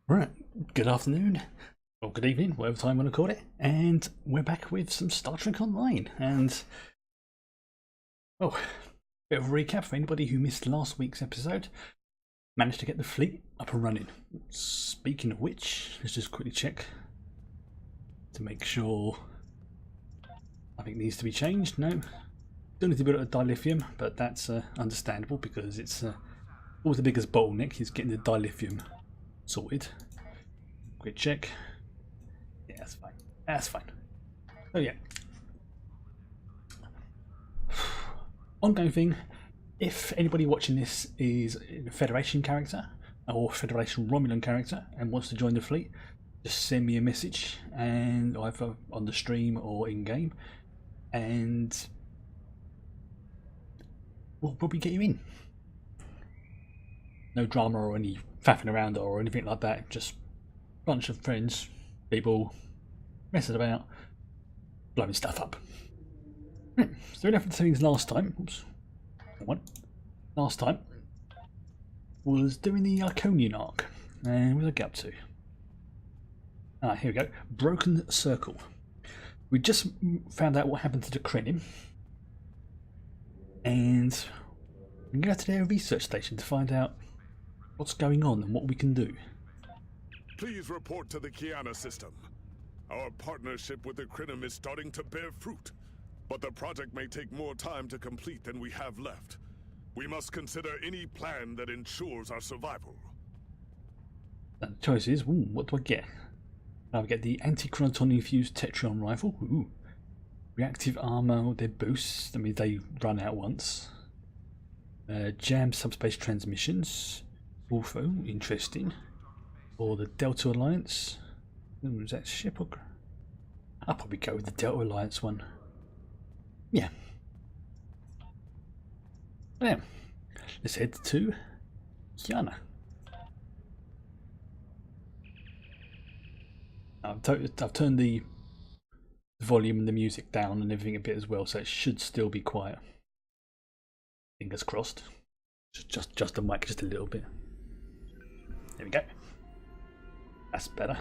Right, good afternoon, or good evening, whatever time you want to call it, and we're back with some Star Trek Online. And, oh, bit of a recap for anybody who missed last week's episode. Managed to get the fleet up and running. Speaking of which, let's just quickly check to make sure nothing needs to be changed. No, still need to build a dilithium, but that's understandable because it's always the biggest bottleneck is getting the dilithium sorted. Quick check. Yeah, that's fine. That's fine. Oh yeah. Ongoing thing. If anybody watching this is a Federation character or Federation Romulan character and wants to join the fleet, just send me a message, and either on the stream or in game, and we'll probably get you in. No drama or any faffing around or anything like that. Just a bunch of friends, people messing about, blowing stuff up. So enough of the things last time. Oops. Last time was doing the Iconian arc. And what did I get up to? Here we go. Broken Circle. We just found out what happened to the Krenim. And we can go to their research station to find out what's going on and what we can do. Please report to the Kiana system. Our partnership with the Krenim is starting to bear fruit, but the project may take more time to complete than we have left. We must consider any plan that ensures our survival. The choice is, what do I get? I get the anti-chronoton infused Tetrion rifle. Ooh. Reactive armor, their boosts. I mean, they run out once. Jam subspace transmissions. Also interesting. Or the Delta Alliance. Is that ship or? I'll probably go with the Delta Alliance one. Yeah. Now, let's head to Kiana. I've turned the volume and the music down and everything a bit as well, so it should still be quiet. Fingers crossed. Just the mic just a little bit. There we go. That's better.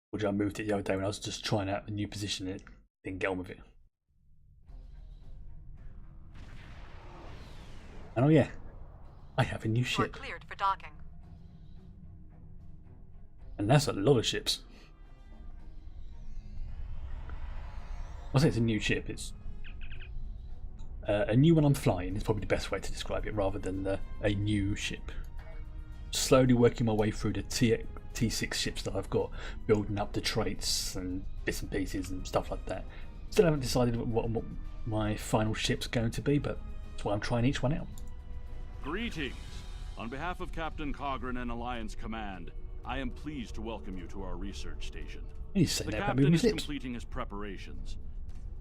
Which I moved it the other day when I was just trying out a new position and it didn't get on with it. And oh yeah, I have a new ship. We're cleared for docking. And that's a lot of ships. I'll say it's a new ship. It's a new one I'm flying is probably the best way to describe it, rather than a new ship. Slowly working my way through the T6 ships that I've got, building up the traits and bits and pieces and stuff like that. Still haven't decided what my final ship's going to be, but that's why I'm trying each one out. Greetings. On behalf of Captain Cogran and Alliance Command, I am pleased to welcome you to our research station. The captain is completing his preparations.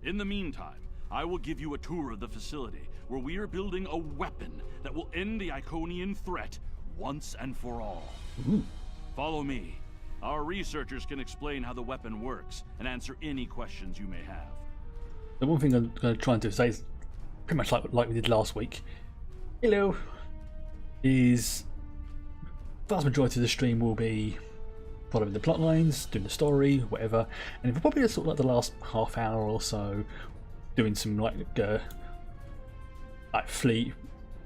In the meantime, I will give you a tour of the facility, where we are building a weapon that will end the Iconian threat once and for all. Ooh. Follow me. Our researchers can explain how the weapon works and answer any questions you may have. The one thing I'm going to try and do today is pretty much like we did last week. Hello. Is vast majority of the stream will be following the plot lines, doing the story, whatever, and we'll probably sort of like the last half hour or so doing some like fleet,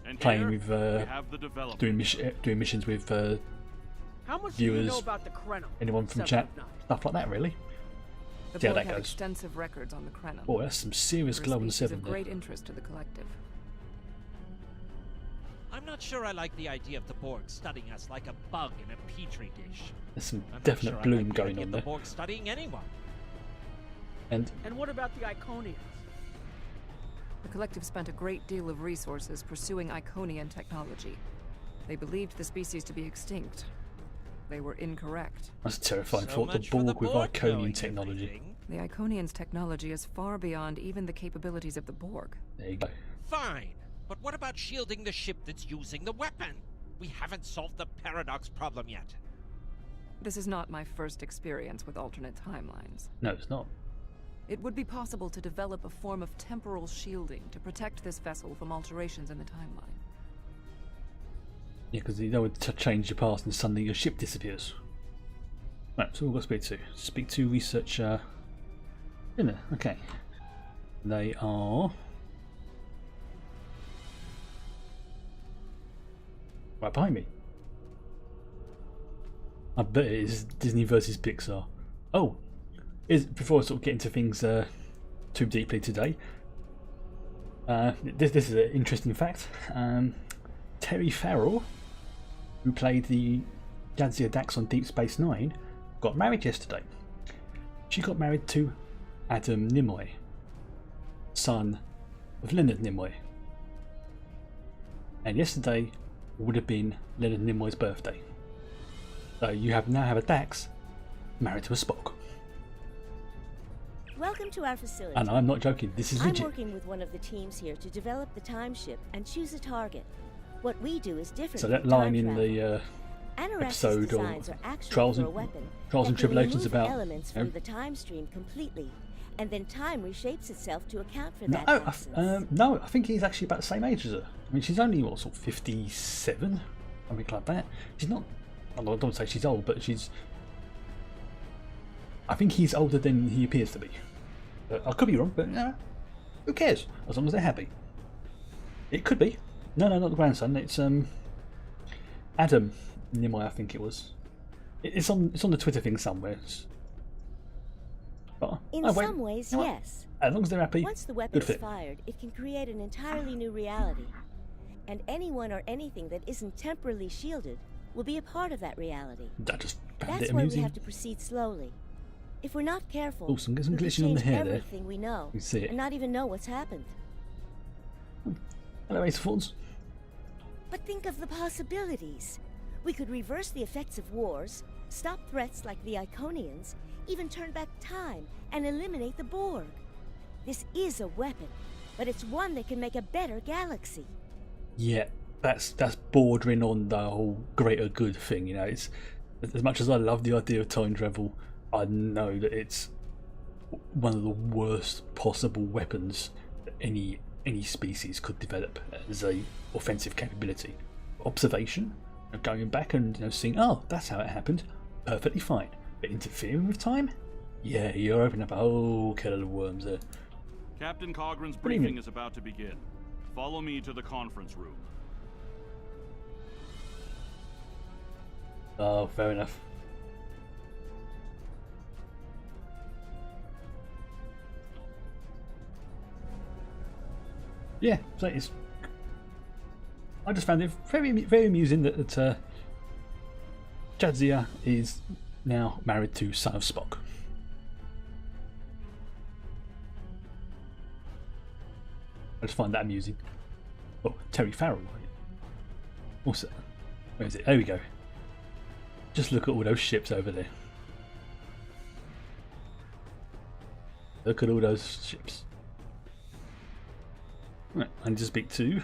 And playing here, with we have the development. doing missions with How much viewers, do you know about the Krenim? anyone from chat, stuff like that. Really. The See how Borg that have goes. extensive records on the Krenim. Oh, that's some serious They're a Global species 7 of there. great interest to the collective. I'm not sure I like the idea of the Borg studying us like a bug in a petri dish. There's some I'm not definite sure I bloom like the going idea on of there. the Borg studying anyone. And And what about the Iconians? The collective spent a great deal of resources pursuing Iconian technology. They believed the species to be extinct. They were incorrect. that's a terrifying So thought. The much for Borg with Borg Iconian knowing technology. everything. The Iconians' technology is far beyond even the capabilities of the Borg. There you go. Fine, but what about shielding the ship that's using the weapon? We haven't solved the paradox problem yet. This is not my first experience with alternate timelines. No, it's not. It would be possible to develop a form of temporal shielding to protect this vessel from alterations in the timeline. Yeah, because you don't want to change your past and suddenly your ship disappears. Right, so we've got to speak to. Speak to researcher. Dinner. Okay. They are right behind me. I bet it is Disney versus Pixar. Oh, before I sort of get into things too deeply today, this is an interesting fact. Terry Farrell, who played the Jadzia Dax on Deep Space Nine, got married yesterday. She got married to Adam Nimoy, son of Leonard Nimoy. And yesterday would have been Leonard Nimoy's birthday. So you now have a Dax married to a Spock. Welcome to our facility. And I'm not joking, this is legit. I'm working with one of the teams here to develop the time ship and choose a target. What we do is different. So that from line time in travel. the episode designs of are actually Trials for and a weapon Trials and that can Tribulations remove about elements from the time stream completely, and then time reshapes itself to account for no, that absence. no, I think he's actually about the same age as her. I mean, she's only what, sort of 57, something like that. She's not. I don't say she's old, but she's. I think he's older than he appears to be. I could be wrong, but who cares? As long as they're happy. It could be. No, not the grandson. It's Adam Nimoy, I think it was. It's on the Twitter thing somewhere. In some ways, yes. As long as they're happy. Once the weapon good is fit. fired, it can create an entirely new reality. And anyone or anything that isn't temporarily shielded will be a part of that reality. That just found That's it why we amusing. have to proceed slowly. If we're not careful, Oh, some we could glitching on the change hair there. everything we know You see it. and not even know what's happened. Hello, Ace of Thorns. But think of the possibilities. We could reverse the effects of wars, stop threats like the Iconians, even turn back time and eliminate the Borg. This is a weapon, but it's one that can make a better galaxy. Yeah, that's bordering on the whole greater good thing. You know, it's as much as I love the idea of time travel, I know that it's one of the worst possible weapons that any species could develop as a offensive capability. Observation, going back and seeing, oh, that's how it happened, perfectly fine. But interfering with time, yeah, you're opening up a whole kettle of worms there. Captain Cogran's What do you mean? briefing is about to begin. Follow me to the conference room. Oh, fair enough. Yeah, so it's. I just found it very amusing that Jadzia is now married to son of Spock. I just find that amusing. Oh, Terry Farrell. Also, where is it? There we go. Just look at all those ships over there. Look at all those ships. Right, I need to speak to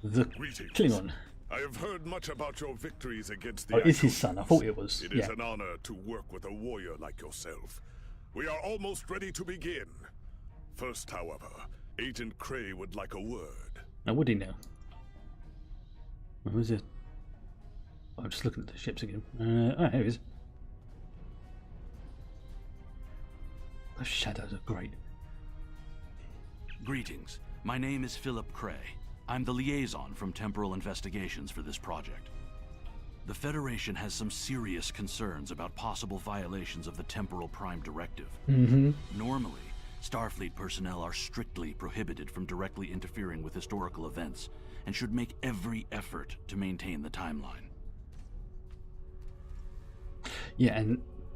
the Greetings. Klingon. I have heard much about your victories against the Oh, it's his Iconians. son. I thought it was. It is Yeah. an honor to work with a warrior like yourself. We are almost ready to begin. First, however, Agent Cray would like a word. Now, would he now? Where was it? Oh, I'm just looking at the ships again. Oh, here it is. Those shadows are great. Greetings. My name is Philip Cray. I'm the liaison from Temporal Investigations for this project. The Federation has some serious concerns about possible violations of the Temporal Prime Directive. Normally, Starfleet personnel are strictly prohibited from directly interfering with historical events and should make every effort to maintain the timeline. Yeah,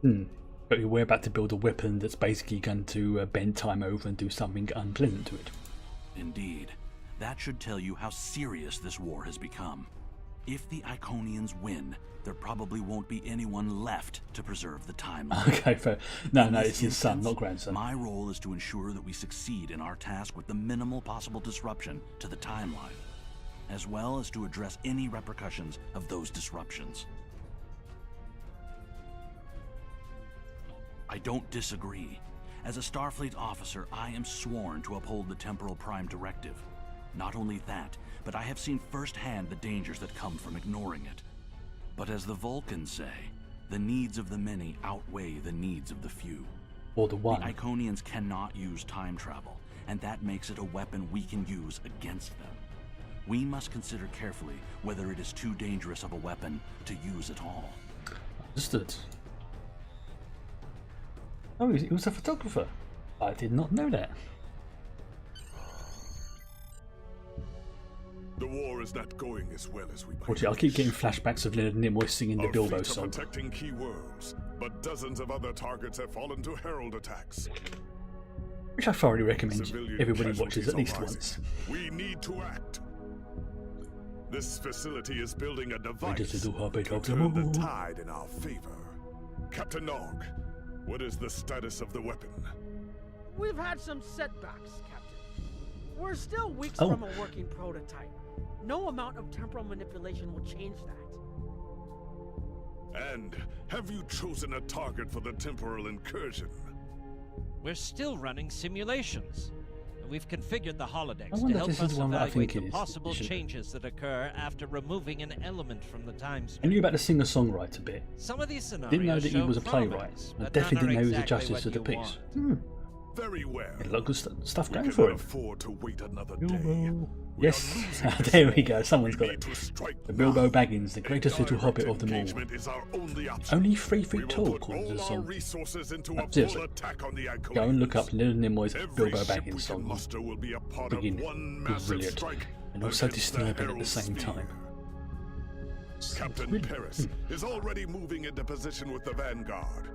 and but we're about to build a weapon that's basically going to bend time over and do something unpleasant to it. Indeed. That should tell you how serious this war has become. If the Iconians win, there probably won't be anyone left to preserve the timeline. Okay, fair. No, In no, this it's his son, instance, not grandson. My role is to ensure that we succeed in our task with the minimal possible disruption to the timeline, as well as to address any repercussions of those disruptions. I don't disagree. As a Starfleet officer, I am sworn to uphold the Temporal Prime Directive. Not only that, but I have seen firsthand the dangers that come from ignoring it. But as the Vulcans say, the needs of the many outweigh the needs of the few. Or the one. The Iconians cannot use time travel, and that makes it a weapon we can use against them. We must consider carefully whether it is too dangerous of a weapon to use at all. Understood. Oh, he was a photographer. I did not know that. The war is not going as well as we might. Watch it, I'll keep getting flashbacks of Leonard Nimoy singing the Our Bilbo fleet are song. protecting key worlds, but dozens of other targets have fallen to Herald attacks. Which I thoroughly recommend Civilian everybody watches at casualties least are rising. once. We need to act. This facility is building a device does it do a bit to of turn the the- tide in our favor. Captain Nog, what is the status of the weapon? We've had some setbacks, Captain. We're still weeks Oh. from a working prototype. No amount of temporal manipulation will change that. And have you chosen a target for the temporal incursion? We're still running simulations. We've configured the I holodeck to wonder if help this is us the one that I evaluate think the it is. possible It should- changes that occur after removing an element from the time I stream. knew about the singer-songwriter bit. Some of these scenarios Didn't know that he show was a playwright. promise, I but definitely none didn't know are he was a exactly justice what of the you peace. want. Very well. A lot of good stuff We going cannot for him. afford to wait another day. Bilbo. We Yes, are losing this there we war. go. Someone's We got need it. to strike The Bilbo now. Baggins, the greatest little Direct hobbit of them all. engagement is our only option. Only 3 We feet will tall, put according to the all our song. resources into a Seriously. full attack on the Iconians. Go and look up Leonard Nimoy's Every Bilbo ship we Baggins can song. muster will be a part Begin. of one Be massive brilliant. strike And also against the disturbing at the Herald same Spear. time. Captain Really? Paris is already moving into position with the Vanguard.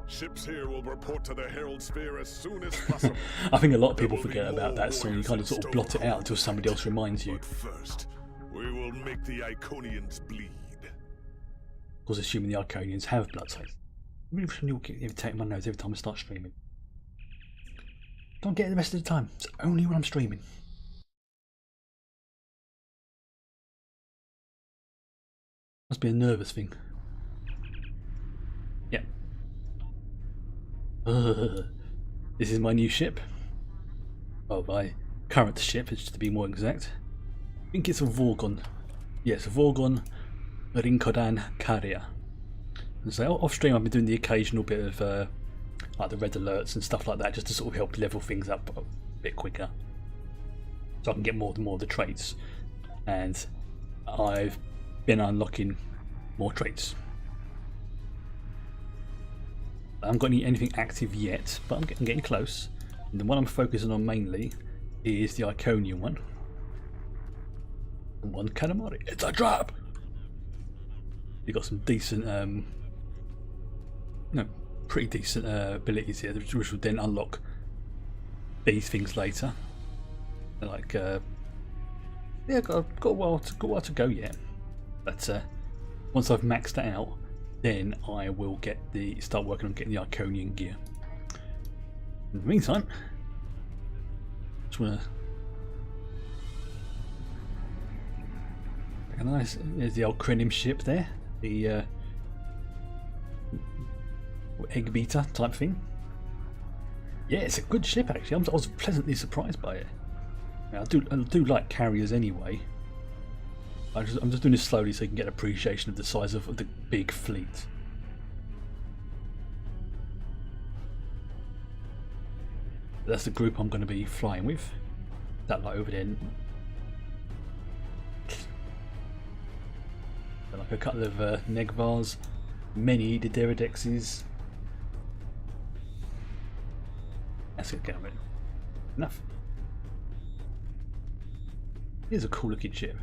Ships here will report to the Herald Sphere as soon as possible. I think a lot of There people will be forget about more that song. You warriors kind in of sort of blot it Stonecold. out until somebody else reminds you. But first, we will make the Iconians bleed. Of course, assuming the Iconians have blood size. I really should irritate my nose every time I start streaming. Don't get it the rest of the time. It's only when I'm streaming. Must be a nervous thing. Yeah. This is my new ship. Well, my current ship, to be more exact. I think it's a Vorgon. Yes, a Vorgon Rinkodan Carrier. And so off stream I've been doing the occasional bit of like the red alerts and stuff like that, just to sort of help level things up a bit quicker, so I can get more of the traits. And I've been unlocking more traits. I haven't got anything active yet, but I'm getting close. And the one I'm focusing on mainly is the Iconian one. And one Katamari. It's a trap! You've got some decent, pretty decent abilities here, which will then unlock these things later. They're like, yeah, got a while to go yet. But once I've maxed that out, then I will start working on getting the Iconian gear. In the meantime, just wanna a nice. There's the old Krenim ship there, the egg beater type thing. Yeah, it's a good ship actually. I was pleasantly surprised by it. I do like carriers anyway. I'm just doing this slowly so you can get an appreciation of the size of the big fleet. That's the group I'm going to be flying with. That light over there. Like a couple of Negvars, many Diderodexes. That's it, going. Enough. Here's a cool looking ship.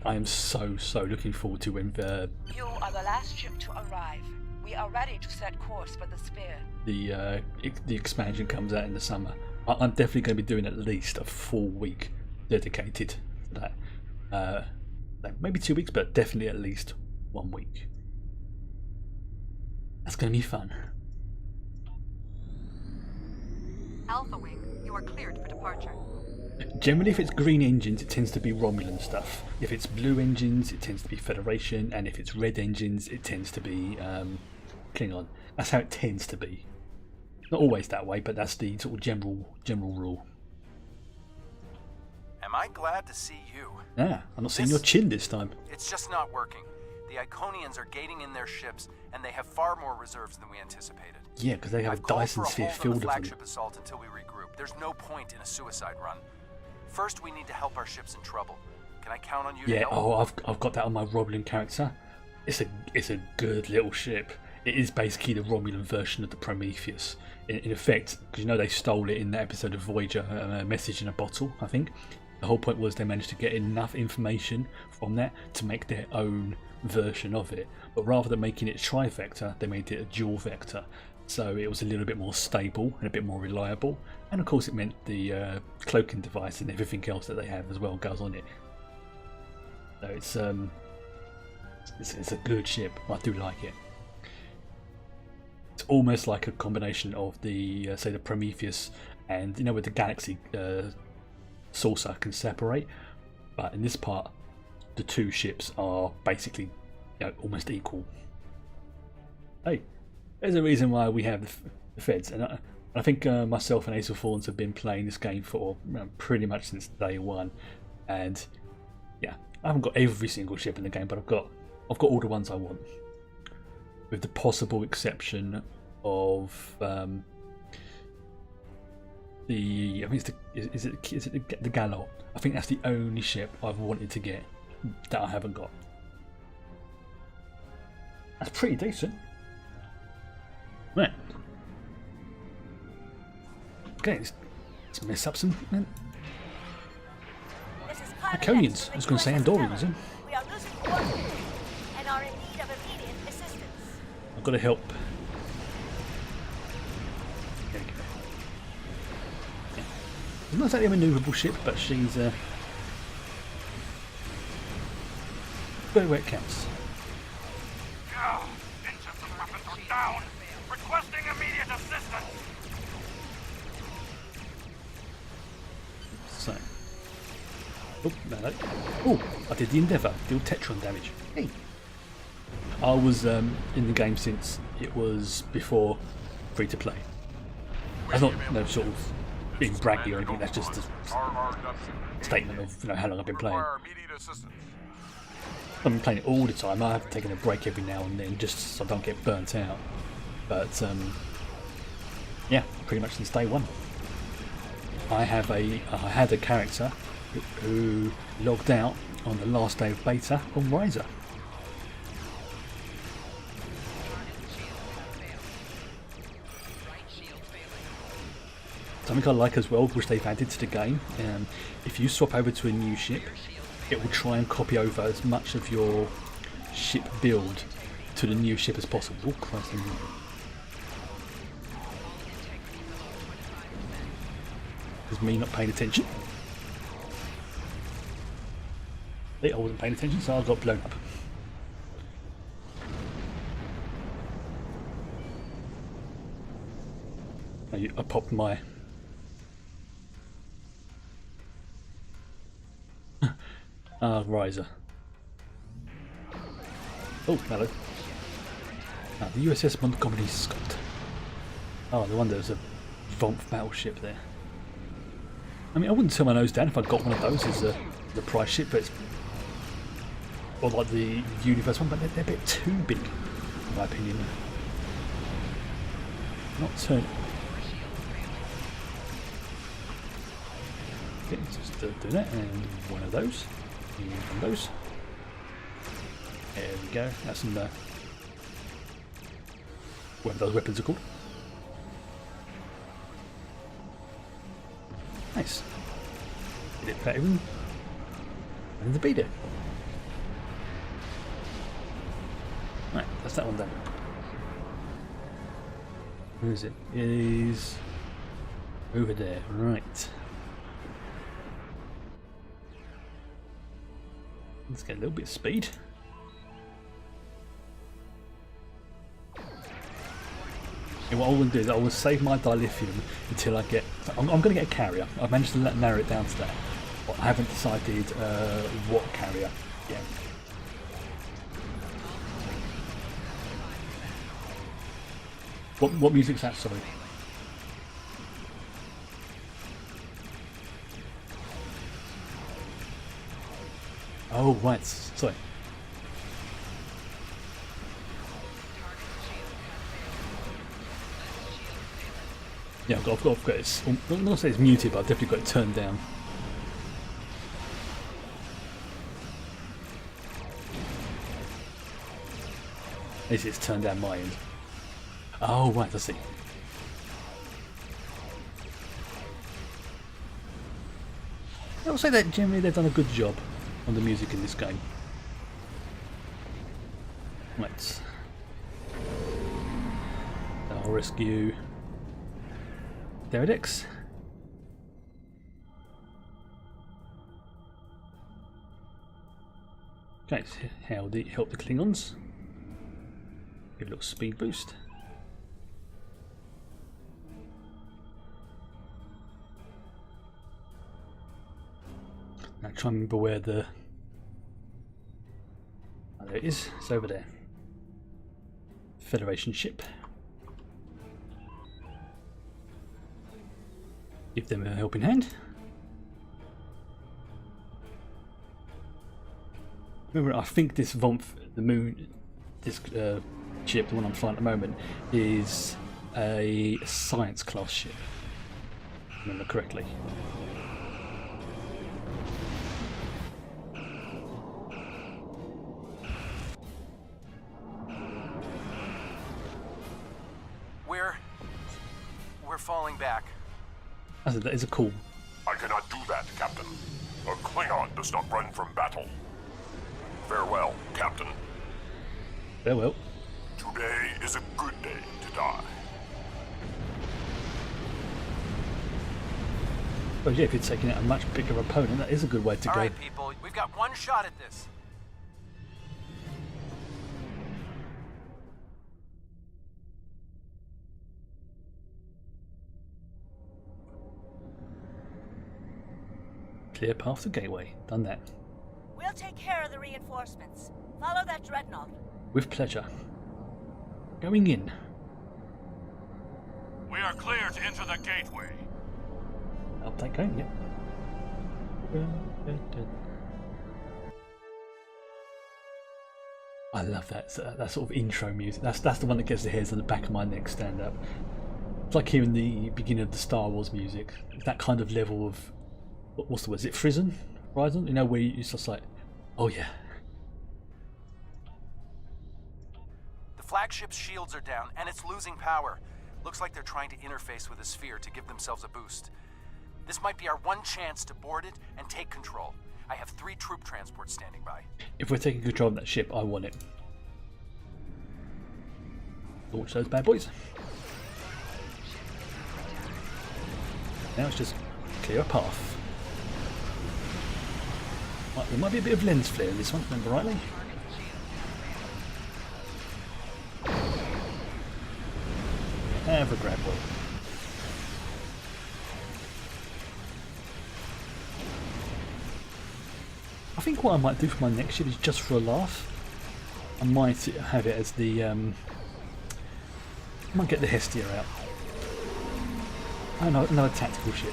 I am so looking forward to when You are the last ship to arrive. We are ready to set course for the sphere. the expansion comes out in the summer. I'm definitely going to be doing at least a full week dedicated to that. Maybe 2 weeks, but definitely at least 1 week. That's going to be fun. Alpha Wing, you are cleared for departure. Generally, if it's green engines, it tends to be Romulan stuff. If it's blue engines, it tends to be Federation, and if it's red engines, it tends to be Klingon. That's how it tends to be. Not always that way, but that's the sort of general rule. Am I glad to see you? Yeah, I'm not seeing your chin this time. It's just not working. The Iconians are gating in their ships, and they have far more reserves than we anticipated. Yeah, because they have a Dyson sphere filled of them. Flagship assault until we regroup. There's no point in a suicide run. First, we need to help our ships in trouble. Can I count on you to help? Oh, I've got that on my Romulan character. It's a good little ship. It is basically the Romulan version of the Prometheus. In effect, because you know they stole it in that episode of Voyager, a message in a bottle, I think. The whole point was they managed to get enough information from that to make their own version of it. But rather than making it trivector, they made it a dual vector. So it was a little bit more stable and a bit more reliable. And of course it meant the cloaking device and everything else that they have as well goes on it. So it's a good ship. I do like it. It's almost like a combination of the say the Prometheus and you know where the Galaxy saucer can separate, but in this part the two ships are basically almost equal. Hey, there's a reason why we have the feds, and I think myself and Ace of Thorns have been playing this game for pretty much since day one, and yeah, I haven't got every single ship in the game, but I've got all the ones I want, with the possible exception of I think it's the Gallo. I think that's the only ship I've wanted to get that I haven't got. That's pretty decent. Right. Okay, let's mess up some Iconians. I was going to say Andorians. We are losing coordinates and are in need of immediate assistance. I've got to help. It's not exactly a manoeuvrable ship, but she's very where it counts. Intercept weapons are down. Requesting immediate assistance. So, no. Oh, I did the Endeavour. Deal Tetron damage. Hey. I was in the game since it was before free to play. That's not no sort of being braggy or anything. That's just a statement of how long I've been playing. I've been playing it all the time. I have taken a break every now and then just so I don't get burnt out. But yeah, pretty much since day one. I had a character who logged out on the last day of beta on Riser. Something I like as well, which they've added to the game, if you swap over to a new ship, it will try and copy over as much of your ship build to the new ship as possible. It's me not paying attention. I wasn't paying attention, so I got blown up. I popped my Riser. Oh, hello. The USS Montgomery Scott. Oh, no wonder there's a Vomp battleship there. I mean, I wouldn't turn my nose down if I got one of those as the prize ship, but it's, or like the Universe one, but they're a bit too big, in my opinion. Not turn. Okay, just do that, and one of those, and one of those. There we go. That's some whatever those weapons are called. Nice. Did it better than the beta. Right, that's that one done. Where is it? It is over there. Right. Let's get a little bit of speed. And what I will do is I will save my dilithium until I get. I'm going to get a carrier. I've managed to narrow it down to that. But I haven't decided what carrier yet. What music's that? Sorry. Oh, right. Sorry. Yeah, I've got it. I'm not gonna say it's muted, but I've definitely got it turned down. At least it's turned down my end. Oh, right, I see. I will say that generally they've done a good job on the music in this game. Right. I'll rescue Deredex. Okay, help the Klingons. Give a little speed boost. Now try and remember where the... Oh, there it is. It's over there. Federation ship. Give them a helping hand. Remember, I think this Vomph, the moon, this ship, the one I'm flying at the moment, is a science class ship. If I remember correctly. We're falling back. That is a call. I cannot do that, Captain. A Klingon does not run from battle. Farewell, Captain. Farewell. Today is a good day to die. Well, yeah, if you're taking out a much bigger opponent, that is a good way to go. Alright, people, we've got one shot at this. Clear path to Gateway. Done that. We'll take care of the reinforcements. Follow that dreadnought. With pleasure. Going in. We are clear to enter the gateway. I'll take going, yep. I love that sort of intro music. That's the one that gets the hairs on the back of my neck stand up. It's like hearing the beginning of the Star Wars music. That kind of level of... What's the word? Is it Frizzen? Horizon? You know, where it's just like, oh yeah. The flagship's shields are down, and it's losing power. Looks like they're trying to interface with a sphere to give themselves a boost. This might be our one chance to board it and take control. I have 3 troop transports standing by. If we're taking control of that ship, I want it. Launch those bad boys. Now it's just clear a path. There might be a bit of lens flare in this one, remember rightly? Have a grab one. I think what I might do for my next ship is just for a laugh. I might have it as the I might get the Hestia out. Oh no, another tactical ship.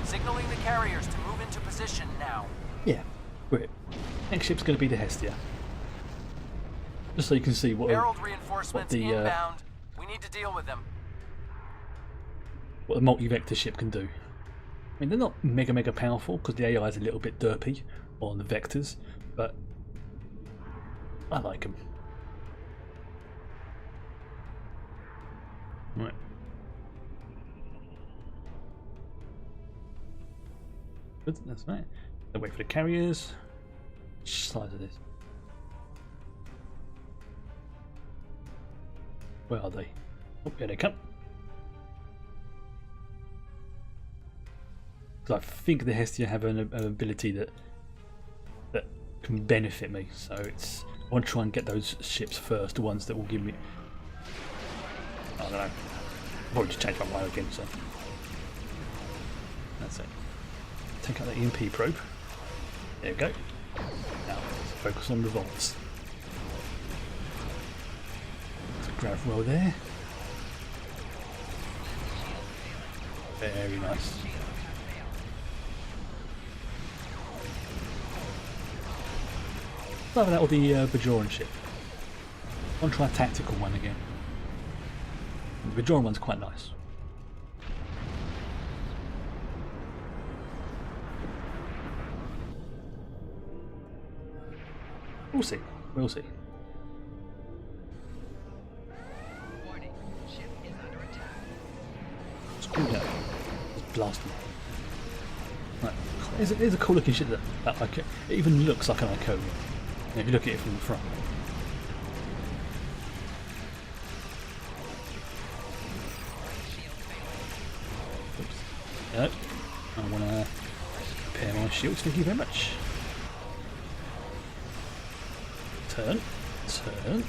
Signaling the carriers to move into position now. Yeah, great. Next ship's going to be the Hestia. Just so you can see what Herald reinforcements inbound. We need to deal with them. What a multi-vector ship can do. I mean, they're not mega powerful because the AI is a little bit derpy on the vectors, but I like them. Right. Good, that's right. I'll wait for the carriers. Which side of this? Where are they? Oh, here they come. Because I think the Hestia have an ability that can benefit me. So it's I want to try and get those ships first, the ones that will give me. I don't know. I've probably just changed my mind again. So that's it. Take out the EMP probe. There we go. Now let's focus on the vaults. Grab roll there. Very nice. Either that or the Bajoran ship. I'll try a tactical one again. The Bajoran one's quite nice. We'll see. We'll see. Warning. Ship is under attack. Screw that. Just blast them. Right. It's a cool looking ship that it even looks like an Iconian. If you look at it from the front. Oops. No. I want to repair my shields, thank you very much. Turn. Turn.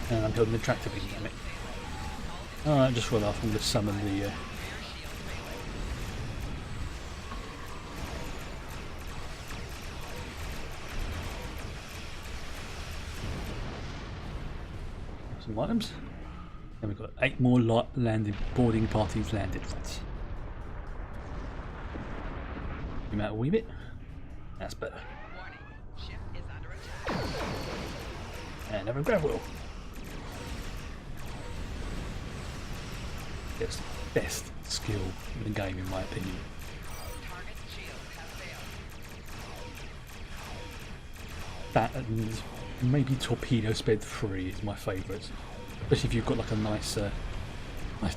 And I'm building the tractor beam, damn it. Alright, just roll off. I'm going to summon the... some items. Then we've got 8 more boarding parties landed. Right. Zoom out a wee bit. That's better. Warning. Ship is under attack. And have a grab wheel. It's the best skill in the game, in my opinion. Target's shield has failed. That and maybe Torpedo Sped 3 is my favourite. Especially if you've got like a nice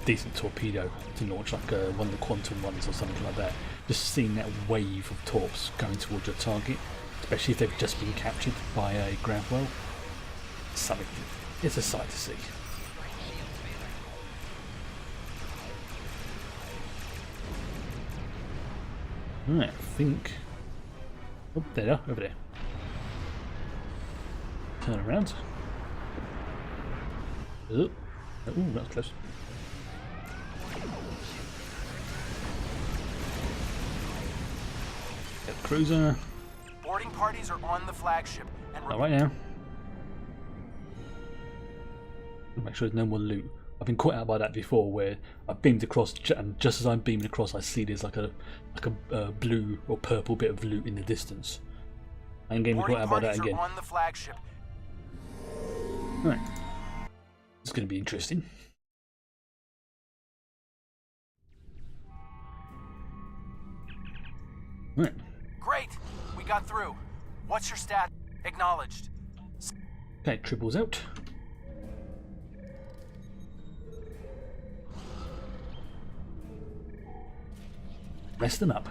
decent torpedo to launch, like one of the Quantum ones or something like that. Just seeing that wave of torps going towards your target, especially if they've just been captured by a grab whale. Something. It's a sight to see. Right, I think... Oh, there they are, over there. Turn around. Oh, that's close. Get the cruiser. Boarding parties are on the flagship and Not right now. Make sure there's no more loot. I've been caught out by that before, where I beamed across, and just as I'm beaming across, I see there's like a blue or purple bit of loot in the distance. I'm getting caught out by that again. On the flagship. Right, it's going to be interesting. Right. Great, we got through. What's your stat? Acknowledged. Okay, triples out. Rest them up.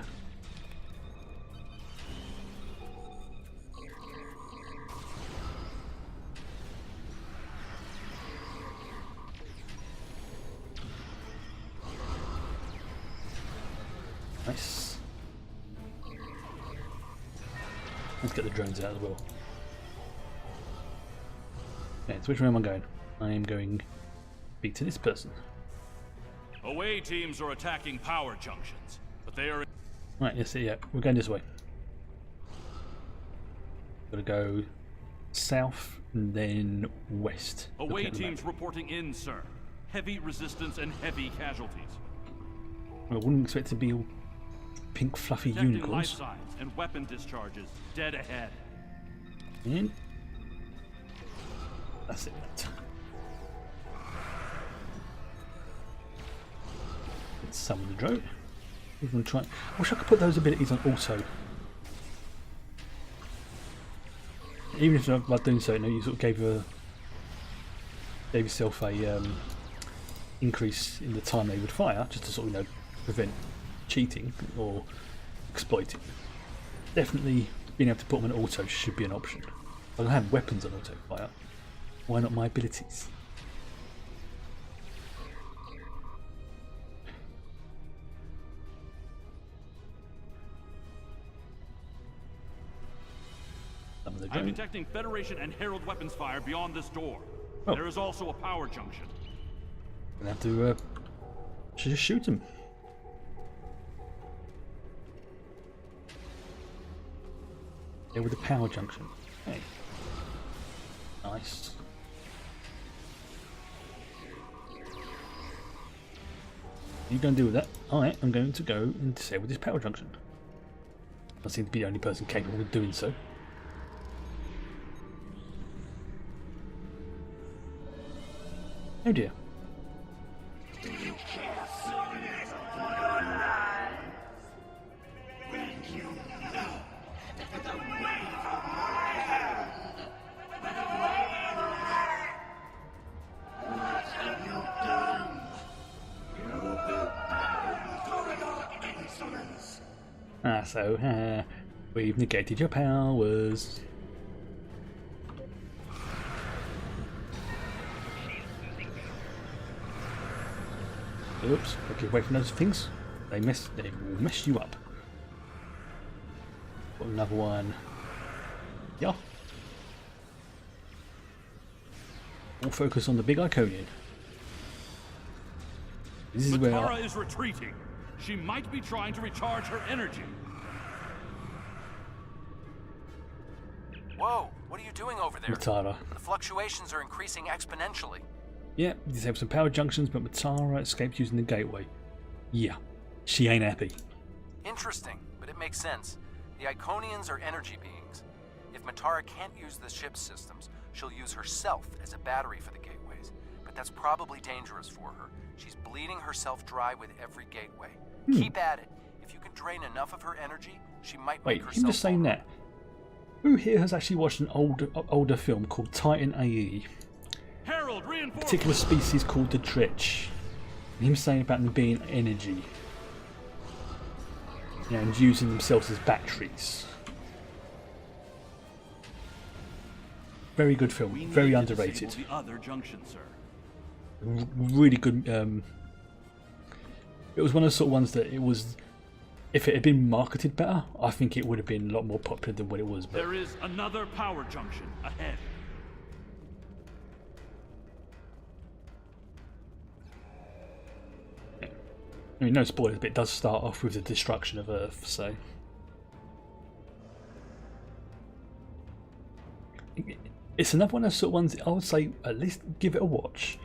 Nice. Let's get the drones out as well. Okay, so which way am I going? I am going to speak to this person. Away teams are attacking power junctions, but they are... Right, yes, yeah, we're going this way. Gotta go south and then west. Away teams reporting in, sir. Heavy resistance and heavy casualties. I wouldn't expect it to be all pink fluffy unicorns. Life signs and weapon discharges dead ahead. In. That's it. Let's summon the drone. We're going to try. I wish I could put those abilities on auto. Even if by doing so, you sort of gave yourself a increase in the time they would fire, just to sort of prevent cheating or exploiting. Definitely being able to put them on auto should be an option. I don't have weapons on auto fire. Why not my abilities? I'm detecting Federation and Herald weapons fire beyond this door. Oh. There is also a power junction. Gonna have to just shoot him. There with the power junction. Hey. Nice. What are you going to do with that? I am going to go and disable this power junction. I seem to be the only person capable of doing so. Oh dear. So we've negated your powers. Oops, okay, away from those things. They will mess you up. Got another one. Yeah. All focus on the big Iconian. This is where Matara is retreating. She might be trying to recharge her energy. Whoa, what are you doing over there? Matara. The fluctuations are increasing exponentially. Yeah, disable some power junctions, but Matara escaped using the gateway. Yeah, she ain't happy. Interesting, but it makes sense. The Iconians are energy beings. If Matara can't use the ship's systems, she'll use herself as a battery for the gateways. But that's probably dangerous for her. She's bleeding herself dry with every gateway. Keep at it. If you can drain enough of her energy, she might make herself. Wait, him just saying that. Who here has actually watched an older film called Titan AE? Herald, A particular species called the Dretch. Him saying about them being energy. Yeah, and using themselves as batteries. Very good film, very underrated. The other junction, sir. Really good. It was one of the sort of ones that it was. If it had been marketed better, I think it would have been a lot more popular than what it was. But there is another power junction ahead. I mean, no spoilers, but it does start off with the destruction of Earth, so. It's another one of those sort of ones I would say at least give it a watch.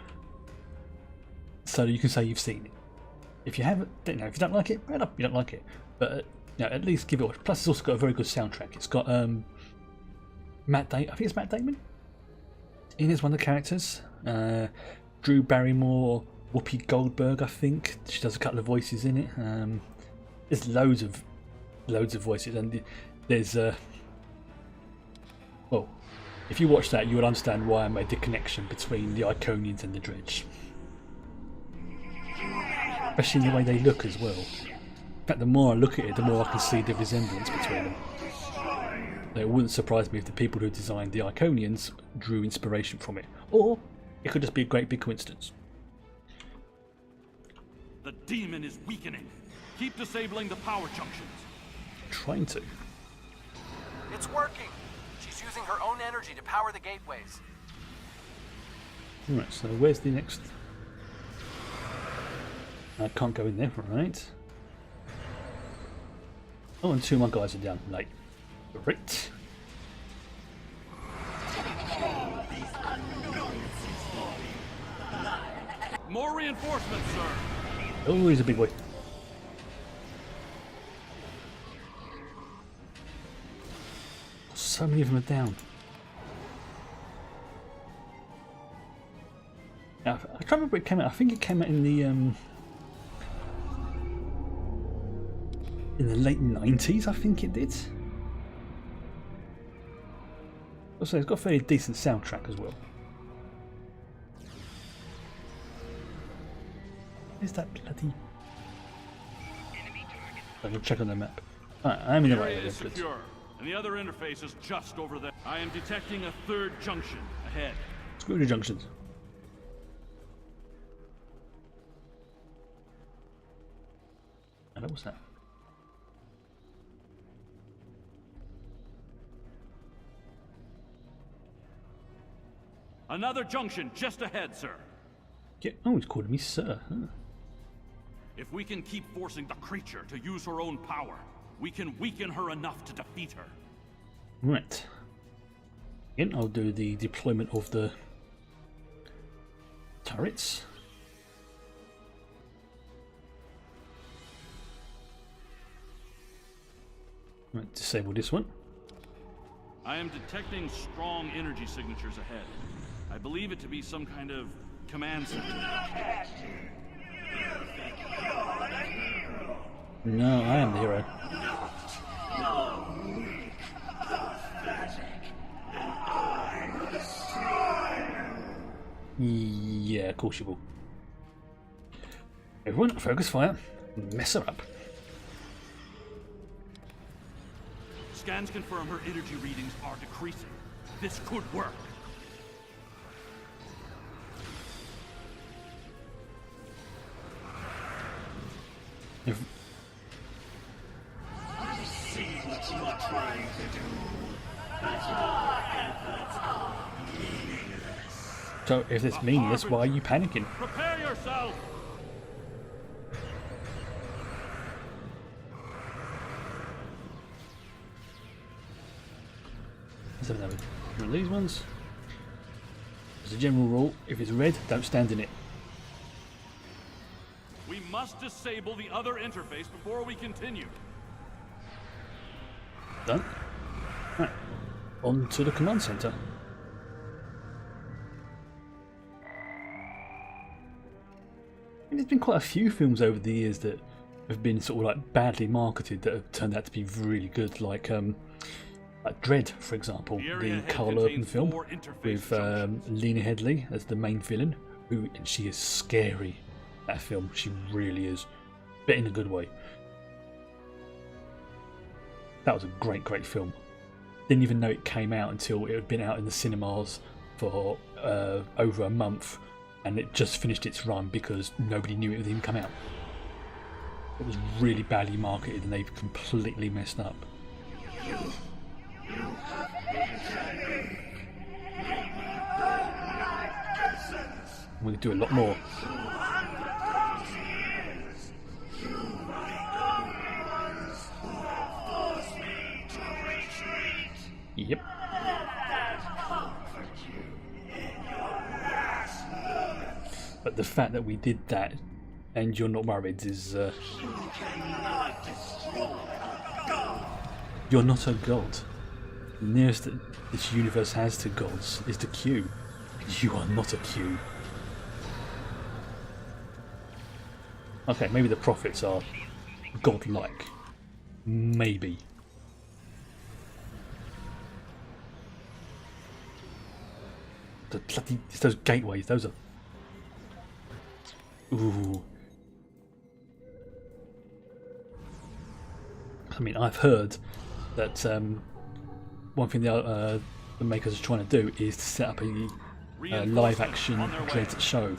So you can say you've seen it. If you haven't, if you don't like it, fair enough, you don't like it. But at least give it a watch. Plus, it's also got a very good soundtrack. It's got Matt Damon. I think it's Matt Damon. In as one of the characters. Drew Barrymore, Whoopi Goldberg. I think she does a couple of voices in it. There's loads of voices, and there's well, if you watch that, you will understand why I made the connection between the Iconians and the Dredge. Especially in the way they look as well. In fact, the more I look at it, the more I can see the resemblance between them. It wouldn't surprise me if the people who designed the Iconians drew inspiration from it. Or it could just be a great big coincidence. The demon is weakening. Keep disabling the power junctions. Trying to. It's working. She's using her own energy to power the gateways. Right, so where's the next? I can't go in there, right? Oh, and two of my guys are down. Like, right. More reinforcements, sir. Oh, he's a big boy. So many of them are down. Now, I can't remember where it came out. I think it came out in the late 90s, I think it did. Also, it's got a fairly decent soundtrack as well. Where's that bloody... I'm going to check on the map. Alright, I'm in the right area area. is secure, and the other interface is just over there. I am detecting a third junction ahead. Screw the junctions. And what was that? Another junction just ahead, sir. Yeah. Oh, he's calling me sir. Huh. If we can keep forcing the creature to use her own power, we can weaken her enough to defeat her. Right. Again, I'll do the deployment of the turrets. Right, disable this one. I am detecting strong energy signatures ahead. I believe it to be some kind of command center. No, I am the hero. Yeah, of course you will. Everyone, focus fire. Mess her up. Scans confirm her energy readings are decreasing. This could work. I see what you are trying to do. But your efforts are meaningless. So, if it's meaningless, why are you panicking? Prepare yourself! Let's have another one of these ones. As a general rule, if it's red, don't stand in it. We must disable the other interface before we continue. Done. Right. On to the command center. There's been quite a few films over the years that have been sort of like badly marketed that have turned out to be really good, like Dredd, for example, the Carl Urban film with Lena Headey as the main villain, and she is scary. That film, she really is, but in a good way. That was a great film. Didn't even know it came out until it had been out in the cinemas for over a month, and it just finished its run because nobody knew it would even come out. It was really badly marketed and they've completely messed up. We'll do a lot more. Yep. But the fact that we did that and you're not worried is you're not a god. The nearest that this universe has to gods is the Q. You are not a Q. Okay, maybe the prophets are godlike. Maybe. It's those gateways, those are... Ooh. I mean, I've heard that one thing the makers are trying to do is to set up a live-action Dredd show.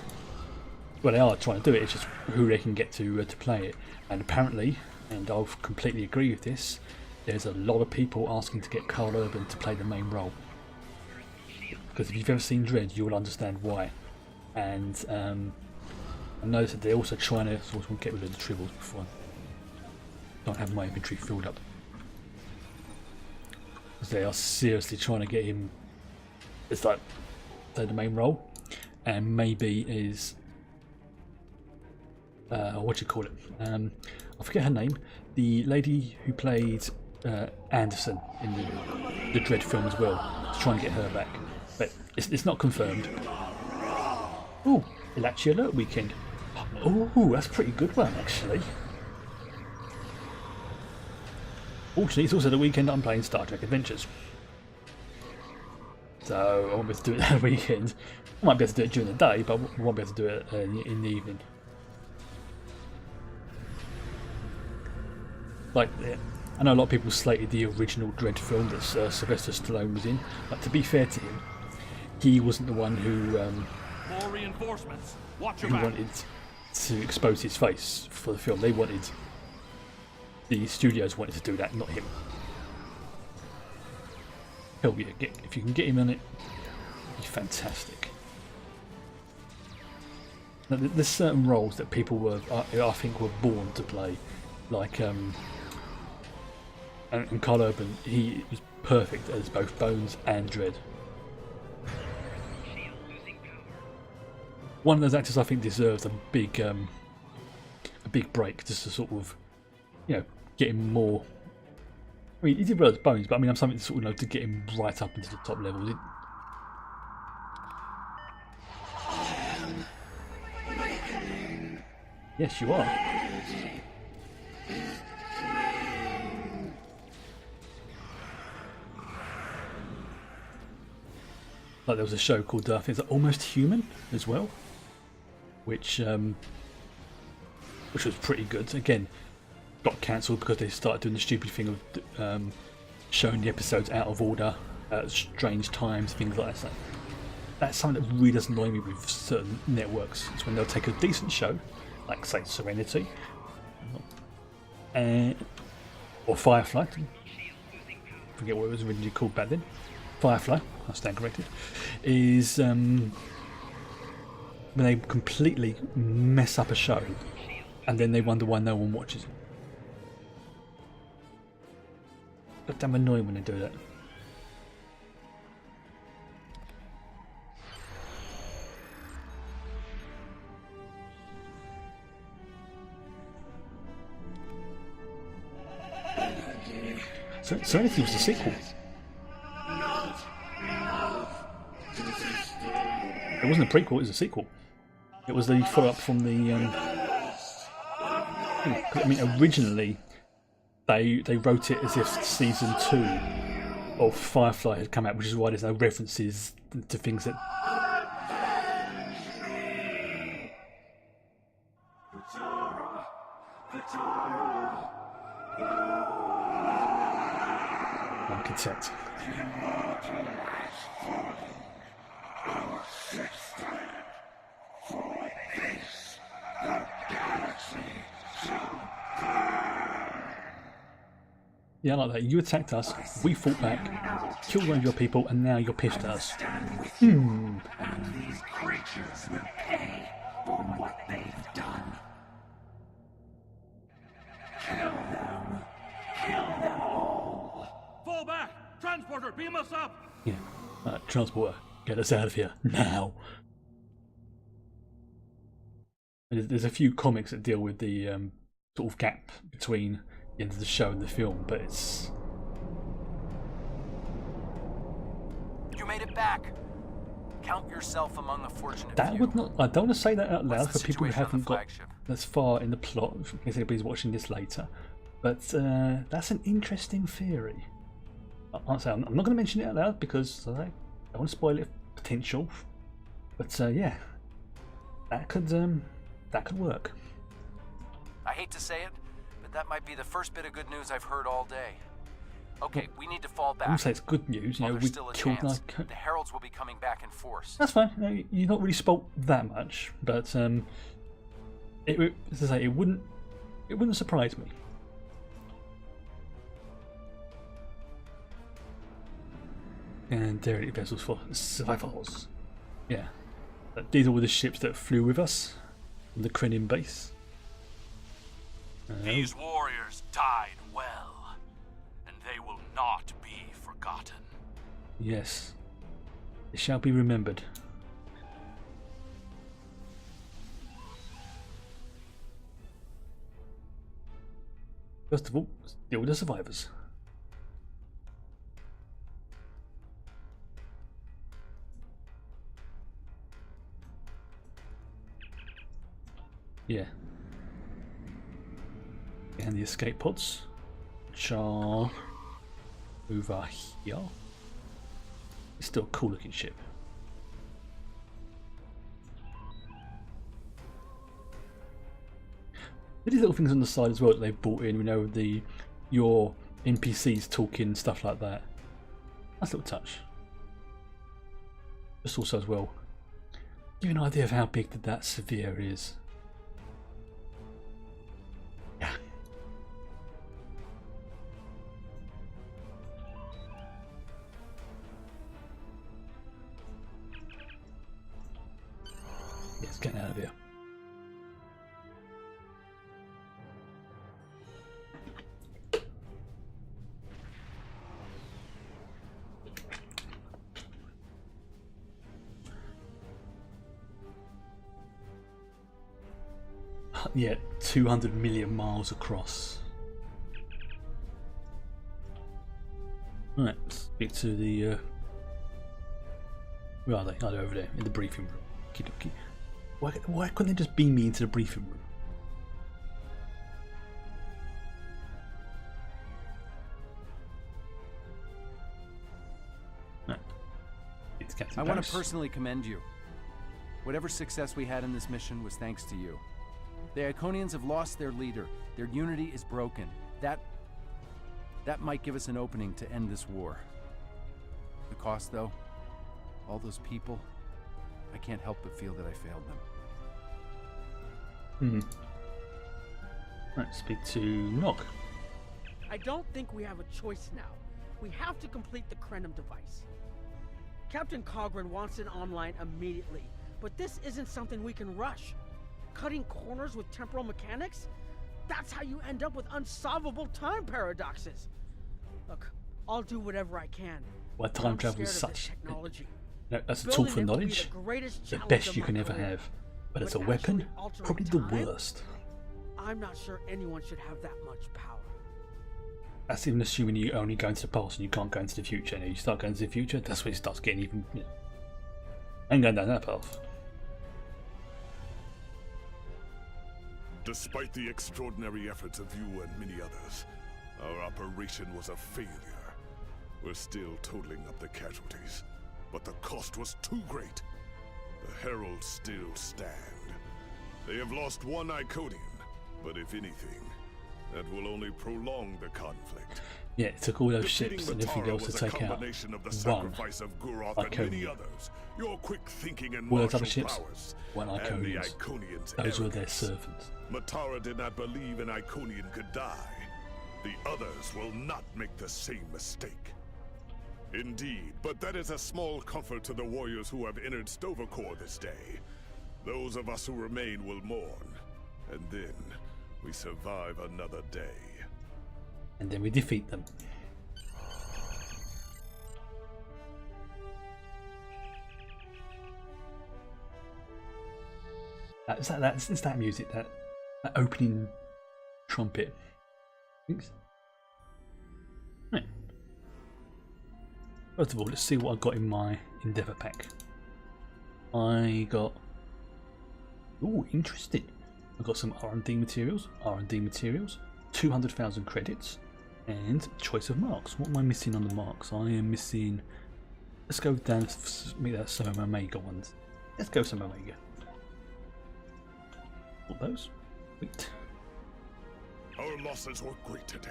Well, they are trying to do it, it's just who they can get to play it. And apparently, and I'll completely agree with this, there's a lot of people asking to get Carl Urban to play the main role. Because if you've ever seen Dredd, you will understand why. And I noticed that they're also trying to sort of get rid of the tribbles before I don't have my inventory filled up. Because they are seriously trying to get him as like the main role, and maybe is what do you call it? I forget her name. The lady who played Anderson in the Dredd film as well. To try and get her back, but it's not confirmed. Oh, Elachi Alert Weekend. Oh, that's a pretty good one actually. Fortunately, it's also the weekend I'm playing Star Trek Adventures. So I won't be able to do it that weekend. I might be able to do it during the day, but I won't be able to do it in the evening. Like, I know a lot of people slated the original Dredd film that Sylvester Stallone was in, but to be fair to him, he wasn't the one who More reinforcements. Watch your who back. wanted to expose his face for the film. They wanted, the studios wanted to do that, not him. Hell yeah, if you can get him on it, he's fantastic. Now, there's certain roles that people were, I think, were born to play, like and Carl Urban. He was perfect as both Bones and Dredd. One of those actors I think deserves a big break, just to sort of, you know, get him more. I mean, he did well as Bones, but I mean, I'm something to sort of, you know, to get him right up into the top levels. Yes, you are. Like there was a show called I think it's Almost Human as well, which was pretty good. Again, got cancelled because they started doing the stupid thing of showing the episodes out of order at strange times, things like that. So that's something that really doesn't annoy me with certain networks. It's when they'll take a decent show, like say Serenity, or Firefly. Forget what it was originally called back then. Firefly, I stand corrected, is when they completely mess up a show and then they wonder why no one watches it. But damn annoying when they do that. So Serenity was the sequel. It wasn't a prequel, it was a sequel. It was the follow-up from the... I mean, originally, they wrote it as if Season 2 of Firefly had come out, which is why there's no references to things that... Architect. Yeah, I like that. You attacked us, we fought back, killed one of your people, and now you're pissed at us. And these creatures will pay for what they've done. Kill them. Kill them all. Fall back! Transporter, beam us up! Yeah. Transporter, get us out of here, now. There's a few comics that deal with the sort of gap between the end of the show and the film, but it's... You made it back. Count yourself among the fortunate That few. would not... I don't want to say that out loud What's the for people who situation on haven't the got flagship? as far in the plot, in case anybody's watching this later. But that's an interesting theory. I'm not going to mention it out loud because I don't want to spoil it potential. But yeah, that could work. I hate to say it, but that might be the first bit of good news I've heard all day. Okay, we need to fall back. I wouldn't say it's good news. You know, There's we still a killed chance. like... The Heralds will be coming back in force. That's fine. You know, you're not really spoilt that much, but as I say, it wouldn't surprise me. And derelict vessels for survivors. Yeah, these are all the ships that flew with us from the Krenim base. These warriors died well, and they will not be forgotten. Yes, they shall be remembered. First of all, deal with the survivors. Yeah. And the escape pods, which are over here. It's still a cool looking ship. These little things on the side as well that they've brought in, you know, your NPCs talking, stuff like that. Nice little touch. Just also as well, give you an idea of how big that sphere is. Yeah. Yes, getting out of here. Yeah, 200 million miles across. Right, speak to the... where are they? Oh, they're over there, in the briefing room. Why couldn't they just beam me into the briefing room? Captain I want Paris. to personally commend you. Whatever success we had in this mission was thanks to you. The Iconians have lost their leader. Their unity is broken. That might give us an opening to end this war. The cost, though, all those people, I can't help but feel that I failed them. Let's speak to Nog. I don't think we have a choice now. We have to complete the Krenim device. Captain Cogran wants it online immediately, but this isn't something we can rush. Cutting corners with temporal mechanics? That's how you end up with unsolvable time paradoxes. Look, I'll do whatever I can. Well, time I'm travel is scared of this such. technology. No, that's a tool Building for it will be knowledge, the greatest the challenge best of you my can ever career. have. But as a But weapon, actually altering probably the time? worst. I'm not sure anyone should have that much power. That's even assuming you only go into the past and you can't go into the future. And if you start going to the future, that's when it starts getting even. I ain't going down that path. Despite the extraordinary efforts of you and many others, our operation was a failure. We're still totaling up the casualties, but the cost was too great. The Heralds still stand. They have lost one Iconian, but if anything, that will only prolong the conflict. Yeah, it took all those Defeating ships and everything Matara else to was a take out combination of the one sacrifice of Guroth and many Iconian. others. Your quick thinking and All those martial other ships, prowess, one and the Iconians. Iconians' Those were their arrogance. servants. Matara did not believe an Iconian could die. The others will not make the same mistake. Indeed, but that is a small comfort to the warriors who have entered Stovercore this day. Those of us who remain will mourn, and then we survive another day. And then we defeat them. It's that music, that opening trumpet. Thanks. Right. First of all, let's see what I got in my Endeavour pack. I got. Ooh, interesting. I got some R&D materials. 200,000 credits, and choice of marks. What am I missing on the marks? I am missing. Let's go down. Make that some Omega ones. Let's go some Omega. All those. Wait. Our losses were great today,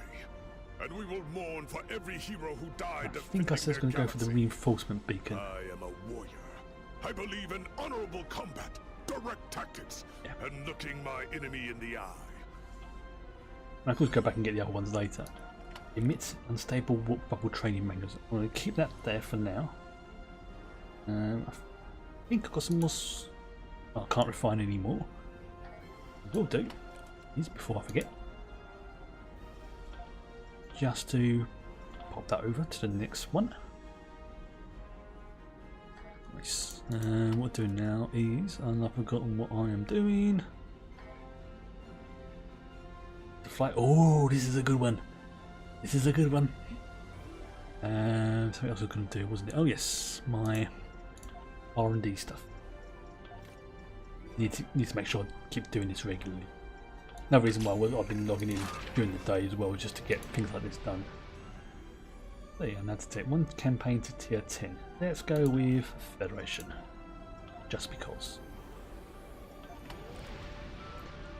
and we will mourn for every hero who died. I think I said I was going to go for the reinforcement beacon. I am a warrior. I believe in honorable combat, direct tactics, and looking my enemy in the eye. I could go back and get the other ones later. Emits unstable warp bubble training manuals. I'm going to keep that there for now. I think I've got some more. I can't refine any more. Will do. These before I forget. Just to pop that over to the next one. Nice. What I'm doing now is, and I've forgotten what I am doing. The flight. Oh, this is a good one. This is a good one. Something else I was going to do, wasn't it? Oh yes, my R&D stuff. Need to make sure I keep doing this regularly. Another reason why I've been logging in during the day as well, is just to get things like this done. So yeah, that's it. One campaign to tier 10. Let's go with Federation. Just because.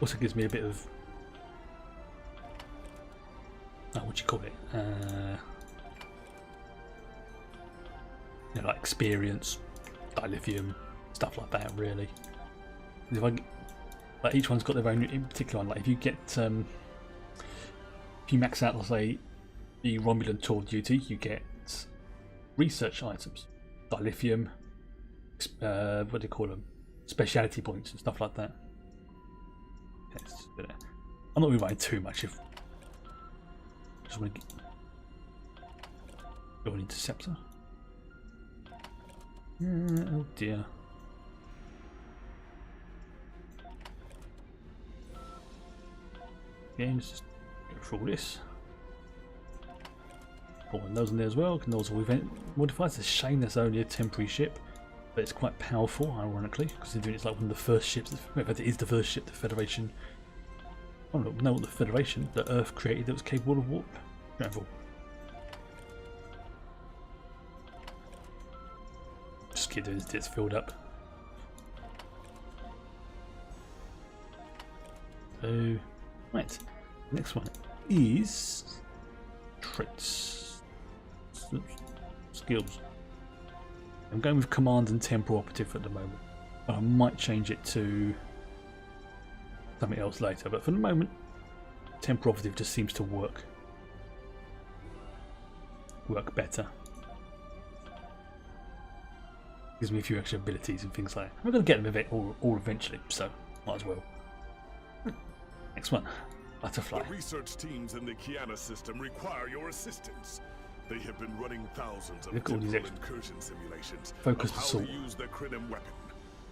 Also gives me a bit of... what do you call it? Like experience, dilithium, stuff like that really. If I, like each one's got their own in particular one. Like if you get, if you max out, let's say, the Romulan Tour Duty, you get research items, dilithium, what do you call them, speciality points and stuff like that. I'm not really buying too much. If just want to go an interceptor. Oh dear. Again, let's just go through all this. Put one of those in there as well. Can also event modifiers. It's a shame that's only a temporary ship, but it's quite powerful, ironically, considering it's like one of the first ships. In fact, it is the first ship the Federation. I don't know what the Federation, the Earth created that was capable of warp travel. Just just keep doing this till it's filled up. So, right. Next one is traits. Skills. I'm going with command and temporal operative at the moment, but I might change it to something else later. But for the moment, temporal operative just seems to work better. Gives me a few extra abilities and things like that. I'm going to get them of it all eventually, so might as well. Next one, butterfly. The research teams in the Kiana system require your assistance. They have been running thousands of temporal incursion simulations focused of how assault to use the Krenim weapon.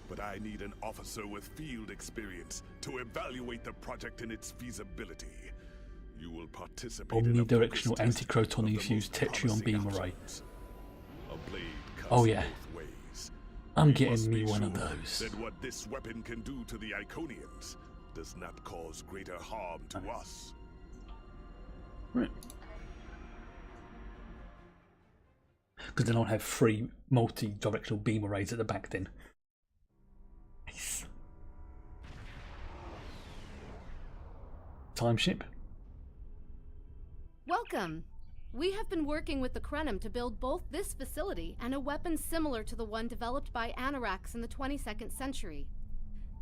But I need an officer with field experience to evaluate the project and its feasibility. You will participate in a omnidirectional anti-croton infused Tetrion beam array. Oh yeah, I'm getting me one of those. That what this weapon can do to the Iconians does not cause greater harm to us. Right. Because then I'll have 3 multi-directional beam arrays at the back then. Nice. Time ship. Welcome. We have been working with the Krenim to build both this facility and a weapon similar to the one developed by Anarax in the 22nd century.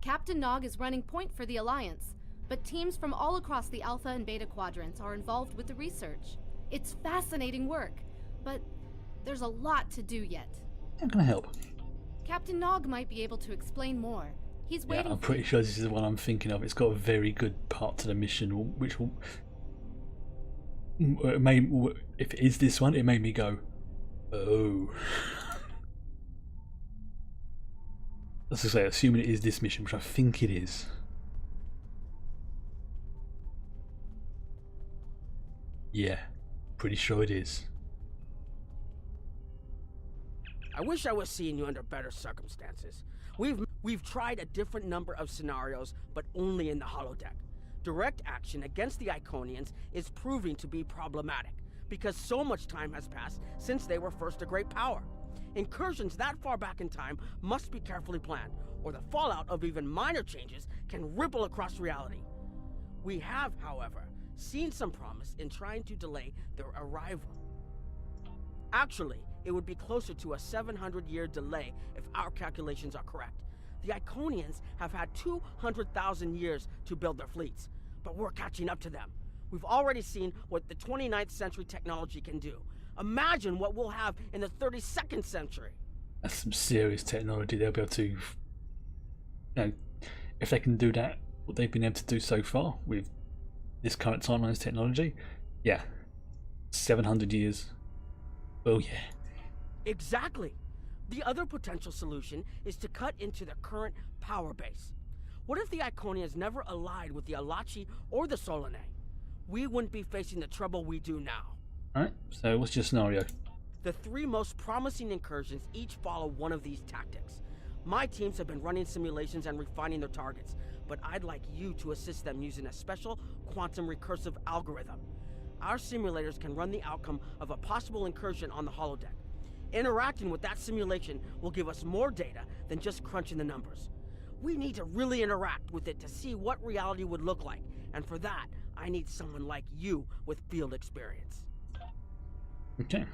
Captain Nog is running point for the Alliance, but teams from all across the Alpha and Beta quadrants are involved with the research. It's fascinating work, but there's a lot to do yet. How can I help? Captain Nog might be able to explain more. He's waiting. Yeah, I'm pretty sure this is the one I'm thinking of. It's got a very good part to the mission, which will... if it is this one, it made me go, oh. Let's just say, assuming it is this mission, which I think it is. Yeah, pretty sure it is. I wish I was seeing you under better circumstances. We've tried a different number of scenarios, but only in the holodeck. Direct action against the Iconians is proving to be problematic, because so much time has passed since they were first a great power. Incursions that far back in time must be carefully planned, or the fallout of even minor changes can ripple across reality. We have, however, seen some promise in trying to delay their arrival. Actually, it would be closer to a 700-year delay if our calculations are correct. The Iconians have had 200,000 years to build their fleets, but we're catching up to them. We've already seen what the 29th century technology can do. Imagine what we'll have in the 32nd century. That's some serious technology. They'll be able to, you know, if they can do that, what they've been able to do so far with this current timeline's technology, yeah, 700 years. Oh yeah. Exactly. The other potential solution is to cut into the current power base. What if the Iconians never allied with the Alachi or the Solanae? We wouldn't be facing the trouble we do now. Alright, so what's your scenario? The 3 most promising incursions each follow one of these tactics. My teams have been running simulations and refining their targets, but I'd like you to assist them using a special quantum recursive algorithm. Our simulators can run the outcome of a possible incursion on the holodeck. Interacting with that simulation will give us more data than just crunching the numbers. We need to really interact with it to see what reality would look like, and for that, I need someone like you with field experience. Okay.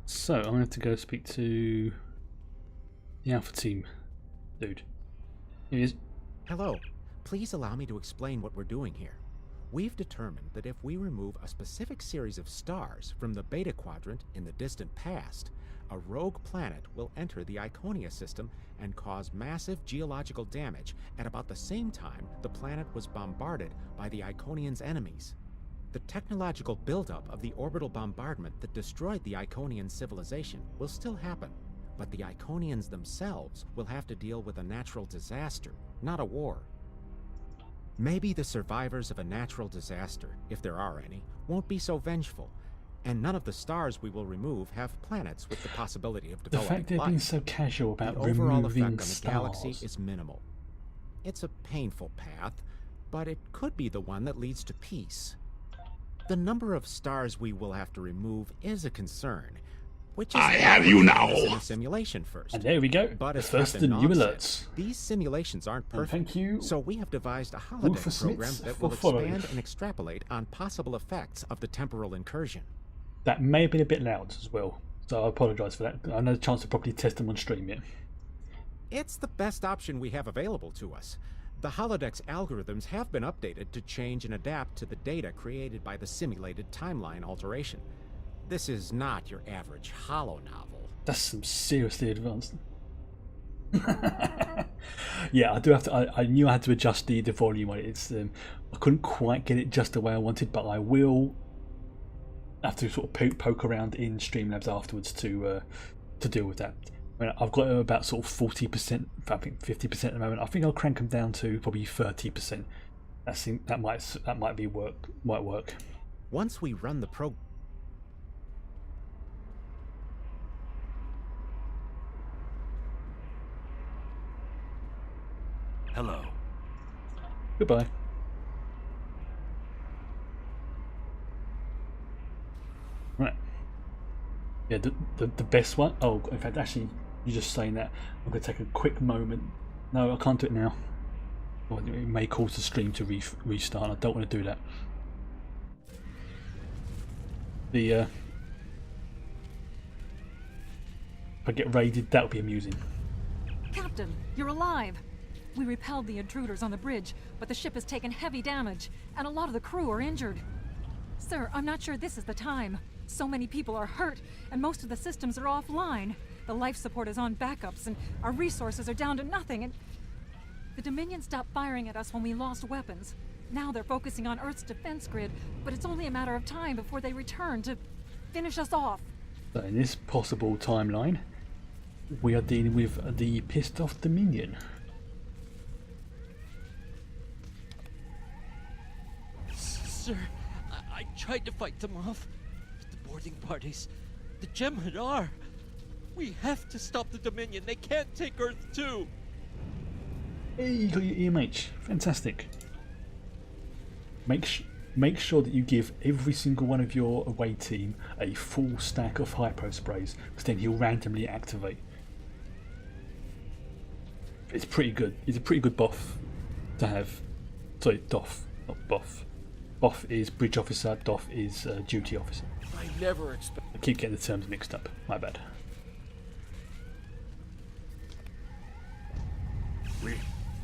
So, I'm going to have to go speak to the Alpha team dude. Here he is. Hello. Please allow me to explain what we're doing here. We've determined that if we remove a specific series of stars from the Beta Quadrant in the distant past, a rogue planet will enter the Iconia system and cause massive geological damage at about the same time the planet was bombarded by the Iconians' enemies. The technological buildup of the orbital bombardment that destroyed the Iconian civilization will still happen, but the Iconians themselves will have to deal with a natural disaster, not a war. Maybe the survivors of a natural disaster, if there are any, won't be so vengeful, and none of the stars we will remove have planets with the possibility of developing life. The fact they're being so casual about the overall effect on the stars. galaxy is minimal. It's a painful path, but it could be the one that leads to peace. The number of stars we will have to remove is a concern, which is I have you now. in a simulation first. And there we go. But The as first Captain of the new Nog said, alerts. these simulations aren't And perfect. thank you, So we have devised a holodeck Rufus program Smits, that for will following. expand and extrapolate on possible effects of the temporal incursion. That may have been a bit loud as well, so I apologise for that. I know the chance to properly test them on stream yet. It's the best option we have available to us. The holodeck's algorithms have been updated to change and adapt to the data created by the simulated timeline alteration. This is not your average holo novel. That's some seriously advanced. Yeah, I do have to. I knew I had to adjust the volume on it. It's I couldn't quite get it just the way I wanted, but I will have to sort of poke around in Streamlabs afterwards to deal with that. I mean, I've got about sort of 40%, I think 50% at the moment. I think I'll crank them down to probably 30%. That might work. Once we run the program. Hello. Goodbye. Right. Yeah, the best one. Oh, in fact, actually, you're just saying that. I'm going to take a quick moment. No, I can't do it now. Well, it may cause the stream to restart. I don't want to do that. If I get raided, that would be amusing. Captain, you're alive. We repelled the intruders on the bridge, but the ship has taken heavy damage, and a lot of the crew are injured. Sir, I'm not sure this is the time. So many people are hurt, and most of the systems are offline. The life support is on backups, and our resources are down to nothing, and... The Dominion stopped firing at us when we lost weapons. Now they're focusing on Earth's defense grid, but it's only a matter of time before they return to finish us off. So in this possible timeline, we are dealing with the pissed off Dominion. Sir, I tried to fight them off. But the boarding parties, the Jem'Hadar. We have to stop the Dominion. They can't take Earth too. Hey, you got your EMH. Fantastic. Make sure that you give every single one of your away team a full stack of hypo sprays, because then he'll randomly activate. It's pretty good. It's a pretty good buff to have. Sorry, doff, not buff. Buff is bridge officer, doff is duty officer. I never expect. I keep getting the terms mixed up. My bad.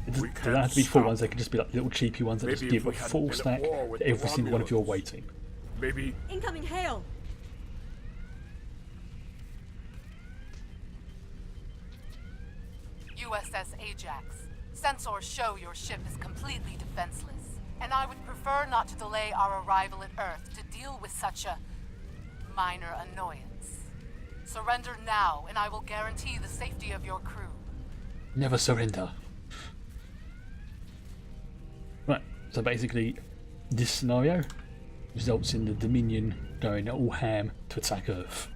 They don't have to be full ones, they can just be like little cheapy ones that just give a full stack to every single one of your away team. Maybe. Incoming hail! USS Ajax. Sensors show your ship is completely defenseless, and I would prefer not to delay our arrival at Earth to deal with such a minor annoyance. Surrender now, and I will guarantee the safety of your crew. Never surrender. Right, so basically this scenario results in the Dominion going all ham to attack Earth.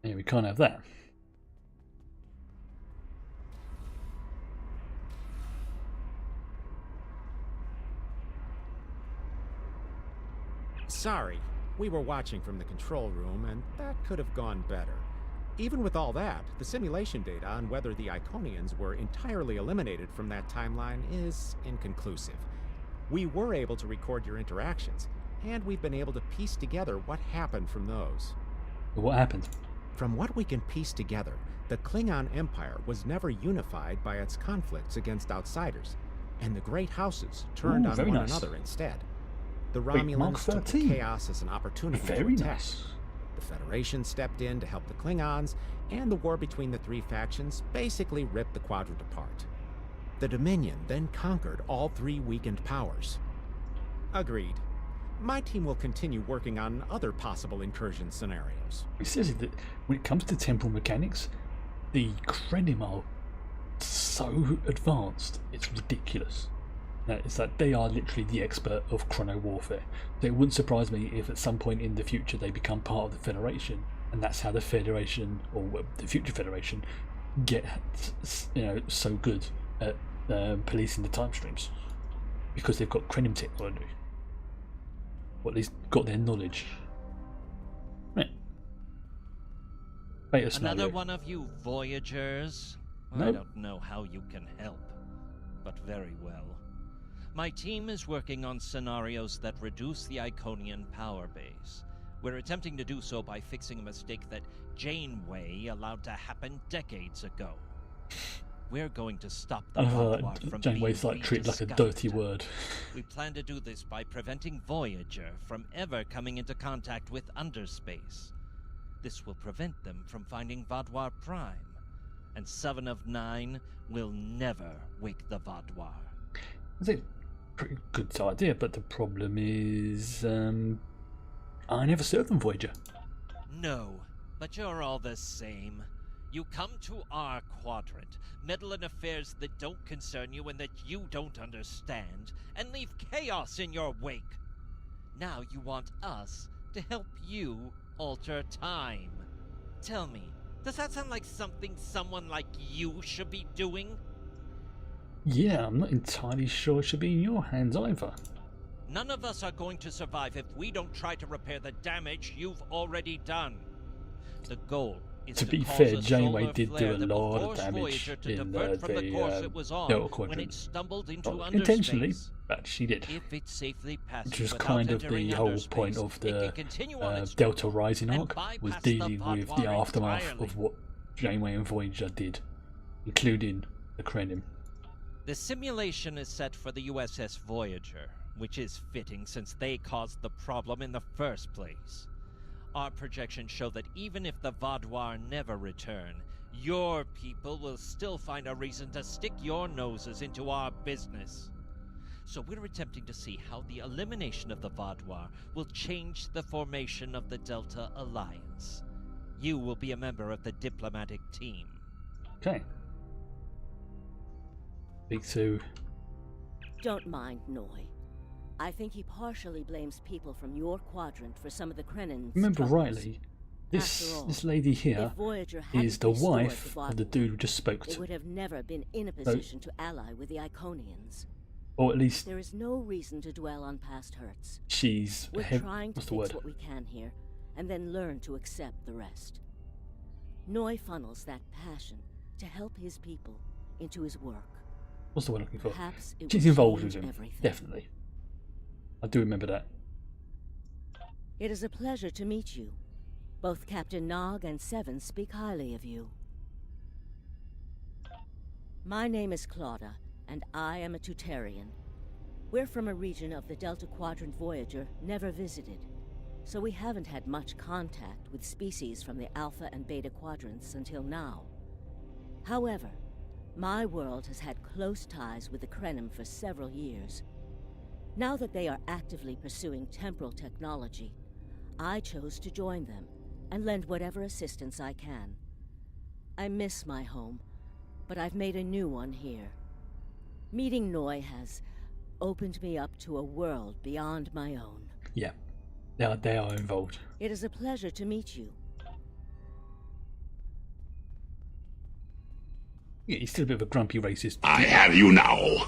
Yeah, we can't have that. Sorry, we were watching from the control room, and that could have gone better. Even with all that, the simulation data on whether the Iconians were entirely eliminated from that timeline is inconclusive. We were able to record your interactions, and we've been able to piece together what happened from those. What happened? From what we can piece together, the Klingon Empire was never unified by its conflicts against outsiders, and the great houses turned on one another instead. The Romulans took the chaos as an opportunity to attack. The Federation stepped in to help the Klingons, and the war between the three factions basically ripped the quadrant apart. The Dominion then conquered all three weakened powers. Agreed. My team will continue working on other possible incursion scenarios. Seriously, when it comes to temporal mechanics, the Krenim are so advanced, it's ridiculous. It's like they are literally the expert of chrono warfare. So it wouldn't surprise me if at some point in the future they become part of the Federation, and that's how the Federation, or the future Federation, get so good at policing the time streams, because they've got Krenim technology. Or at least got their knowledge. Right. Beta Another scenario. one of you Voyagers? I Nope. don't know how you can help, but very well. My team is working on scenarios that reduce the Iconian power base. We're attempting to do so by fixing a mistake that Janeway allowed to happen decades ago. We're going to stop the Vaadwaur from being Janeway's like treated like a rediscovered. dirty word. We plan to do this by preventing Voyager from ever coming into contact with underspace. This will prevent them from finding Vaadwaur Prime, and 7 of 9 will never wake the Vaadwaur. It's a pretty good idea, but the problem is, I never served on Voyager. No, but you're all the same. You come to our quadrant, meddle in affairs that don't concern you and that you don't understand, and leave chaos in your wake. Now you want us to help you alter time. Tell me, does that sound like something someone like you should be doing? Yeah, I'm not entirely sure it should be in your hands either. None of us are going to survive if we don't try to repair the damage you've already done. The goal is To be cause fair, a Janeway solar did flare do a that will lot of force damage Voyager to in divert from the course it was on Delta when Quadrant. it stumbled into Not underspace. intentionally, but she did. If it safely passes Which was without kind of entering the whole underspace, point of it the can continue on its Delta course Rising and arc, was bypass the dealing with the Vaadwaur aftermath entirely. of what Janeway and Voyager did, including the Krenim. The simulation is set for the USS Voyager, which is fitting since they caused the problem in the first place. Our projections show that even if the Vaadwaur never return, your people will still find a reason to stick your noses into our business. So we're attempting to see how the elimination of the Vaadwaur will change the formation of the Delta Alliance. You will be a member of the diplomatic team. Okay. Speak to... Don't mind Noi. I think he partially blames people from your quadrant for some of the Krennin's Remember troubles. rightly, this All, this lady here if Voyager is hadn't the restored wife the of the Vaadwaur, dude we just spoke they to. would have never been in a position to ally with the Iconians. Or at least There is no reason to dwell on past hurts. she's... We're trying to what's the fix word? what we can here, and then learn to accept the rest. Noi funnels that passion to help his people into his work. What's the word I'm looking for? Perhaps it She's will involved with change him, everything. definitely. I do remember that. It is a pleasure to meet you. Both Captain Nog and Seven speak highly of you. My name is Claudia, and I am a Tutarian. We're from a region of the Delta Quadrant Voyager never visited, so we haven't had much contact with species from the Alpha and Beta Quadrants until now. However, my world has had close ties with the Krenim for several years. Now that they are actively pursuing temporal technology, I chose to join them and lend whatever assistance I can. I miss my home, but I've made a new one here. Meeting Noi has opened me up to a world beyond my own. Yeah, they are involved. It is a pleasure to meet you. Yeah, he's still a bit of a grumpy racist. I have you now.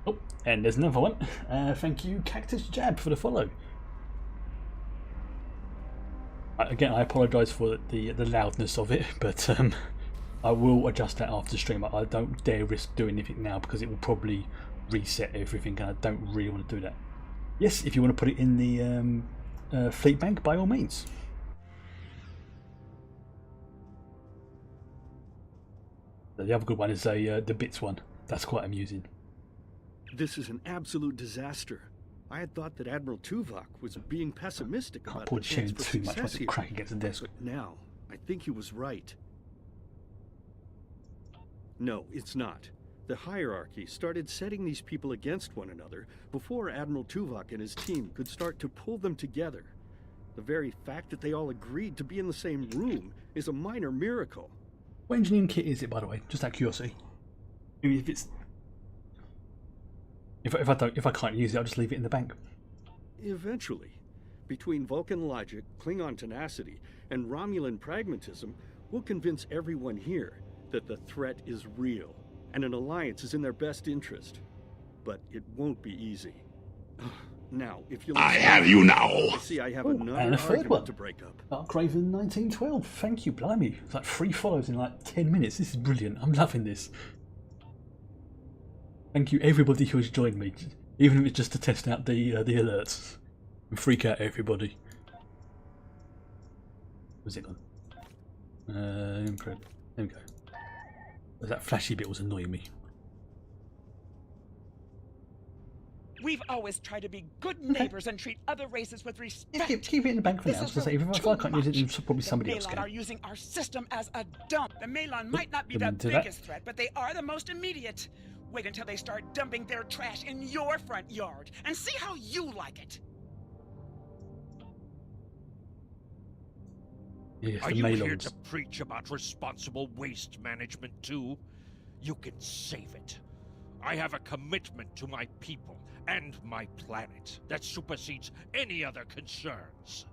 Oh, and there's another one. Thank you, Cactus Jab, for the follow. Again, I apologise for the loudness of it, but I will adjust that after the stream. I don't dare risk doing anything now because it will probably reset everything, and I don't really want to do that. Yes, if you want to put it in the fleet bank, by all means. The other good one is the bits one. That's quite amusing. This is an absolute disaster. I had thought that Admiral Tuvok was being pessimistic about Poor the chance Chen for too much success once it here. crack against the desk. But now, I think he was right. No, it's not. The hierarchy started setting these people against one another before Admiral Tuvok and his team could start to pull them together. The very fact that they all agreed to be in the same room is a minor miracle. What engineering kit is it, by the way? Just out of curiosity. I mean, if it's... If I can't use it, I'll just leave it in the bank. Eventually, between Vulcan logic, Klingon tenacity, and Romulan pragmatism, we'll convince everyone here that the threat is real, and an alliance is in their best interest. But it won't be easy. Now, if you I have you now. See, I have Ooh, another and a third argument one. to break up. Darkraven 1912. Thank you, blimey. It's like 3 follows in like 10 minutes. This is brilliant. I'm loving this. Thank you, everybody who has joined me, even if it's just to test out the alerts and freak out everybody. Where's it gone? There we go. That flashy bit was annoying me. We've always tried to be good neighbors and treat other races with respect. Yeah, keep it in the bank for now. Because if I can't use it, then probably somebody else Malon can. are using our system as a dump. The Malon might not be the Didn't do that. biggest threat, but they are the most immediate. Wait until they start dumping their trash in your front yard and see how you like it. Yes, Are the you here Malons. to preach about responsible waste management too? You can save it. I have a commitment to my people and my planet that supersedes any other concerns.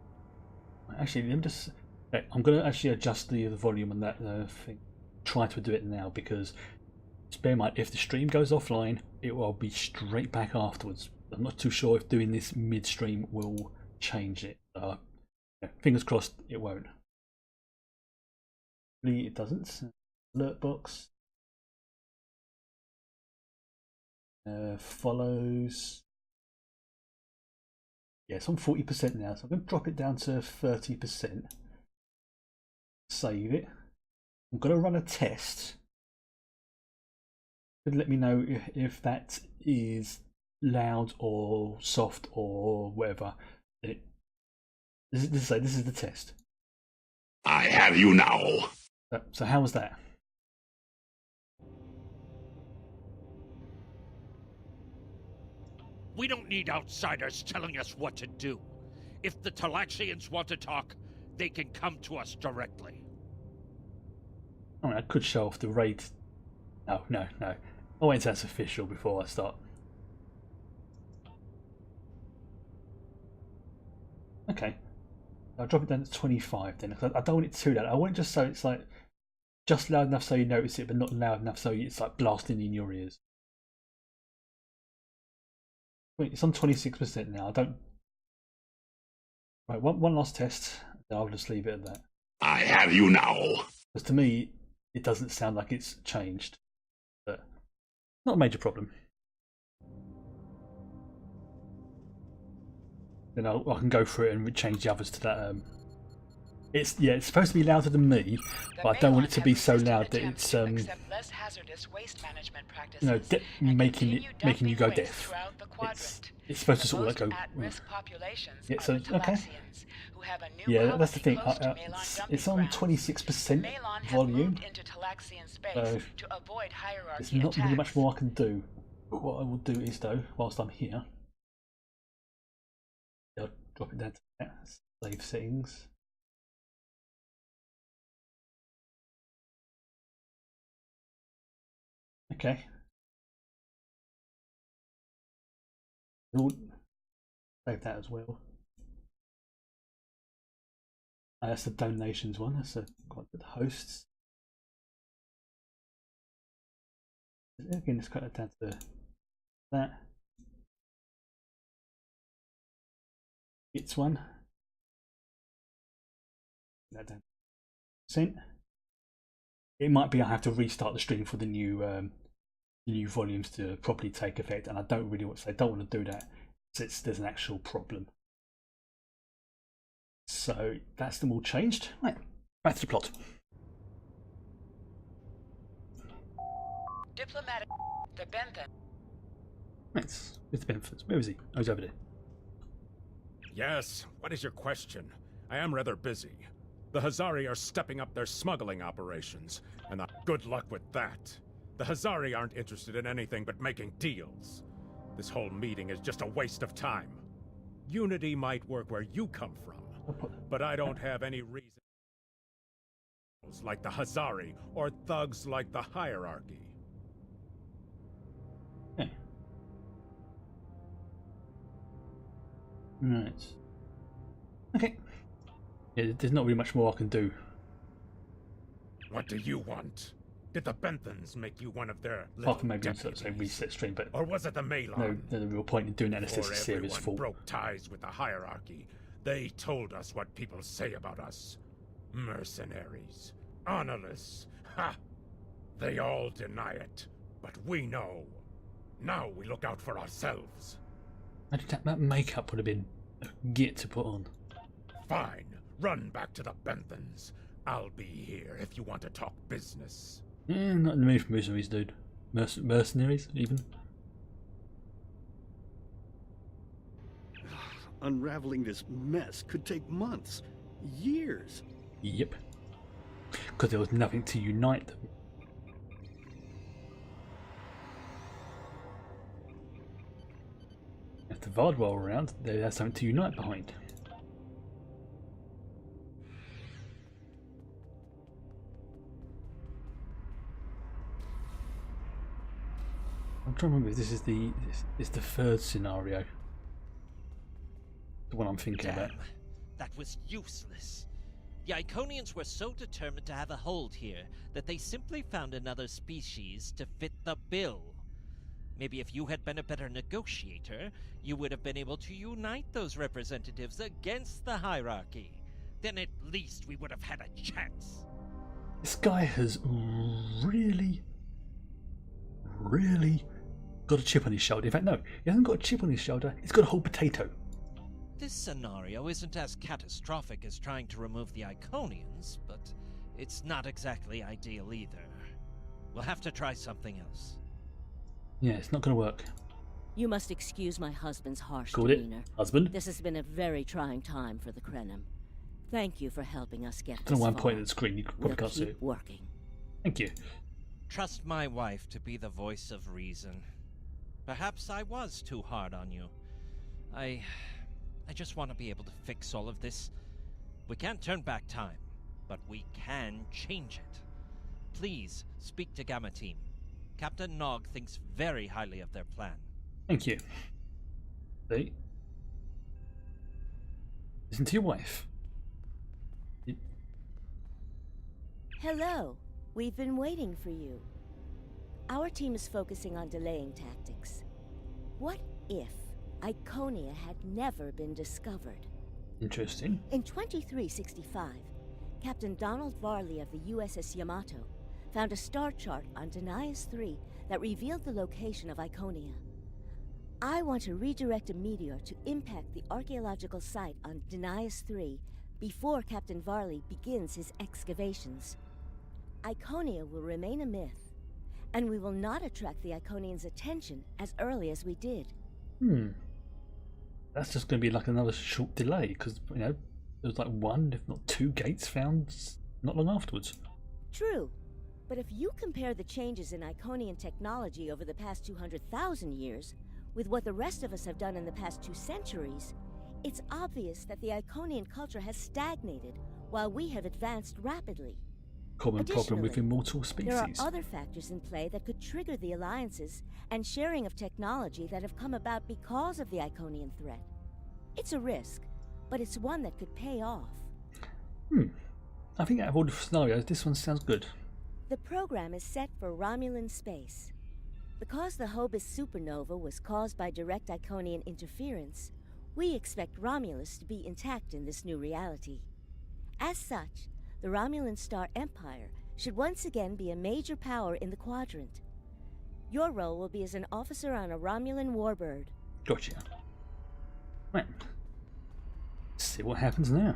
Actually, let me just. Okay, I'm going to actually adjust the volume on that thing. Try to do it now because, just bear in mind, if the stream goes offline, it will be straight back afterwards. I'm not too sure if doing this midstream will change it. Fingers crossed, it won't. It doesn't. Alert box. Follows. Yeah, it's on 40% now, so I'm going to drop it down to 30%. Save it. I'm going to run a test. Let me know if that is loud or soft or whatever. This is the test. I have you now. So how was that? We don't need outsiders telling us what to do. If the Talaxians want to talk, they can come to us directly. I mean, I could show off the raid. No. I wait until that's official before I start. Okay. I'll drop it down to 25 then. I don't want it too loud. I want it just so it's like just loud enough so you notice it, but not loud enough so it's like blasting in your ears. Wait, it's on 26% now. I don't. Right, one last test. I'll just leave it at that. I have you now. Because to me, it doesn't sound like it's changed, but not a major problem. Then I can go through it and change the others to that. It's supposed to be louder than me, but I don't want it to be so loud that it's less hazardous waste management practices, you know, making you go deaf. It's supposed to sort of like go. Yeah, so okay. Yeah, that's the thing. It's on 26% volume, so there's not really much more I can do. But what I will do is, though, whilst I'm here, I'll drop it down to that. Save settings. Okay. Save that as well. That's the donations one. That's quite good. Hosts. Again, just cut it down to that. It's one. That down. Sent. It might be I have to restart the stream for the new volumes to properly take effect, and I don't really want to say don't want to do that. There's an actual problem. So that's them all changed. Right, back to the plot. Diplomatic. The Benthen. Right, with the benefits. Where is he? Oh, he's over there. Yes, what is your question? I am rather busy. The Hazari are stepping up their smuggling operations, and good luck with that. The Hazari aren't interested in anything but making deals. This whole meeting is just a waste of time. Unity might work where you come from, but I don't have any reason like the Hazari or thugs like the Hierarchy. Okay. Right. Okay. Yeah, there's not really much more I can do. What do you want? Did the Benthans make you one of their Apart from maybe deputies? say reset stream, but Or was it the Malon? no, the real point in doing that is this Before is serious everyone fault. broke ties with the hierarchy, they told us what people say about us. Mercenaries. Honorless. Ha! They all deny it. But we know. Now we look out for ourselves. That makeup would have been a git to put on. Fine. Run back to the Benthans. I'll be here if you want to talk business. Not in the mood for mercenaries, dude. Mercenaries, even. Unraveling this mess could take months, years. Yep. Because there was nothing to unite them. If the Vard were around, they'd have something to unite behind. I'm trying to remember if this is the third scenario. The one I'm thinking about. That was useless. The Iconians were so determined to have a hold here that they simply found another species to fit the bill. Maybe if you had been a better negotiator, you would have been able to unite those representatives against the hierarchy. Then at least we would have had a chance. This guy has really got a chip on his shoulder. In fact, no, he hasn't got a chip on his shoulder, he's got a whole potato. This scenario isn't as catastrophic as trying to remove the Iconians, but it's not exactly ideal either. We'll have to try something else. Yeah, it's not going to work. You must excuse my husband's harsh Called it, demeanor. husband. This has been a very trying time for the Krenim. Thank you for helping us get I this don't know why I'm far. pointing at the screen, you probably We'll can't see keep it. working. Thank you. Trust my wife to be the voice of reason. Perhaps I was too hard on you. I just want to be able to fix all of this. We can't turn back time, but we can change it. Please speak to Gamma Team. Captain Nog thinks very highly of their plan. Thank you. See? Listen to your wife. Hello. We've been waiting for you. Our team is focusing on delaying tactics. What if Iconia had never been discovered? Interesting. In 2365, Captain Donald Varley of the USS Yamato found a star chart on Denias 3 that revealed the location of Iconia. I want to redirect a meteor to impact the archaeological site on Denias 3 before Captain Varley begins his excavations. Iconia will remain a myth, and we will not attract the Iconians' attention as early as we did. That's just going to be like another short delay, because, you know, there was like one, if not two gates found not long afterwards. True, but if you compare the changes in Iconian technology over the past 200,000 years with what the rest of us have done in the past 2 centuries, it's obvious that the Iconian culture has stagnated while we have advanced rapidly. Common problem with immortal species. There are other factors in play that could trigger the alliances and sharing of technology that have come about because of the Iconian threat. It's a risk, but it's one that could pay off. I think out of all the scenarios, this one sounds good. The program is set for Romulan space. Because the Hobus supernova was caused by direct Iconian interference, we expect Romulus to be intact in this new reality. As such, the Romulan Star Empire should once again be a major power in the quadrant. Your role will be as an officer on a Romulan warbird. Gotcha. Right. Let's see what happens now.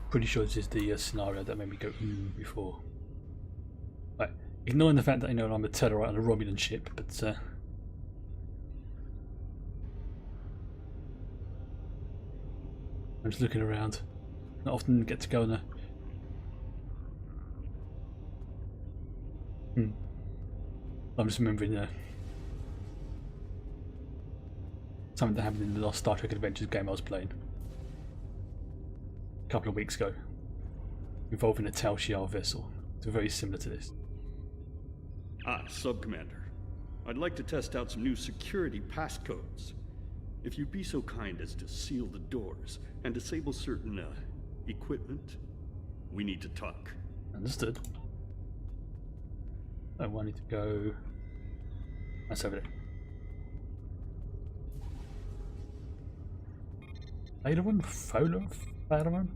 Pretty sure this is the scenario that made me go before. Right. Ignoring the fact that I know I'm a Tellarite on a Romulan ship, but I'm just looking around. Not often get to go on a I'm just remembering something that happened in the last Star Trek Adventures game I was playing a couple of weeks ago, involving a Tal Shiar vessel. It's very similar to this. Sub-Commander. I'd like to test out some new security passcodes. If you'd be so kind as to seal the doors and disable certain, equipment, we need to talk. Understood. I wanted to go. That's over there. Faderman? Faderman?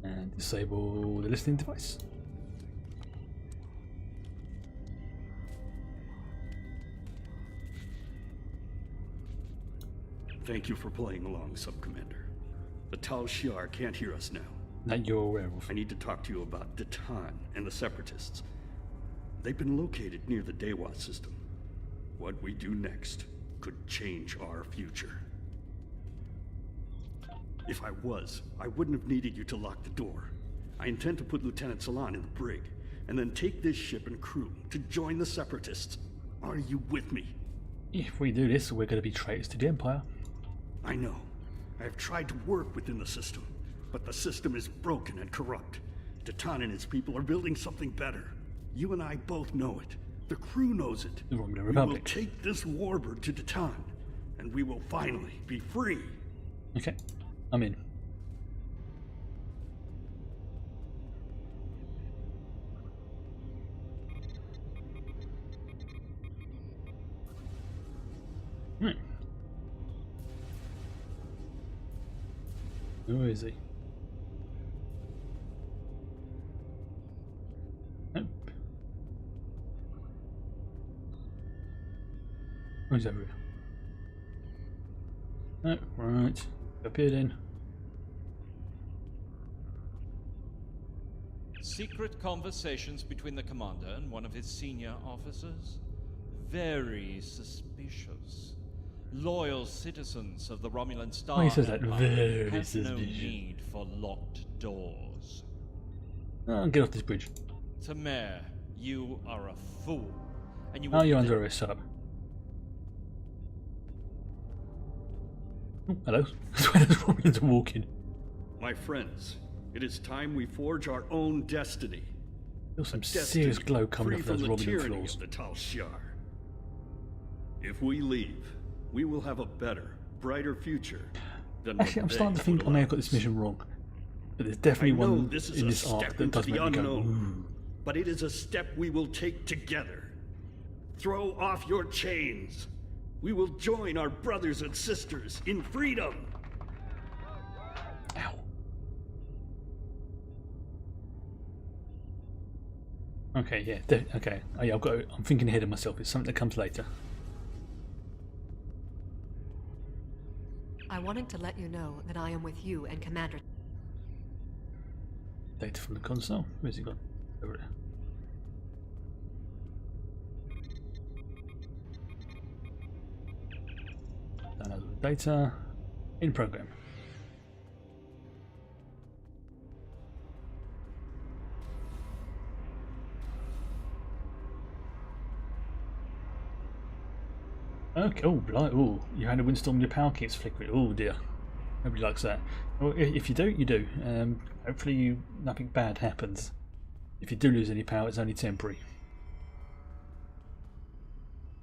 And disable the listening device. Thank you for playing along, Sub-Commander. The Tal Shiar can't hear us now. That you're aware of. I need to talk to you about Datan and the Separatists. They've been located near the Dewa system. What we do next could change our future. If I wouldn't have needed you to lock the door. I intend to put Lieutenant Salan in the brig, and then take this ship and crew to join the Separatists. Are you with me? If we do this, we're going to be traitors to the Empire. I know. I have tried to work within the system, but the system is broken and corrupt. Datan and his people are building something better. You and I both know it. The crew knows it. The Romulan We Republic. will take this warbird to Datan, and we will finally be free. Okay, I'm in. Right. Who is he? Nope. Who's over here? Oh, right. Appeared in. Secret conversations between the commander and one of his senior officers? Very suspicious. Loyal citizens of the Romulan Star Why he says that? Empire Very have no suspicious. need for locked doors. Oh, get off this bridge. Tamer, you are a fool, and you. Oh, will you're be under arrest. Shut up. Oh, hello. That's where those Romulans are walking. My friends, it is time we forge our own destiny. There's some A destiny serious glow coming free off those from the Romulan tyranny floors. of the Tal Shiar. If we leave, we will have a better, brighter future than what Actually, I'm they starting to think would I may have allow got this us. mission wrong. But there's definitely I know one this is in a this arc step that into does the make me go, unknown, ooh. but it is a step we will take together. Throw off your chains. We will join our brothers and sisters in freedom. Ow. Okay, yeah, okay. Oh, yeah, I'm thinking ahead of myself. It's something that comes later. I wanted to let you know that I am with you and Commander. Data from the console. Where's he gone? Over there. Download the data. In program. Okay, oh, oh, you had a windstorm and your power keeps flickering. Oh dear. Nobody likes that. Well, if you do, you do. Hopefully nothing bad happens. If you do lose any power, it's only temporary.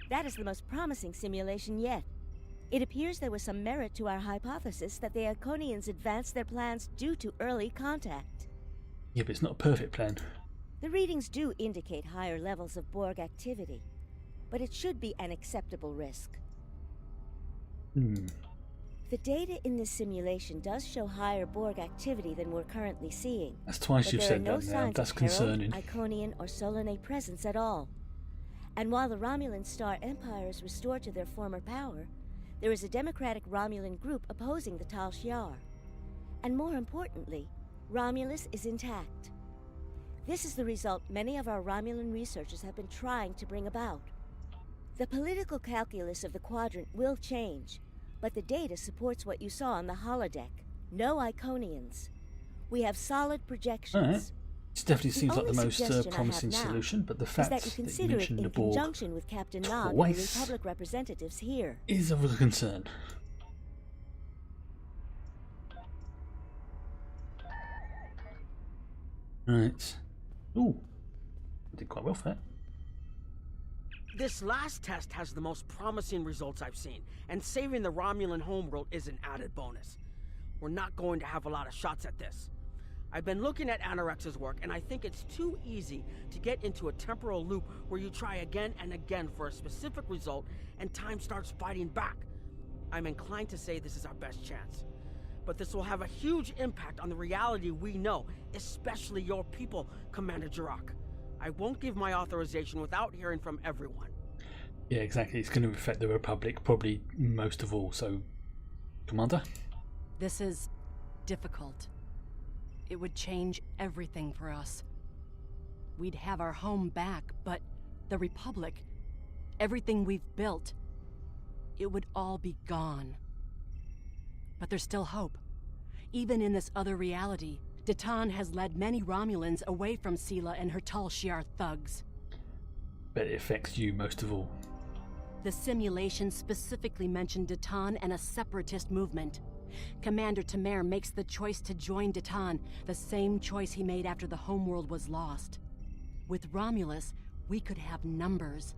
That is the most promising simulation yet. It appears there was some merit to our hypothesis that the Iconians advanced their plans due to early contact. Yeah, but it's not a perfect plan. The readings do indicate higher levels of Borg activity, but it should be an acceptable risk. The data in this simulation does show higher Borg activity than we're currently seeing. That's twice but you've there said are no that now. signs That's of Herald, concerning. Iconian, or Solanae presence at all. And while the Romulan Star Empire is restored to their former power, there is a democratic Romulan group opposing the Tal Shiar. And more importantly, Romulus is intact. This is the result many of our Romulan researchers have been trying to bring about. The political calculus of the Quadrant will change, but the data supports what you saw on the holodeck. No Iconians. We have solid projections. Alright. This definitely seems like the only most suggestion I promising have now solution, but the is fact that you that you consider it mentioned in the Borg conjunction with Captain Nog and the twice Republic representatives here. is of a concern. Right. Ooh. I did quite well for that. This last test has the most promising results I've seen, and saving the Romulan homeworld is an added bonus. we're not going to have a lot of shots at this. I've been looking at Anorex's work, and I think it's too easy to get into a temporal loop where you try again and again for a specific result, and time starts fighting back. I'm inclined to say this is our best chance. But this will have a huge impact on the reality we know, especially your people, Commander Jirok. I won't give my authorization without hearing from everyone. Yeah, exactly. It's going to affect the Republic probably most of all, so... Commander? This is difficult. It would change everything for us. We'd have our home back, but the Republic, everything we've built, it would all be gone. But there's still hope. Even in this other reality, Datan has led many Romulans away from Sela and her Tal Shiar thugs. But it affects you most of all. The simulation specifically mentioned Datan and a separatist movement. Commander Tamer makes the choice to join Datan, the same choice he made after the homeworld was lost. With Romulus, we could have numbers.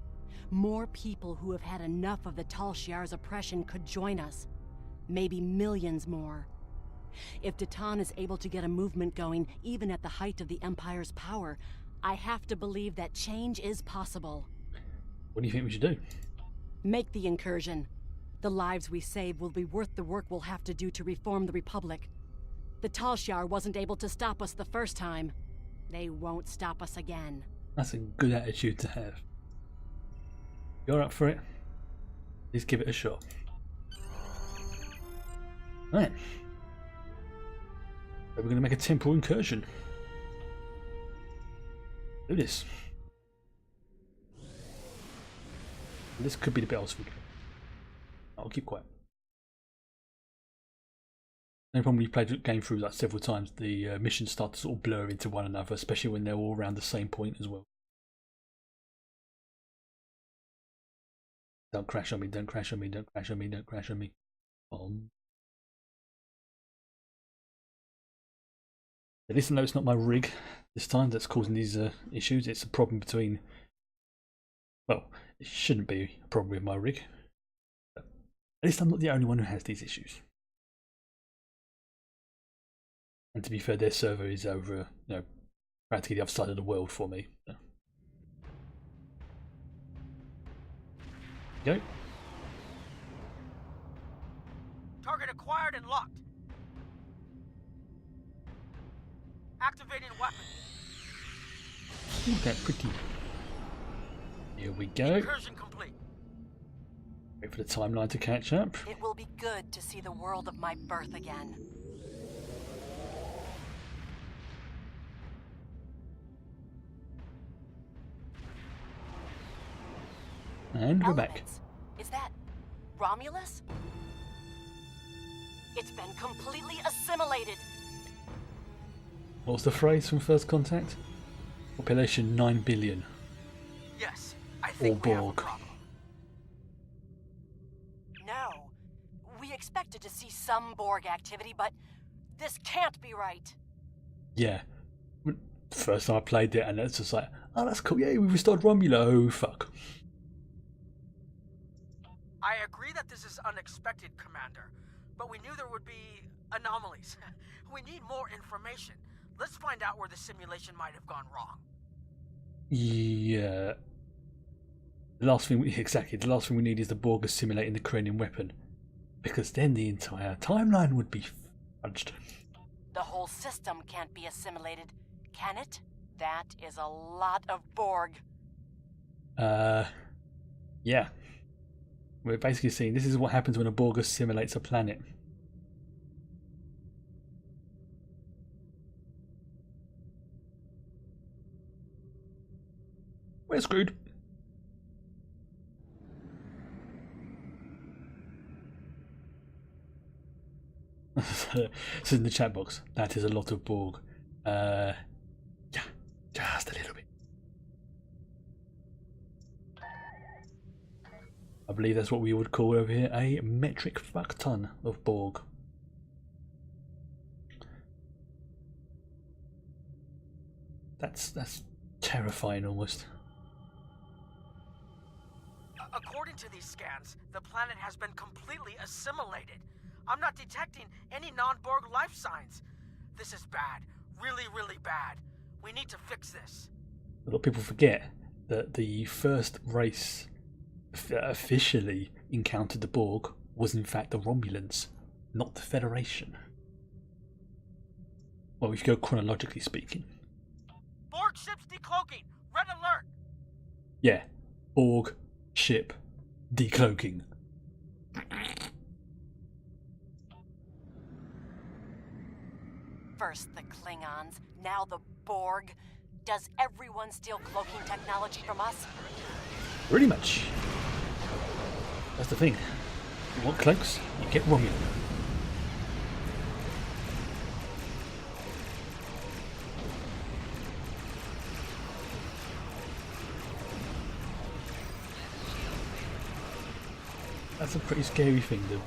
More people who have had enough of the Tal Shiar's oppression could join us. Maybe millions more. If Datan is able to get a movement going, even at the height of the Empire's power, I have to believe that change is possible. What do you think we should do? Make the incursion. The lives we save will be worth the work we'll have to do to reform the Republic. The Tal Shiar wasn't able to stop us the first time. They won't stop us again. That's a good attitude to have. You're up for it? Let's give it a shot. Right. So we're going to make a temporal incursion. Do this. This could be the bit else we can. I'll keep quiet. No problem when you play the game through that several times, the missions start to sort of blur into one another, especially when they're all around the same point as well. Don't crash on me, don't crash on me, don't crash on me, don't crash on me. At least I know it's not my rig this time that's causing these issues. It's a problem between... Well, it shouldn't be a problem with my rig. But at least I'm not the only one who has these issues. And to be fair, their server is over, practically the other side of the world for me. So. Go. Target acquired and locked. Activating weapon. Okay, pretty. Here we go. Incursion complete. Wait for the timeline to catch up. It will be good to see the world of my birth again. And we're back. Is that Romulus? It's been completely assimilated. What was the phrase from First Contact? Population 9 billion. Yes, I think we have a problem. No. We expected to see some Borg activity, but this can't be right. Yeah. First time I played it, and it's just like, oh, that's cool. Yeah, we restored Romulo. Oh, fuck. I agree that this is unexpected, Commander, but we knew there would be anomalies. We need more information. Let's find out where the simulation might have gone wrong. Yeah. The last thing we need is the Borg assimilating the Krenian weapon. Because then the entire timeline would be fudged. The whole system can't be assimilated, can it? That is a lot of Borg. Yeah. We're basically seeing this is what happens when a Borg assimilates a planet. We're screwed. This is in the chat box. That is a lot of Borg. Yeah, just a little bit. I believe that's what we would call over here a metric fuck ton of Borg. That's terrifying almost. According to these scans, the planet has been completely assimilated. I'm not detecting any non-Borg life signs. This is bad. Really, really bad. We need to fix this. A lot of people forget that the first race that officially encountered the Borg was in fact the Romulans, not the Federation. Well, if you go chronologically speaking. Borg ships decloaking! Red alert! Yeah, Borg ship decloaking. First the Klingons, now the Borg. Does everyone steal cloaking technology from us? Pretty much. That's the thing. You want cloaks, you get Romulan. That's a pretty scary thing, the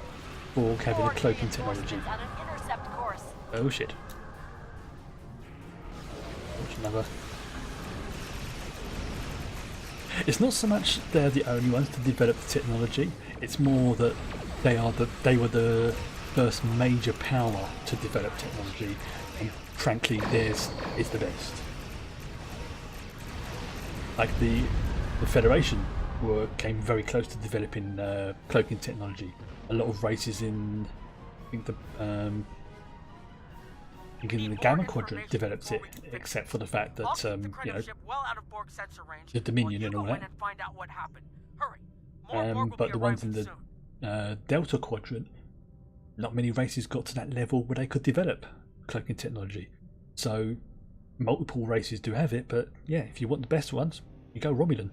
Borg having a cloaking technology. On an intercept course. Oh shit. What's another? It's not so much they're the only ones to develop the technology, it's more that they were the first major power to develop technology, and frankly theirs is the best. Like the Federation came very close to developing cloaking technology. A lot of races in the Gamma Quadrant developed it, except for the fact that you know, the Dominion and all that. But the ones in the Delta Quadrant, not many races got to that level where they could develop cloaking technology. So multiple races do have it, but yeah, if you want the best ones, you go Romulan.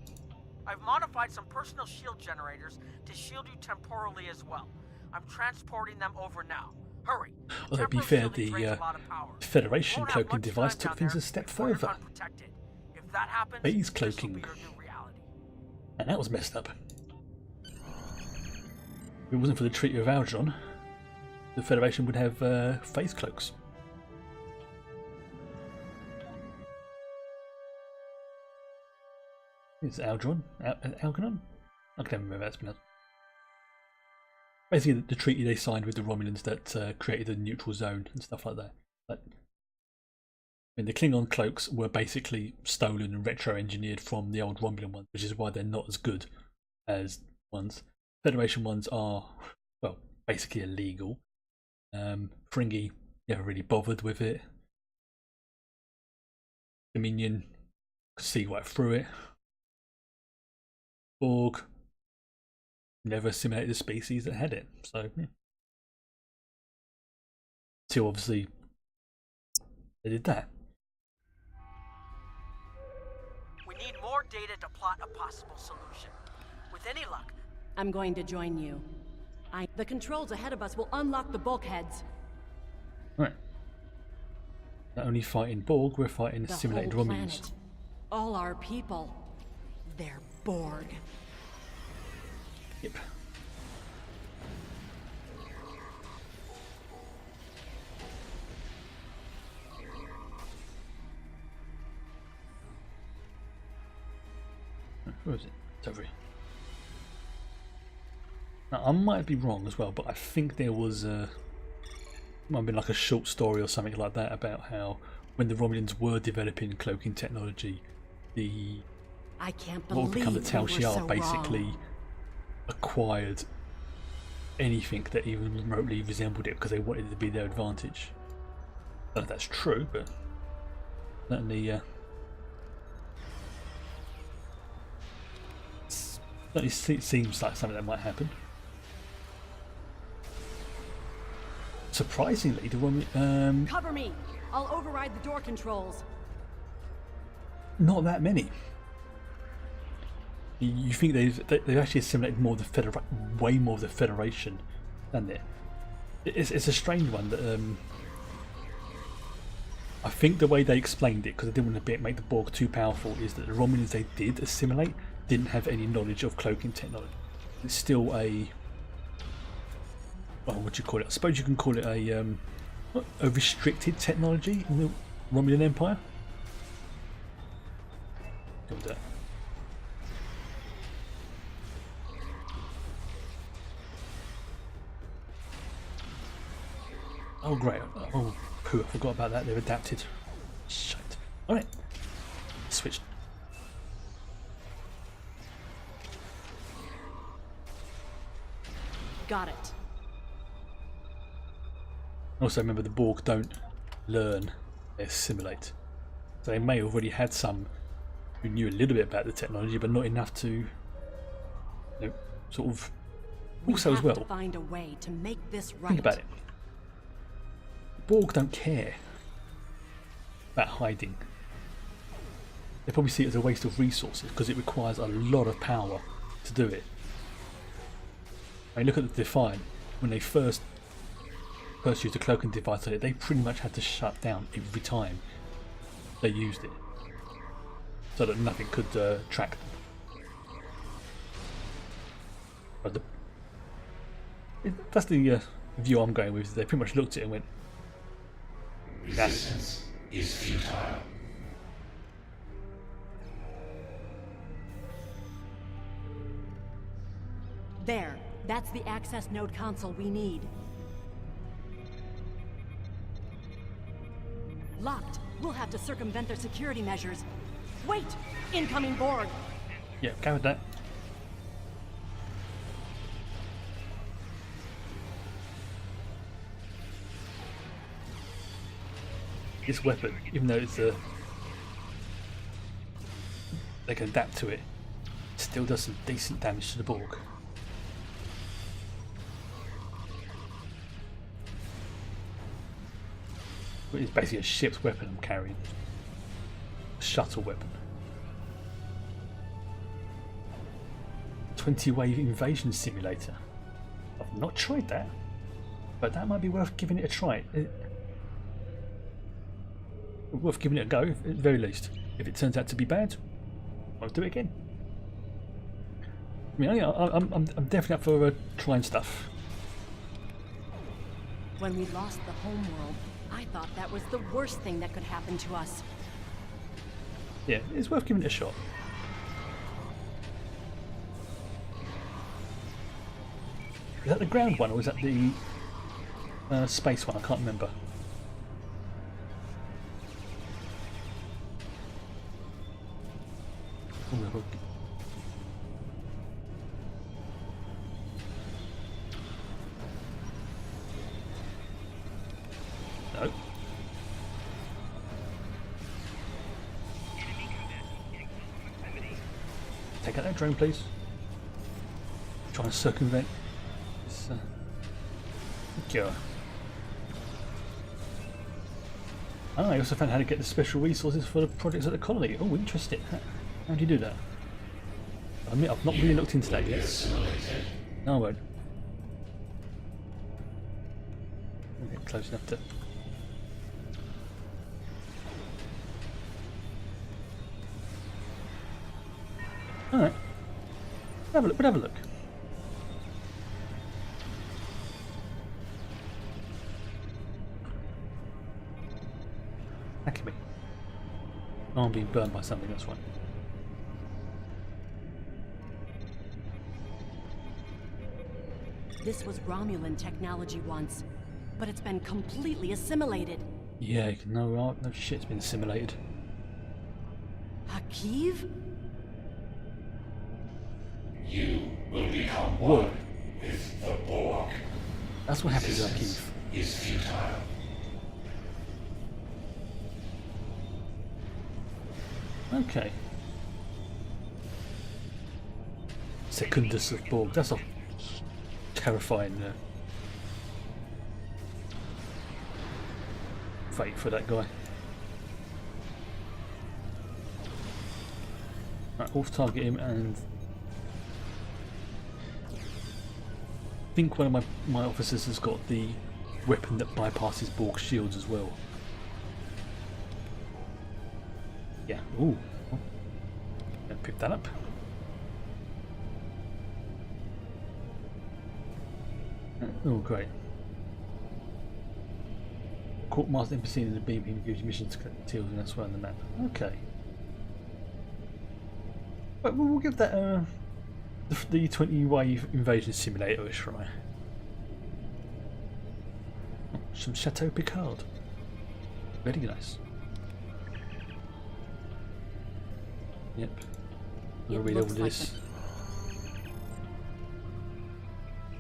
I've modified some personal shield generators to shield you temporally as well. I'm transporting them over now. Hurry. Well, to be fair, the Federation cloaking device took things a step further. If that happens, Phase cloaking. And that was messed up. If it wasn't for the Treaty of Algernon, the Federation would have phase cloaks. Is it Algernon? Algernon? I can't remember how it's pronounced. Basically, the treaty they signed with the Romulans that created a neutral zone and stuff like that. But, I mean, the Klingon cloaks were basically stolen and retro-engineered from the old Romulan ones, which is why they're not as good as ones. Federation ones are, well, basically illegal. Ferengi never really bothered with it. Dominion could see right through it. Borg never assimilated the species that had it, so yeah. Till obviously they did that. We need more data to plot a possible solution. With any luck, I'm going to join you. The controls ahead of us will unlock the bulkheads. Right. Not only fighting Borg, we're fighting assimilated Romulans. Planet. All our people. They're Borg. Yep. Where is it? It's over here. Now, I might be wrong as well, but I think there was might have been like a short story or something like that about how when the Romulans were developing cloaking technology, I can't what would become the Tal believe we Shiar were so basically wrong. acquired anything that even remotely resembled it because they wanted it to be their advantage. I don't know if that's true, but certainly seems like something that might happen. Surprisingly, the one Cover me! I'll override the door controls. Not that many. You think they've actually assimilated more of the way more of the Federation than they. It's a strange one that I think the way they explained it, because they didn't want to make the Borg too powerful, is that the Romulans they did assimilate didn't have any knowledge of cloaking technology. It's still a, well, what do you call it? I suppose you can call it a restricted technology in the Romulan Empire. Don't do that. Oh great. Oh poo, I forgot about that. They've adapted. Shite. Alright. Switch. Got it. Also remember the Borg don't learn, they assimilate. So they may have already had some who knew a little bit about the technology but not enough to, you know, sort of also as well. To find a way to make this right. Think about it. Borg don't care about hiding. They probably see it as a waste of resources because it requires a lot of power to do it. I mean, look at the Defiant. When they first used the cloaking device on it, they pretty much had to shut down every time they used it, so that nothing could track them. But that's the view I'm going with. They pretty much looked at it and went, "Resistance is futile." There. That's the access node console we need. Locked. We'll have to circumvent their security measures. Wait! Incoming Borg! Yeah, go with that. This weapon, even though it's they can adapt to it, still does some decent damage to the Borg. It's basically a ship's weapon I'm carrying. A shuttle weapon. 20-wave invasion simulator. I've not tried that, but that might be worth giving it a try. Worth giving it a go, at the very least. If it turns out to be bad, I'll do it again. I mean, yeah, I'm definitely up for trying stuff. When we lost the homeworld, I thought that was the worst thing that could happen to us. Yeah, it's worth giving it a shot. Is that the ground one or is that the space one? I can't remember. Ooh, no. Take out that drone, please. Try and circumvent this cure. I also found how to get the special resources for the projects at the colony. Oh, interesting. How do you do that? I admit I've not really looked into that yet. No, I won't. I'll get close enough to. Alright. We'll have a look. That me. Oh, I'm being burned by something, that's why. This was Romulan technology once, but it's been completely assimilated. Yeah, no shit's been assimilated. Hakiv? You will become one with the Borg. That's what happens, Hakiv. Is futile. Okay. Secundus of Borg. That's a terrifying fate for that guy. Right, off target him, and I think one of my officers has got the weapon that bypasses Borg shields as well. Yeah, ooh. Gonna pick that up. Oh, great. Court Master Embassy in the beam gives you missions to deal with elsewhere on the map. Okay. Right, well, we'll give that the 20-wave invasion simulator a try. Oh, some Chateau Picard. Very nice. Yep. I'll read all this.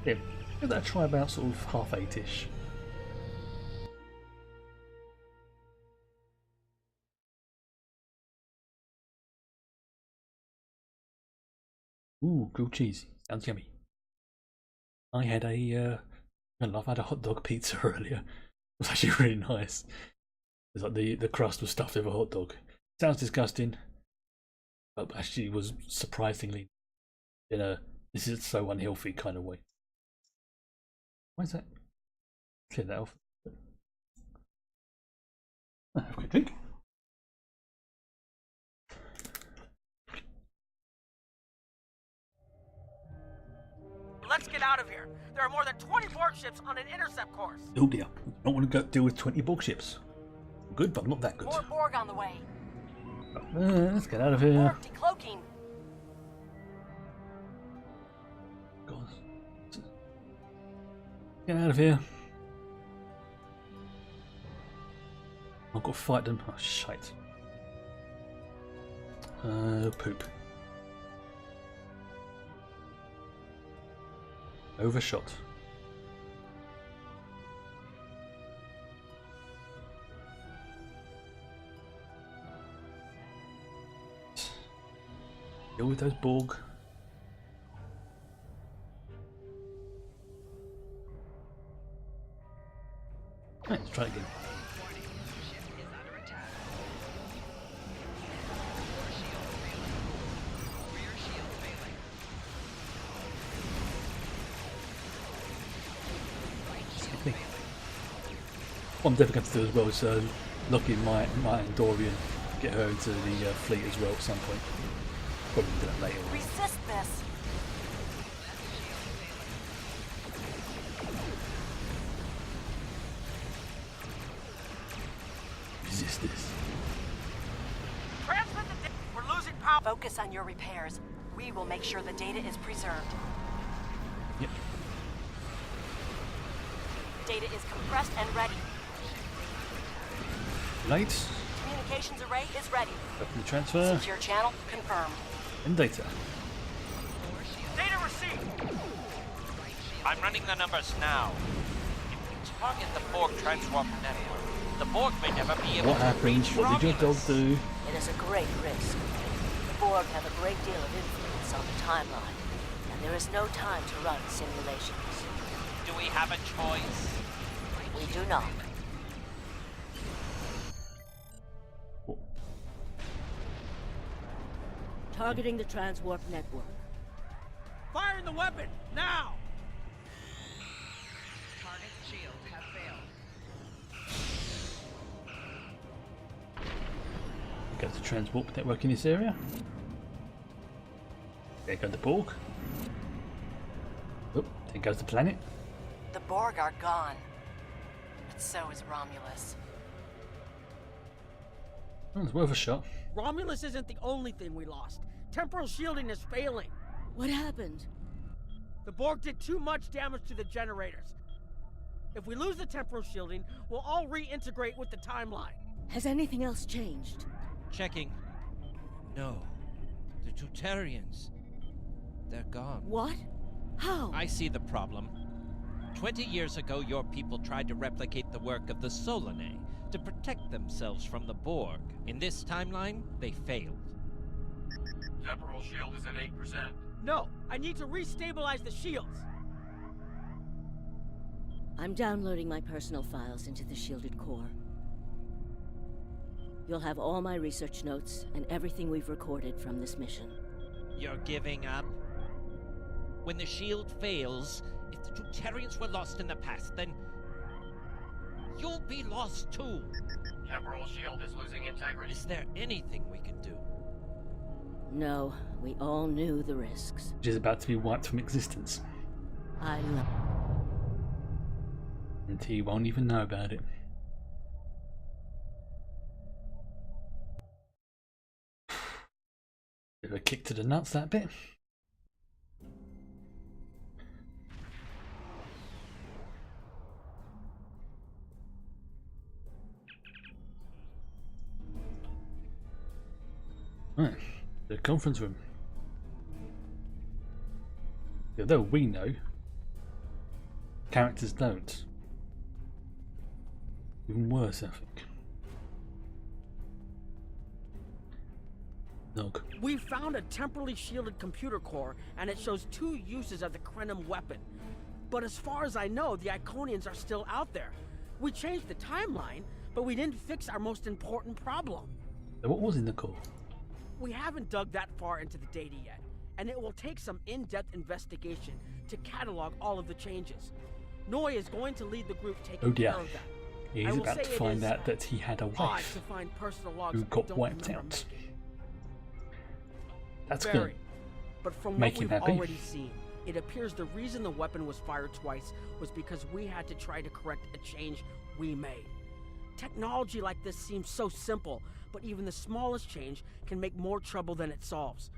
Yeah, give that a try about sort of 8:30ish. Ooh, grilled cheese. Sounds yummy. I had a hot dog pizza earlier. It was actually really nice. It's like the crust was stuffed with a hot dog. Sounds disgusting, but actually was surprisingly in a this is so unhealthy kind of way. Why is that? Clear that off. Have a quick drink. Let's get out of here. There are more than 20 Borg ships on an intercept course. Oh dear, I don't want to go deal with 20 Borg ships. Good, but not that good. More Borg on the way. Let's get out of here. Borg decloaking. God. Get out of here. I've got to fight them. Oh, shite. Poop. Overshot. Deal with those Borg. Right, let's try it again. What I'm definitely going to do as well is lock in my Andorian, get her into the fleet as well at some point. Probably do that later. Resist this. Resist this. Transmit the data. We're losing power. Focus on your repairs. We will make sure the data is preserved. Yep. Data is compressed and ready. Light. Communications array is ready. Open the transfer. Secure channel confirmed. And data. Data received. I'm running the numbers now. If we target the Borg transwarp network, the Borg may never be able What to happens? reach What did your dog Romulus. do? It is a great risk. The Borg have a great deal of influence on the timeline, and there is no time to run simulations. Do we have a choice? We do not. Targeting the transwarp network. Firing the weapon now. Target's shields have failed. Go to transport network in this area. There goes the Borg. Oh, there goes the planet. The Borg are gone. But so is Romulus. Oh, it's worth a shot. Romulus isn't the only thing we lost. Temporal shielding is failing. What happened? The Borg did too much damage to the generators. If we lose the temporal shielding, we'll all reintegrate with the timeline. Has anything else changed? Checking. No. The Tutarians. They're gone. What? How? I see the problem. 20 years ago, your people tried to replicate the work of the Solanae to protect themselves from the Borg. In this timeline, they failed. Temporal shield is at 8%. No, I need to restabilize the shields. I'm downloading my personal files into the shielded core. You'll have all my research notes and everything we've recorded from this mission. You're giving up? When the shield fails, if the Tutarians were lost in the past, then you'll be lost too. Temporal shield is losing integrity. Is there anything we can do? No, we all knew the risks. Which is about to be wiped from existence. I love. And he won't even know about it. Bit of a kick to the nuts, that bit. Right, the conference room. Although we know, characters don't. Even worse, I think. Nog. We found a temporally shielded computer core, and it shows 2 uses of the Krenim weapon. But as far as I know, the Iconians are still out there. We changed the timeline, but we didn't fix our most important problem. So what was in the core? We haven't dug that far into the data yet, and it will take some in-depth investigation to catalog all of the changes. Noi is going to lead the group taking care of that. He's about to find out that he had a wife to find personal logs who I got don't wiped remember out. making. That's Very. good. But from Make what him we've happy. already seen, it appears the reason the weapon was fired twice was because we had to try to correct a change we made. Technology like this seems so simple, but even the smallest change can make more trouble than it solves.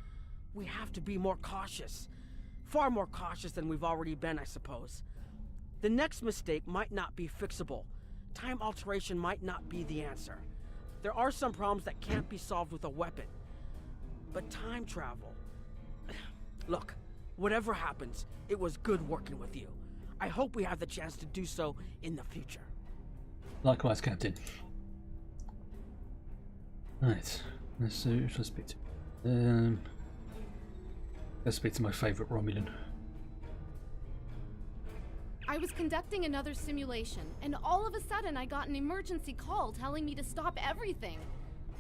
We have to be more cautious. Far more cautious than we've already been, I suppose. The next mistake might not be fixable. Time alteration might not be the answer. There are some problems that can't be solved with a weapon. But time travel... Look, whatever happens, it was good working with you. I hope we have the chance to do so in the future. Likewise, Captain. Right, let's speak to. Let's speak to my favourite Romulan. I was conducting another simulation, and all of a sudden I got an emergency call telling me to stop everything.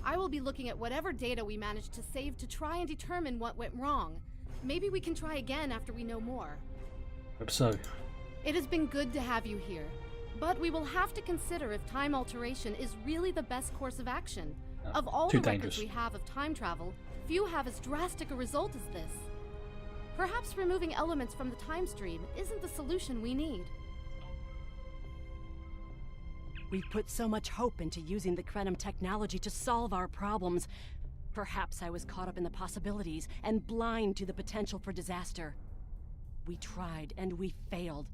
I will be looking at whatever data we managed to save to try and determine what went wrong. Maybe we can try again after we know more. Hope so. It has been good to have you here, but we will have to consider if time alteration is really the best course of action. Of all the records we have of time travel, few have as drastic a result as this. Perhaps removing elements from the time stream isn't the solution we need. We've put so much hope into using the Krenim technology to solve our problems. Perhaps I was caught up in the possibilities and blind to the potential for disaster. We tried and we failed.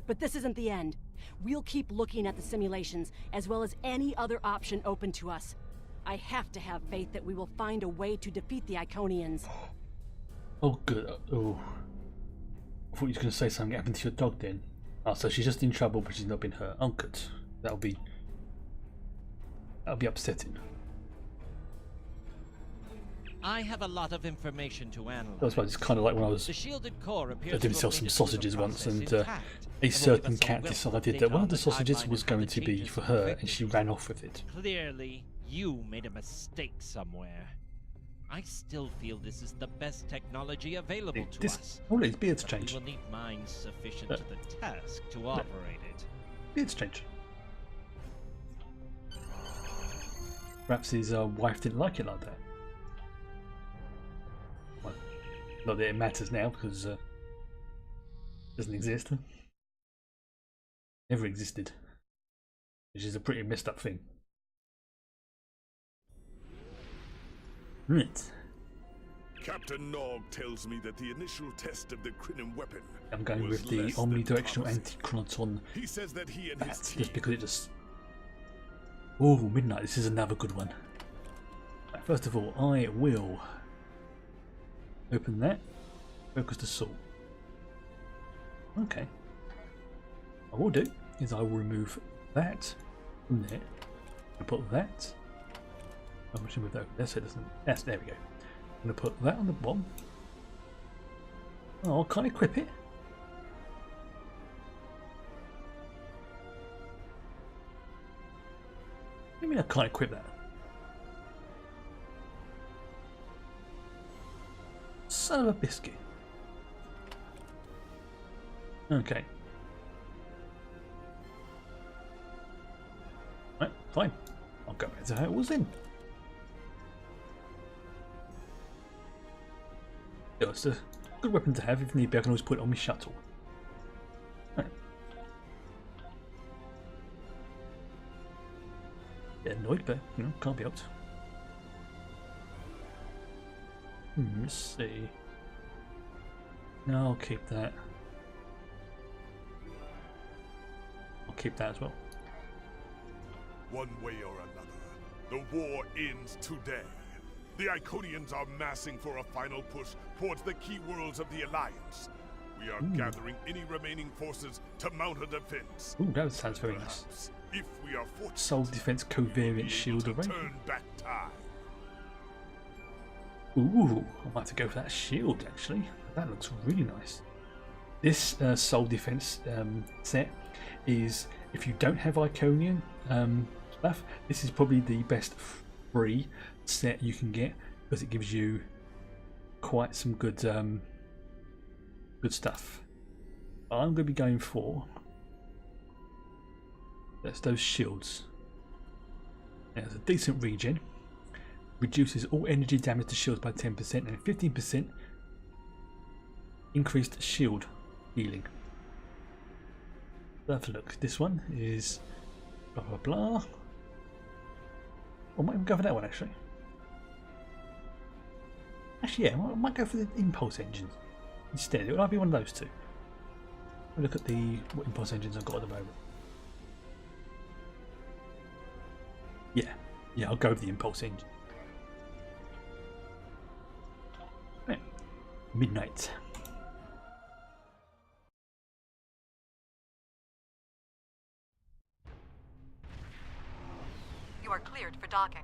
But this isn't the end. We'll keep looking at the simulations, as well as any other option open to us. I have to have faith that we will find a way to defeat the Iconians. Oh, good. Oh. I thought you were going to say something happened to your dog then. Oh, so she's just in trouble, but she's not been hurt. Oh, good. That'll be upsetting. I have a lot of information to analyze. That's why it's kind of like when I was The shielded core appears doing to some have made it sausages through the once, process and intact. a It will certain give us a cat wealth decided of that one data of the on sausages timeline was and going how to the be changes for her, affect and she the ran off with it. Clearly, you made a mistake somewhere. I still feel this is the best technology available to us. Oh, it's beards but change. We will need minds sufficient to the task to operate it. Beards change. Perhaps his wife didn't like it like that. Well, not that it matters now because it doesn't exist. Never existed. Which is a pretty messed up thing. Right. Captain Nog tells me that the initial test of the Krenim weapon I'm going was with the less than omnidirectional promising. anti-chronoton He says that he and his bat, team just because it just... Oh, midnight, this is another good one. Right, first of all, I will open that, focus the saw. Okay. What I will do is I will remove that from there, and put that... I'm going to move that over there so it doesn't... Yes, there we go. I'm going to put that on the bottom. Oh, can't I equip it? What do you mean I can't equip that? Son of a biscuit. Okay. Right, fine. I'll go back to how it was then. Yeah, it's a good weapon to have. If need be, I can always put it on my shuttle. Right. Get annoyed, but you know, can't be helped. Let's see. No, I'll keep that. I'll keep that as well. One way or another, the war ends today. The Iconians are massing for a final push towards the key worlds of the Alliance. We are gathering any remaining forces to mount a defense. Ooh, that sounds very nice. Perhaps, if we are fortunate, Soul Defense Covariant Shield Array. turn back time. Ooh, I might have to go for that shield actually. That looks really nice. This Soul Defense set is, if you don't have Iconian stuff, this is probably the best free set you can get because it gives you quite some good good stuff. I'm going to be going for those shields. There's a decent regen. Reduces all energy damage to shields by 10% and 15% increased shield healing. Let's have a look. This one is blah blah blah. I might even go for that one actually. Actually, yeah, I might go for the impulse engines instead. It might be one of those two. Look at what impulse engines I've got at the moment. Yeah, I'll go with the impulse engine. Right. Midnight. You are cleared for docking.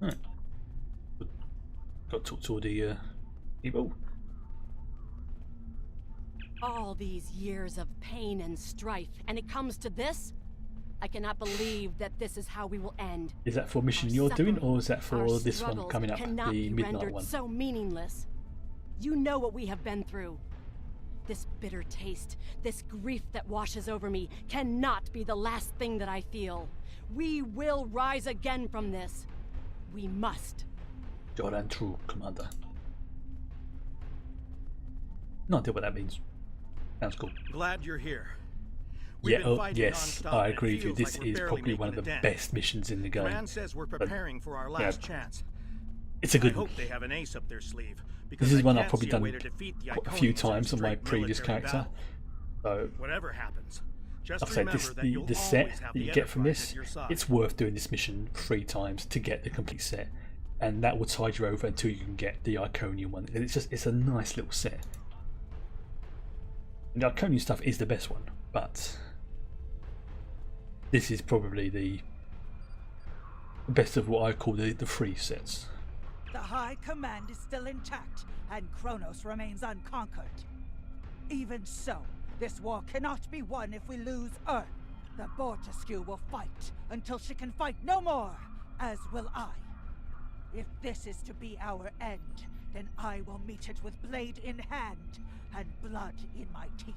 Right. Got to talk to the people. All these years of pain and strife, and it comes to this? I cannot believe that this is how we will end. Is that for a mission you're doing, or is that for this one coming up, cannot the be midnight rendered one? so meaningless. You know what we have been through. This bitter taste, this grief that washes over me, cannot be the last thing that I feel. We will rise again from this. We must. Jordan True, Commander. No idea what that means. Sounds cool. Glad you're here. Yes, I agree with you. This is probably one of the best missions in the game. Command says we're preparing for our last chance. It's a good I one. hope they have an ace up their sleeve. This is one I've probably done quite a few times on my previous character. So, whatever happens, just like I said, the set that you get from this, it's worth doing this mission 3 times to get the complete set, and that will tide you over until you can get the Iconian one. And it's a nice little set. And the Iconian stuff is the best one, but this is probably the best of what I call the free sets. The High Command is still intact, and Kronos remains unconquered. Even so, this war cannot be won if we lose Earth. The Bortesque will fight until she can fight no more, as will I. If this is to be our end, then I will meet it with blade in hand and blood in my teeth.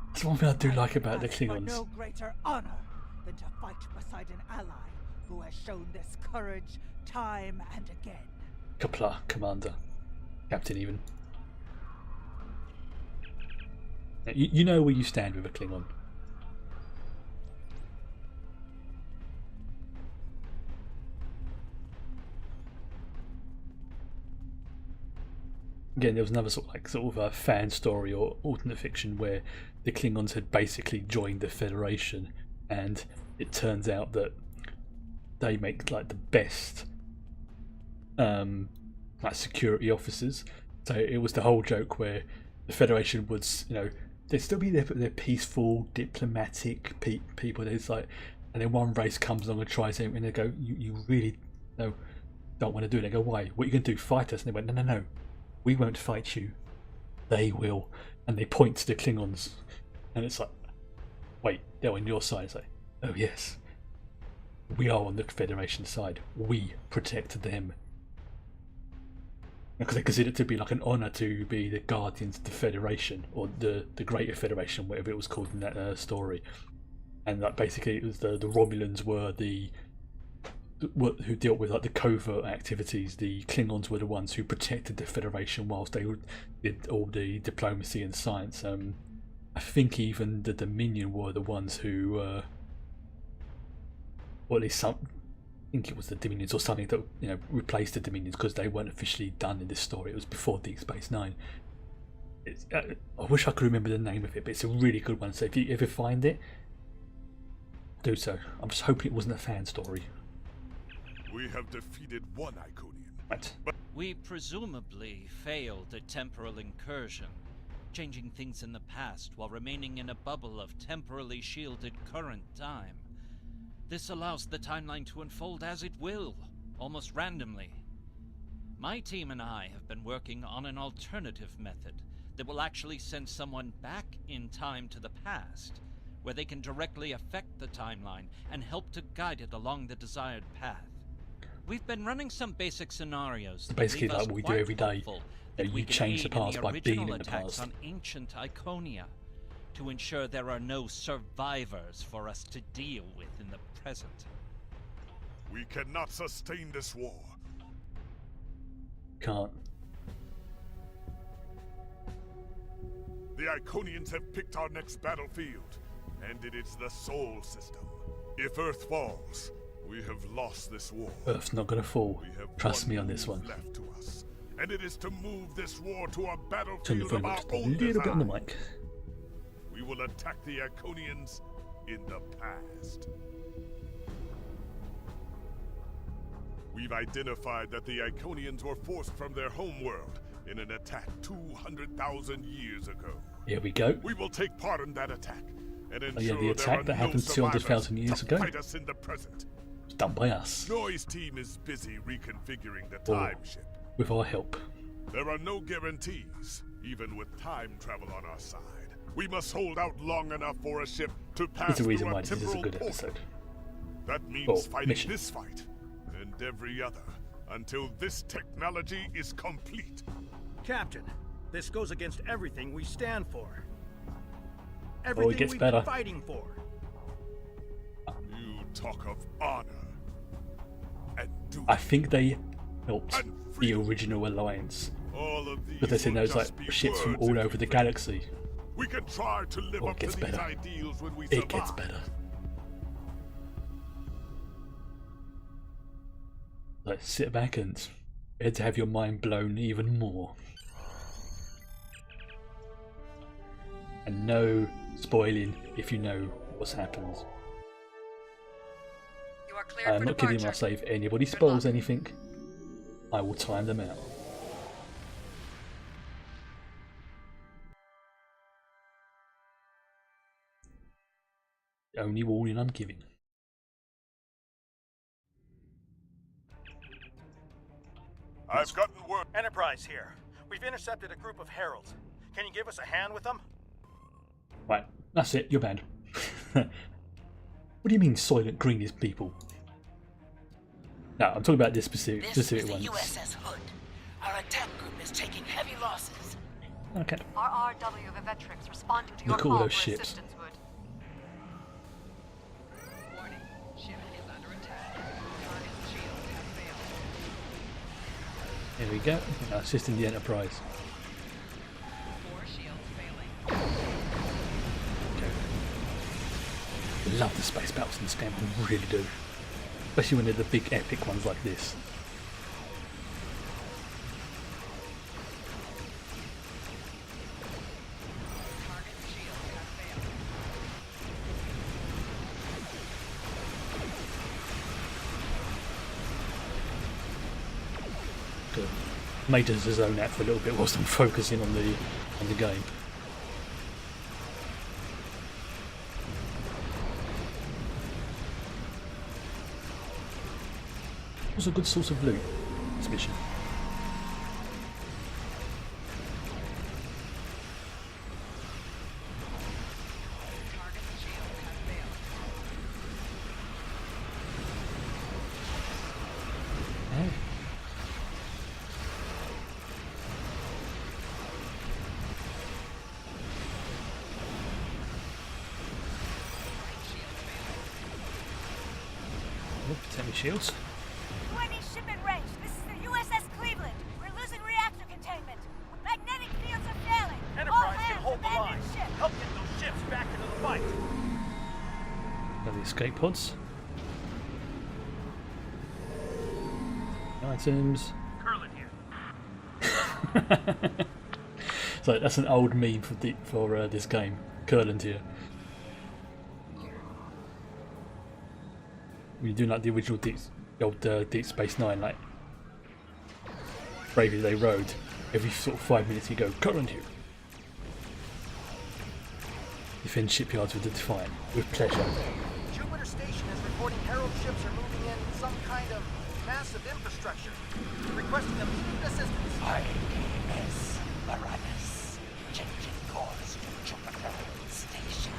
That's one thing I do like about the Klingons. No greater honor than to fight beside an ally who has shown this courage time and again. Kapla, Commander, Captain even. Now, you know where you stand with a Klingon. Again, there was another sort of a fan story or alternate fiction where the Klingons had basically joined the Federation, and it turns out that they make like the best like security officers. So it was the whole joke where the Federation would, they'd still be they're peaceful, diplomatic people. There's like, and then one race comes along and tries it, and they go, "You really don't want to do it." They go, "Why? What are you going to do? Fight us?" And they went, "No. We won't fight you. They will." And they point to the Klingons, and it's like, "Wait, they're on your side." It's like, "Oh yes, we are on the Federation side. We protect them." Because they consider it to be like an honour to be the guardians of the Federation, or the Greater Federation, whatever it was called in that story. And like basically, it was the Romulans were who dealt with like the covert activities. The Klingons were the ones who protected the Federation, whilst they did all the diplomacy and science. I think even the Dominion were the ones who, or at least some. I think it was the Dominions or something that replaced the Dominions, because they weren't officially done in this story. It was before Deep Space Nine. I wish I could remember the name of it, but it's a really good one. So if you ever find it, do so. I'm just hoping it wasn't a fan story. We have defeated one Iconian. Right. We presumably failed a temporal incursion, changing things in the past while remaining in a bubble of temporally shielded current time. This allows the timeline to unfold as it will, almost randomly. My team and I have been working on an alternative method that will actually send someone back in time to the past, where they can directly affect the timeline and help to guide it along the desired path. We've been running some basic scenarios. Basically, like we do every day. You change the past by being in the past. past. On ancient Iconia, to ensure there are no survivors for us to deal with in the present. We cannot sustain this war. Can't. The Iconians have picked our next battlefield, and it is the Sol system. If Earth falls, we have lost this war. Earth's not gonna fall. We have Trust me on this one. left to us, and it is to move this war to a Turn the battlefield volume of up our just a own little bit on the design. mic. We will attack the Iconians in the past. We've identified that the Iconians were forced from their homeworld in an attack 200,000 years ago. Here we go. We will take part in that attack and ensure Oh yeah, the there attack are that no happened 200,000 years survivors ago. to fight us in the present. It's done by us, Noise team is busy reconfiguring the Or- time ship. with our help. There are no guarantees, even with time travel on our side. We must hold out long enough for a ship to pass There's a reason through why a this is a temporal good portal. episode. That means Oh, fighting mission. this fight and every other until this technology is complete. Captain, this goes against everything we stand for. it Everything gets we've better. been fighting for. You talk of honor and duty. I think they helped the original alliance. All of these But they sent will those like just be ships from words all if over we the fail. galaxy. We can try to live Oh, it up to gets these better. ideals when we It survive. gets better. Like sit back and prepare to have your mind blown even more. And no spoiling if you know what's happened. You are cleared I'm for not kidding departure. myself. If anybody spoils anything, I will time them out. The only warning I'm giving. I've gotten word. Enterprise here. We've intercepted a group of heralds. Can you give us a hand with them? Right, that's it, you're banned. What do you mean Soylent Green is people? No, I'm talking about this specific This is the ones. USS Hood. Our attack group is taking heavy losses. Okay. RRW Vivetrix responding to your Look at all call those for ships. assistance, Hood. Warning. Ship is under attack. Target's shields have failed. There we go. Assisting the Enterprise. 4 shields failing. I love the space battles in this game, I really do. Especially when they're the big epic ones like this. Target's shields have failed. Good. Made us zone out for a little bit whilst I'm focusing on the game. It was a good source of loot, this mission. Target's shields have failed. Hey. Oh, protect my shields. UNE ship in range. This is the USS Cleveland. We're losing reactor containment. Magnetic fields are failing. All Enterprise can hands hold the line. abandon ship. Help get those ships back into the fight. Got the escape pods. Items. Curlin here. So that's an old meme for this game. Curland here. When you're doing like the original Deep Space Nine, like Bravely They Rode, every sort of 5 minutes you go, Curland here. Defend shipyards with the Defiant, with pleasure. Jupiter Station is reporting Herald ships are moving in some kind of massive infrastructure, requesting immediate assistance. IDS Uranus, changing course to Jupiter Station.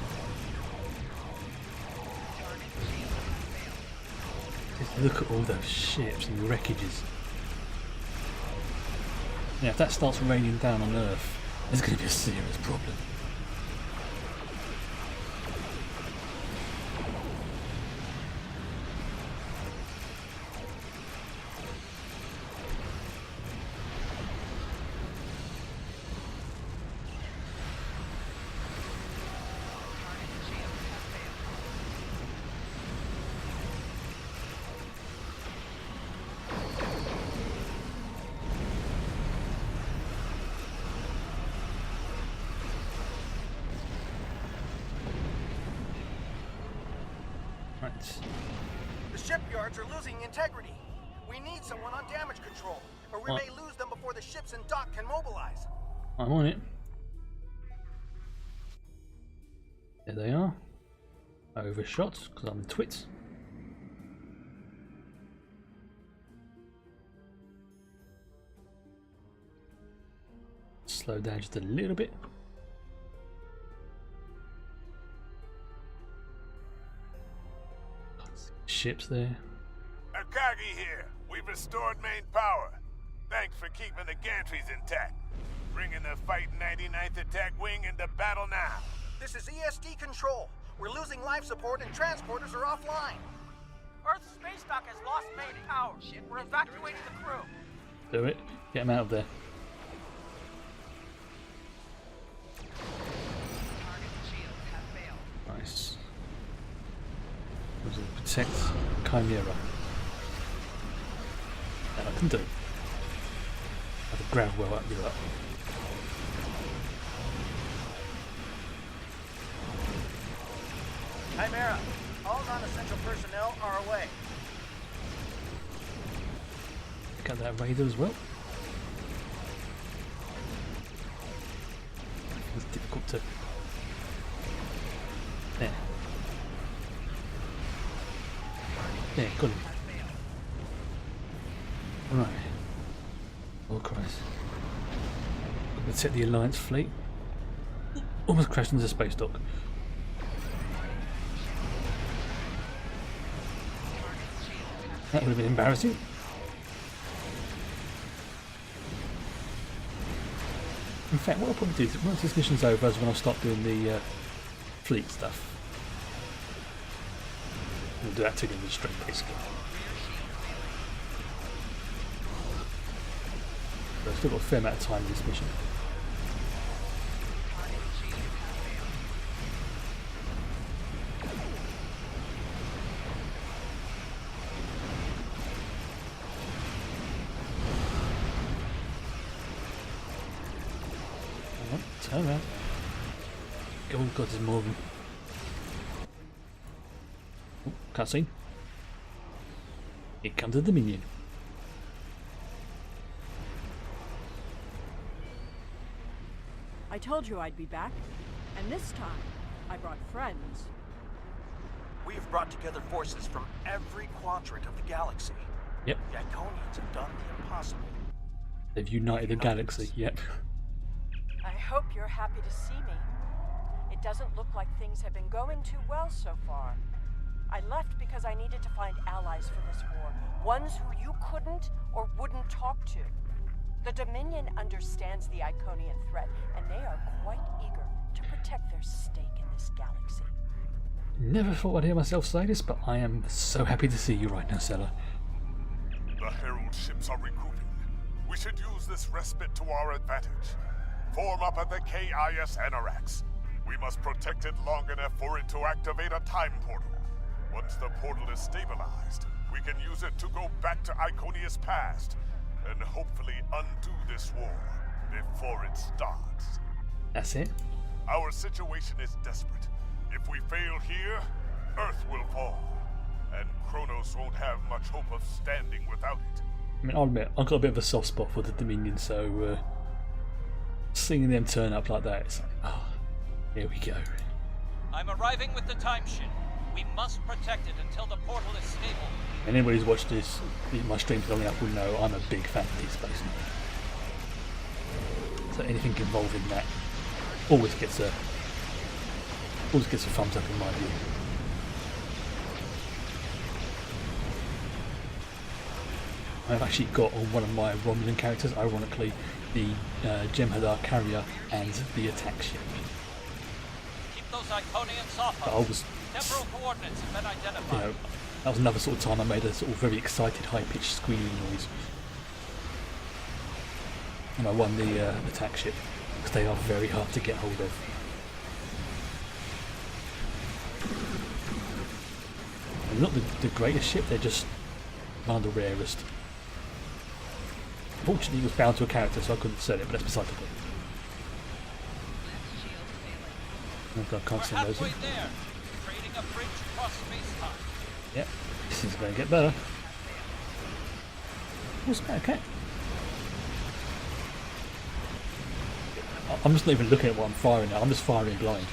Just look at all those ships and wreckages. Now, if that starts raining down on Earth, there's going to be a serious problem. The shipyards are losing integrity. We need someone on damage control, or we may lose them before the ships in dock can mobilize. I'm on it. There they are. Overshot, because I'm the twit. Slow down just a little bit. Ships there. Akagi here. We've restored main power. Thanks for keeping the gantries intact. Bringing the Fighting 99th Attack Wing into battle now. This is ESD control. We're losing life support and transporters are offline. Earth's space dock has lost main power. We're evacuating the crew. Do it. Get them out of there. Nice. Protect Chimera. That I can do. Have a grab well up you up. Chimera, all non-essential personnel are away. Got that radar as well. It's difficult to. There. There, got him. Right. Oh Christ. Got to set the Alliance fleet. Almost crashed into the space dock. That would have been embarrassing. In fact, what I'll probably do is, once this mission's over, is when I'll start doing the fleet stuff. We'll do that together straight, basically. But I've still got a fair amount of time in this mission. Turn around. Oh god, there's more of them. Oh, cutscene. Here comes the Dominion. I told you I'd be back, and this time I brought friends. We've brought together forces from every quadrant of the galaxy. Yep. The Iconians have done the impossible. They've united the galaxy, yep. I hope you're happy to see me. It doesn't look like things have been going too well so far. I left because I needed to find allies for this war, ones who you couldn't or wouldn't talk to. The Dominion understands the Iconian threat, and they are quite eager to protect their stake in this galaxy. Never thought I'd hear myself say this, but I am so happy to see you right now, Sela. The Herald ships are regrouping. We should use this respite to our advantage. Form up at the KIS Anarax. We must protect it long enough for it to activate a time portal. Once the portal is stabilized, we can use it to go back to Iconia's past and hopefully undo this war. before it starts. That's it. Our situation is desperate. If we fail here, Earth will fall, and Kronos won't have much hope of standing without it. I mean, I'll admit, I've got a bit of a soft spot for the Dominion, so seeing them turn up like that, it's like, oh, here we go. I'm arriving with the time ship. We must protect it until the portal is stable. And anybody who's watched my streams long enough will know I'm a big fan of Deep Space Nine. So anything involved in that always gets a thumbs up in my view. I've actually got on one of my Romulan characters, ironically, the Jem'Hadar carrier and the attack ship. Keep those Iconians off us. Temporal coordinates have been identified. You know, that was another sort of time I made a sort of very excited, high-pitched squealing noise. And I won the attack ship, because they are very hard to get hold of. They're not the greatest ship, they're just one of the rarest. Fortunately, it was bound to a character, so I couldn't sell it, but that's beside the point. I can't send those in. A bridge across space-time. Yep, this is going to get better. Okay. I'm just not even looking at what I'm firing at, I'm just firing blind.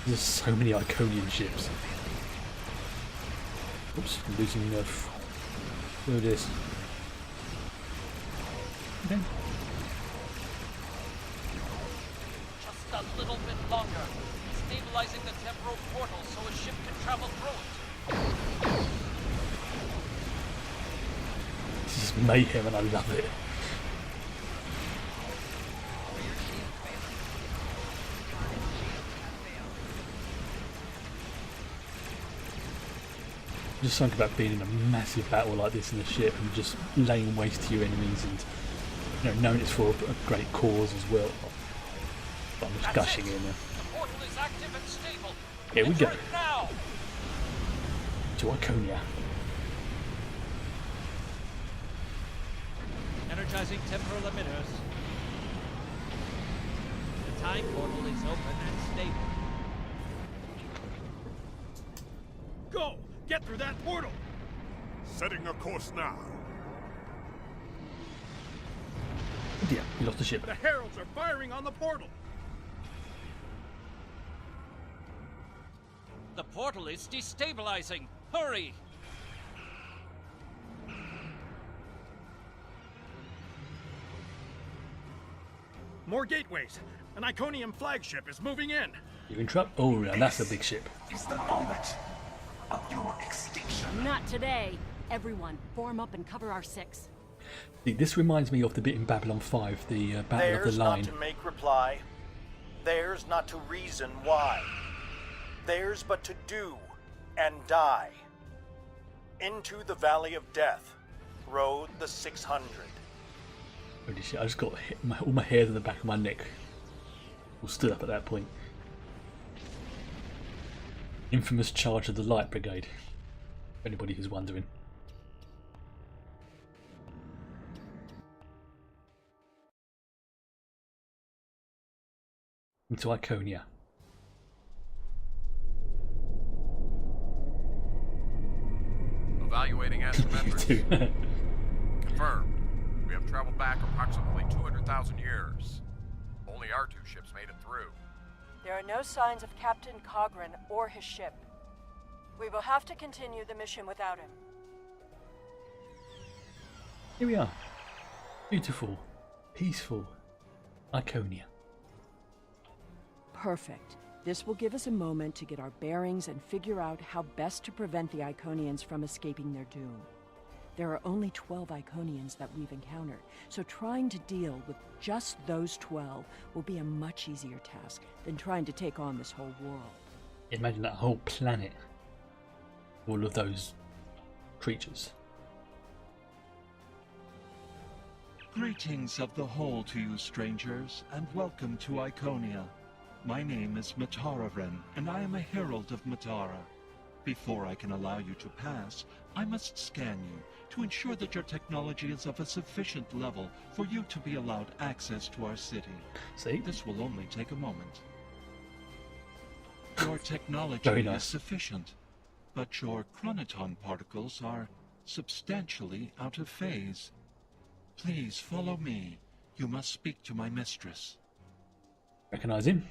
There's so many Iconian ships. Oops, I'm losing enough. There it is. Okay. Just a little bit longer. Stabilizing the temporal portal so a ship can travel through it. This is mayhem and I love it. Just think about being in a massive battle like this in a ship and just laying waste to your enemies and, you know, knowing it's for a great cause as well. But I'm just gushing in there. Active and stable. Here we go. Now. To Iconia. Energizing temporal emitters. The time portal is open and stable. Go! Get through that portal! Setting a course now. Oh dear, we lost the ship. The heralds are firing on the portal! The portal is destabilizing. Hurry! More gateways. An Iconian flagship is moving in. You're in trouble? Oh, no, that's a big ship. It's the moment of your extinction. Not today. Everyone, form up and cover our six. See, this reminds me of the bit in Babylon 5, the Battle of the Line. Theirs not to make reply. Theirs not to reason why. Theirs but to do and die. Into the Valley of Death rode the 600. Holy shit, I just got all my hairs on the back of my neck all stood up at that point. Infamous charge of the Light Brigade, for anybody who's wondering. Into Iconia. Evaluating astrometers. Confirmed. We have traveled back approximately 200,000 years. Only our two ships made it through. There are no signs of Captain Cogran or his ship. We will have to continue the mission without him. Here we are. Beautiful. Peaceful. Iconia. Perfect. This will give us a moment to get our bearings and figure out how best to prevent the Iconians from escaping their doom. There are only 12 Iconians that we've encountered, so trying to deal with just those 12 will be a much easier task than trying to take on this whole world. Imagine that whole planet. All of those creatures. Greetings of the whole to you, strangers, and welcome to Iconia. My name is Matara Wren, and I am a herald of Matara. Before I can allow you to pass, I must scan you to ensure that your technology is of a sufficient level for you to be allowed access to our city. See? This will only take a moment. Your technology Very nice. is sufficient, but your chronoton particles are substantially out of phase. Please follow me. You must speak to my mistress. Recognise him?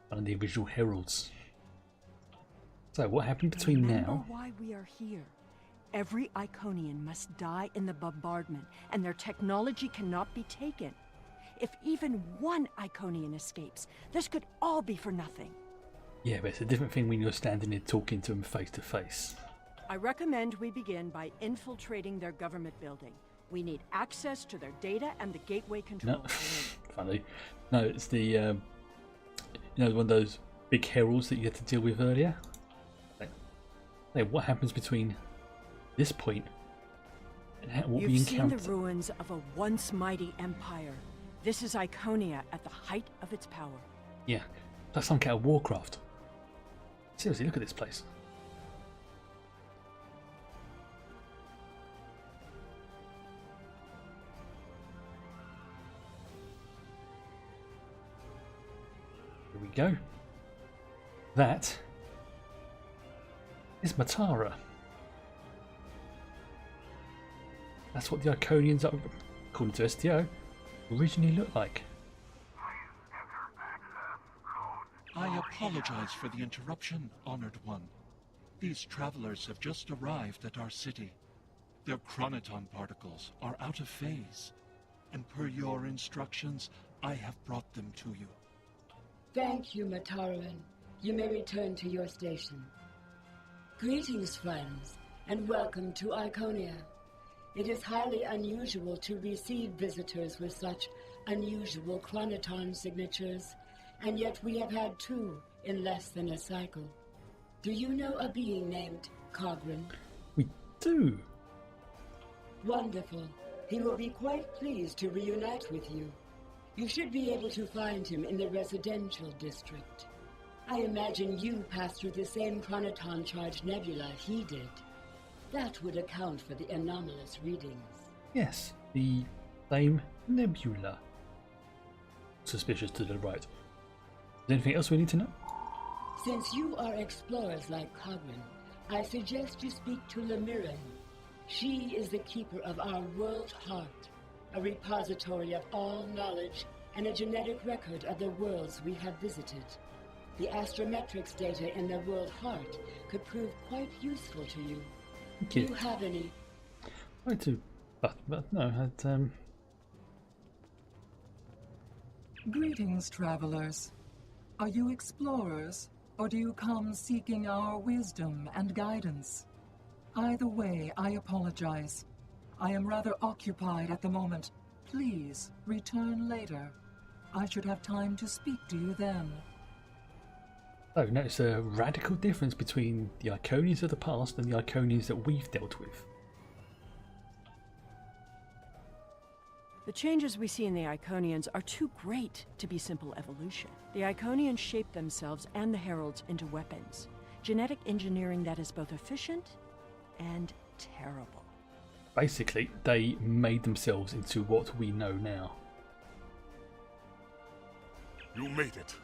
One of the original heralds. So what happened between Remember now? why we are here. Every Iconian must die in the bombardment, and their technology cannot be taken. If even one Iconian escapes, this could all be for nothing. Yeah, but it's a different thing when you're standing there talking to them face to face. I recommend we begin by infiltrating their government building. We need access to their data and the gateway No, controls. funny. No, it's the you know, one of those big heralds that you had to deal with earlier. Like, what happens between this point and what we You've seen encounter? the ruins of a once mighty empire. This is Iconia at the height of its power. Yeah, that's some kind of Warcraft. Seriously, look at this place. Here we go. That is Matara. That's what the Iconians, according to STO, originally looked like. I apologize for the interruption, Honored One. These travelers have just arrived at our city. Their chronoton particles are out of phase, and per your instructions, I have brought them to you. Thank you, Mataran. You may return to your station. Greetings, friends, and welcome to Iconia. It is highly unusual to receive visitors with such unusual chronoton signatures, and yet we have had 2 in less than a cycle. Do you know a being named Cogran? We do. Wonderful. He will be quite pleased to reunite with you. You should be able to find him in the residential district. I imagine you passed through the same chronoton charged nebula he did. That would account for the anomalous readings. Yes, the same nebula. Suspicious to the right. Is there anything else we need to know? Since you are explorers like Cogran, I suggest you speak to Lemiran. She is the keeper of our world heart, a repository of all knowledge and a genetic record of the worlds we have visited. The astrometrics data in the world heart could prove quite useful to you. Do you have any? I do, but no, Greetings, travelers. Are you explorers, or do you come seeking our wisdom and guidance? Either way, I apologize. I am rather occupied at the moment. Please return later. I should have time to speak to you then. Oh, notice a radical difference between the Iconians of the past and the Iconians that we've dealt with. The changes we see in the Iconians are too great to be simple evolution. The Iconians shape themselves and the Heralds into weapons. Genetic engineering that is both efficient and terrible. Basically, they made themselves into what we know now. You made it.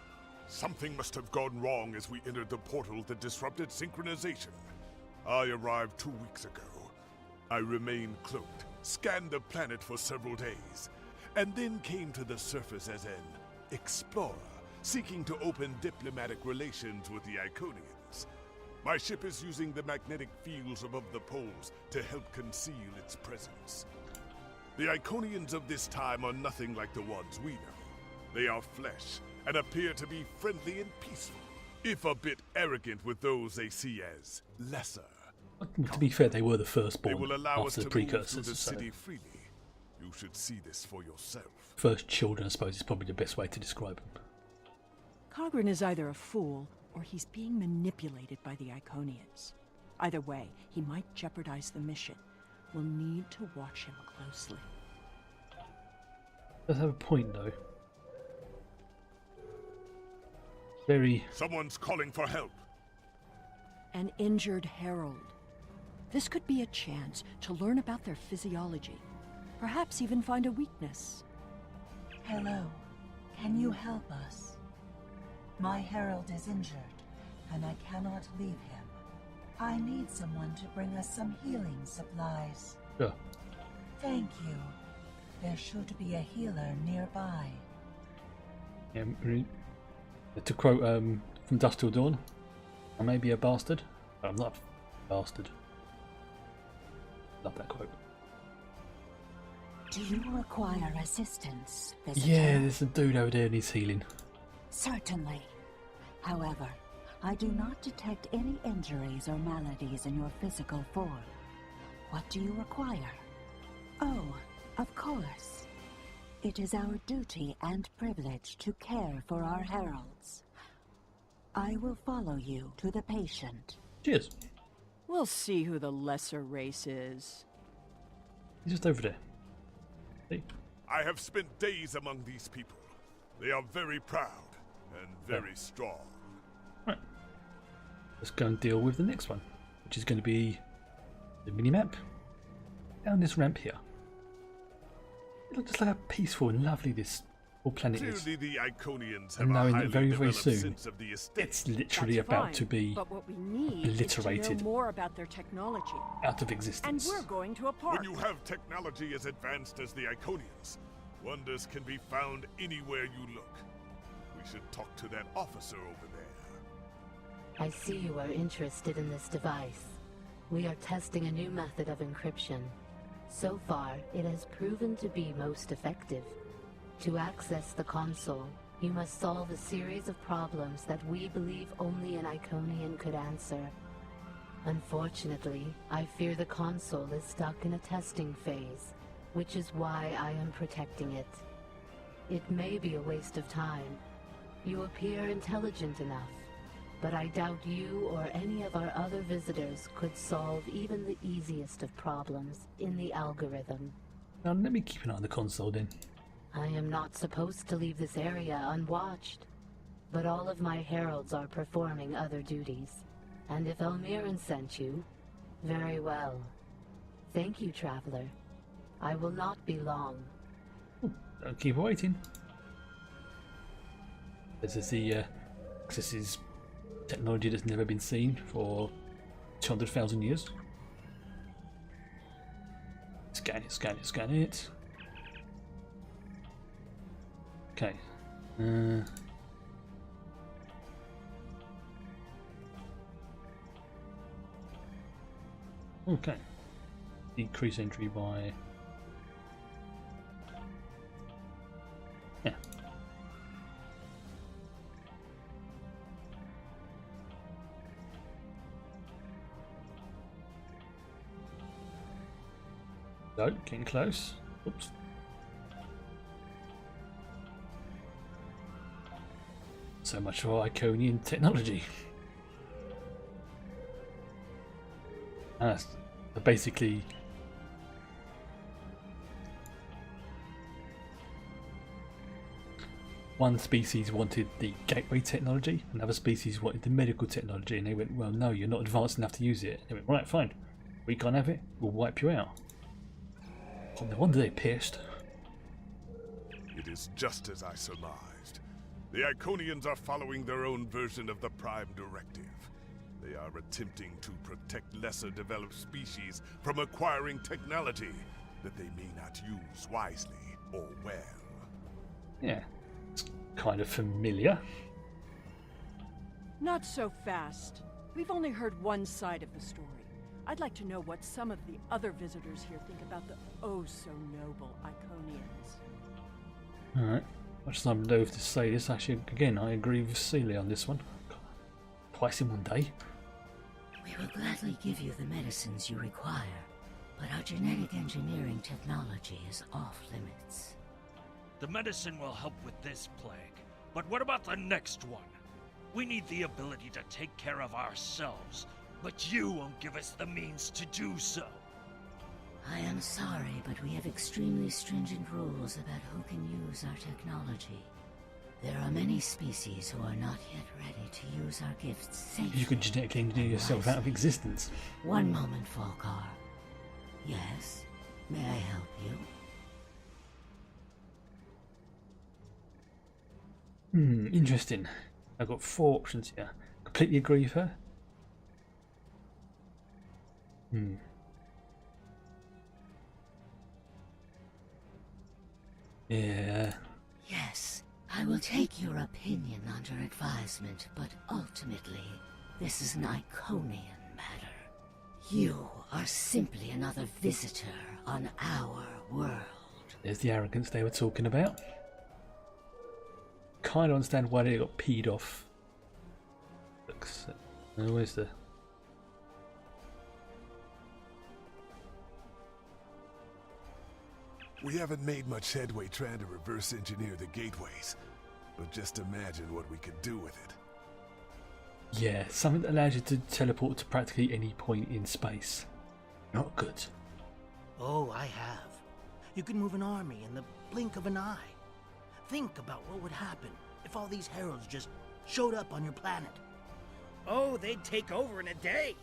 Something must have gone wrong as we entered the portal that disrupted synchronization. I arrived 2 weeks ago. I remained cloaked, scanned the planet for several days, and then came to the surface as an explorer, seeking to open diplomatic relations with the Iconians. My ship is using the magnetic fields above the poles to help conceal its presence. The Iconians of this time are nothing like the ones we know. They are flesh, and appear to be friendly and peaceful, if a bit arrogant with those they see as lesser. To be fair, they were the firstborn They will allow us after to the move through precursors. the So city freely. You should see this for yourself. first children, I suppose, is probably the best way to describe them. Cogran is either a fool or he's being manipulated by the Iconians. Either way, he might jeopardize the mission. We'll need to watch him closely. Does have a point though. Very. Someone's calling for help. An injured herald. This could be a chance to learn about their physiology. Perhaps even find a weakness. Hello. Can you help us? My herald is injured, and I cannot leave him. I need someone to bring us some healing supplies. Sure. Thank you. There should be a healer nearby. Yeah, to quote from Dusk Till Dawn, I may be a bastard, but I'm not a bastard. Love that quote. Do you require assistance, visitor? Yeah, there's a dude over there and he's healing. Certainly. However, I do not detect any injuries or maladies in your physical form. What do you require? Oh, of course. It is our duty and privilege to care for our heralds. I will follow you to the patient. Cheers. We'll see who the lesser race is. He's just over there. See? I have spent days among these people. They are very proud and very strong. Right. Let's go and deal with the next one, which is going to be the mini-map down this ramp here. It looks just like how peaceful and lovely this whole planet is. Clearly the Iconians have And knowing a that very, very developed soon, sense of the estate. it's literally That's about fine, to be but what we need obliterated is to know more about their technology. out of And existence. we're going to a park. When you have technology as advanced as the Iconians, wonders can be found anywhere you look. We should talk to that officer over there. I see you are interested in this device. We are testing a new method of encryption. So far, it has proven to be most effective. To access the console, you must solve a series of problems that we believe only an Iconian could answer. Unfortunately, I fear the console is stuck in a testing phase, which is why I am protecting it. It may be a waste of time. You appear intelligent enough, but I doubt you or any of our other visitors could solve even the easiest of problems in the algorithm. Now let me keep an eye on the console then. I am not supposed to leave this area unwatched, but all of my heralds are performing other duties. And if Elmiran sent you, very well. Thank you, Traveler. I will not be long. Don't keep waiting. This is technology that's never been seen for 200,000 years. Scan it, scan it, scan it. Okay. Okay. Decrease entry by... Yeah. So, getting close. Oops. So much for Iconian technology. Basically, one species wanted the gateway technology, another species wanted the medical technology, and they went, well, no, you're not advanced enough to use it. They went, right, fine, we can't have it, we'll wipe you out. Oh, no wonder they pierced. It is just as I surmised. The Iconians are following their own version of the Prime Directive. They are attempting to protect lesser developed species from acquiring technology that they may not use wisely or well. Yeah, it's kind of familiar. Not so fast. We've only heard one side of the story. I'd like to know what some of the other visitors here think about the oh-so-noble Iconians. Alright, much as I'm loath to say this, actually, again, I agree with Celia on this one. Twice in one day. We will gladly give you the medicines you require, but our genetic engineering technology is off limits. The medicine will help with this plague, but what about the next one? We need the ability to take care of ourselves, but you won't give us the means to do so. I am sorry, but we have extremely stringent rules about who can use our technology. There are many species who are not yet ready to use our gifts safely. You could genetically engineer yourself out of existence. One moment, Falkar. Yes? May I help you? Interesting. I've got 4 options here. Completely agree with her. Yeah. Yes, I will take your opinion under advisement, but ultimately, this is an Iconian matter. You are simply another visitor on our world. There's the arrogance they were talking about. Kind of understand why they got peed off. Looks. Where's the? We haven't made much headway trying to reverse engineer the gateways, but just imagine what we could do with it. Yeah, something that allows you to teleport to practically any point in space. Not good. Oh, I have. You can move an army in the blink of an eye. Think about what would happen if all these heralds just showed up on your planet. Oh, they'd take over in a day.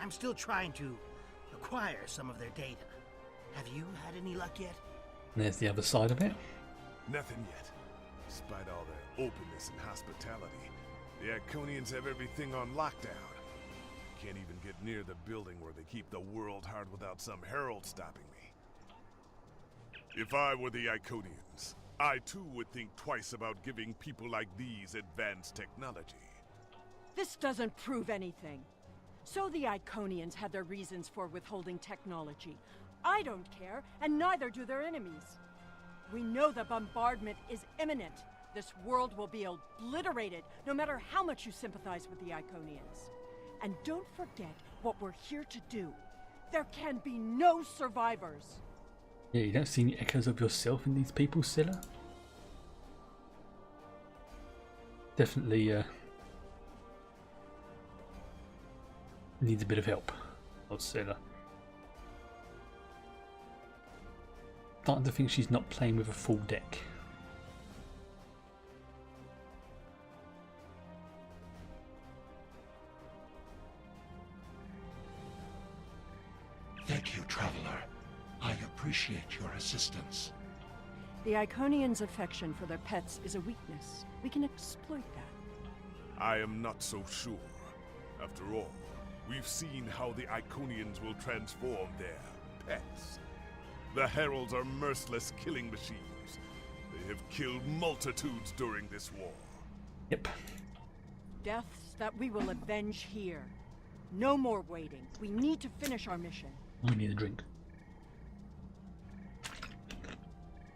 I'm still trying to acquire some of their data. Have you had any luck yet? There's the other side of it. Nothing yet. Despite all their openness and hospitality, the Iconians have everything on lockdown. Can't even get near the building where they keep the world hard without some herald stopping me. If I were the Iconians, I too would think twice about giving people like these advanced technology. This doesn't prove anything. So the Iconians had their reasons for withholding technology. I don't care, and neither do their enemies. We know the bombardment is imminent. This world will be obliterated, no matter how much you sympathize with the Iconians. And don't forget what we're here to do. There can be no survivors. Yeah, you don't see any echoes of yourself in these people, Scylla? Definitely needs a bit of help, old Scylla. Starting to think she's not playing with a full deck. Thank you, Traveler. I appreciate your assistance. The Iconians' affection for their pets is a weakness. We can exploit that. I am not so sure. After all, we've seen how the Iconians will transform their pets. The Heralds are merciless killing machines. They have killed multitudes during this war. Yep. Deaths that we will avenge here. No more waiting. We need to finish our mission. I need a drink.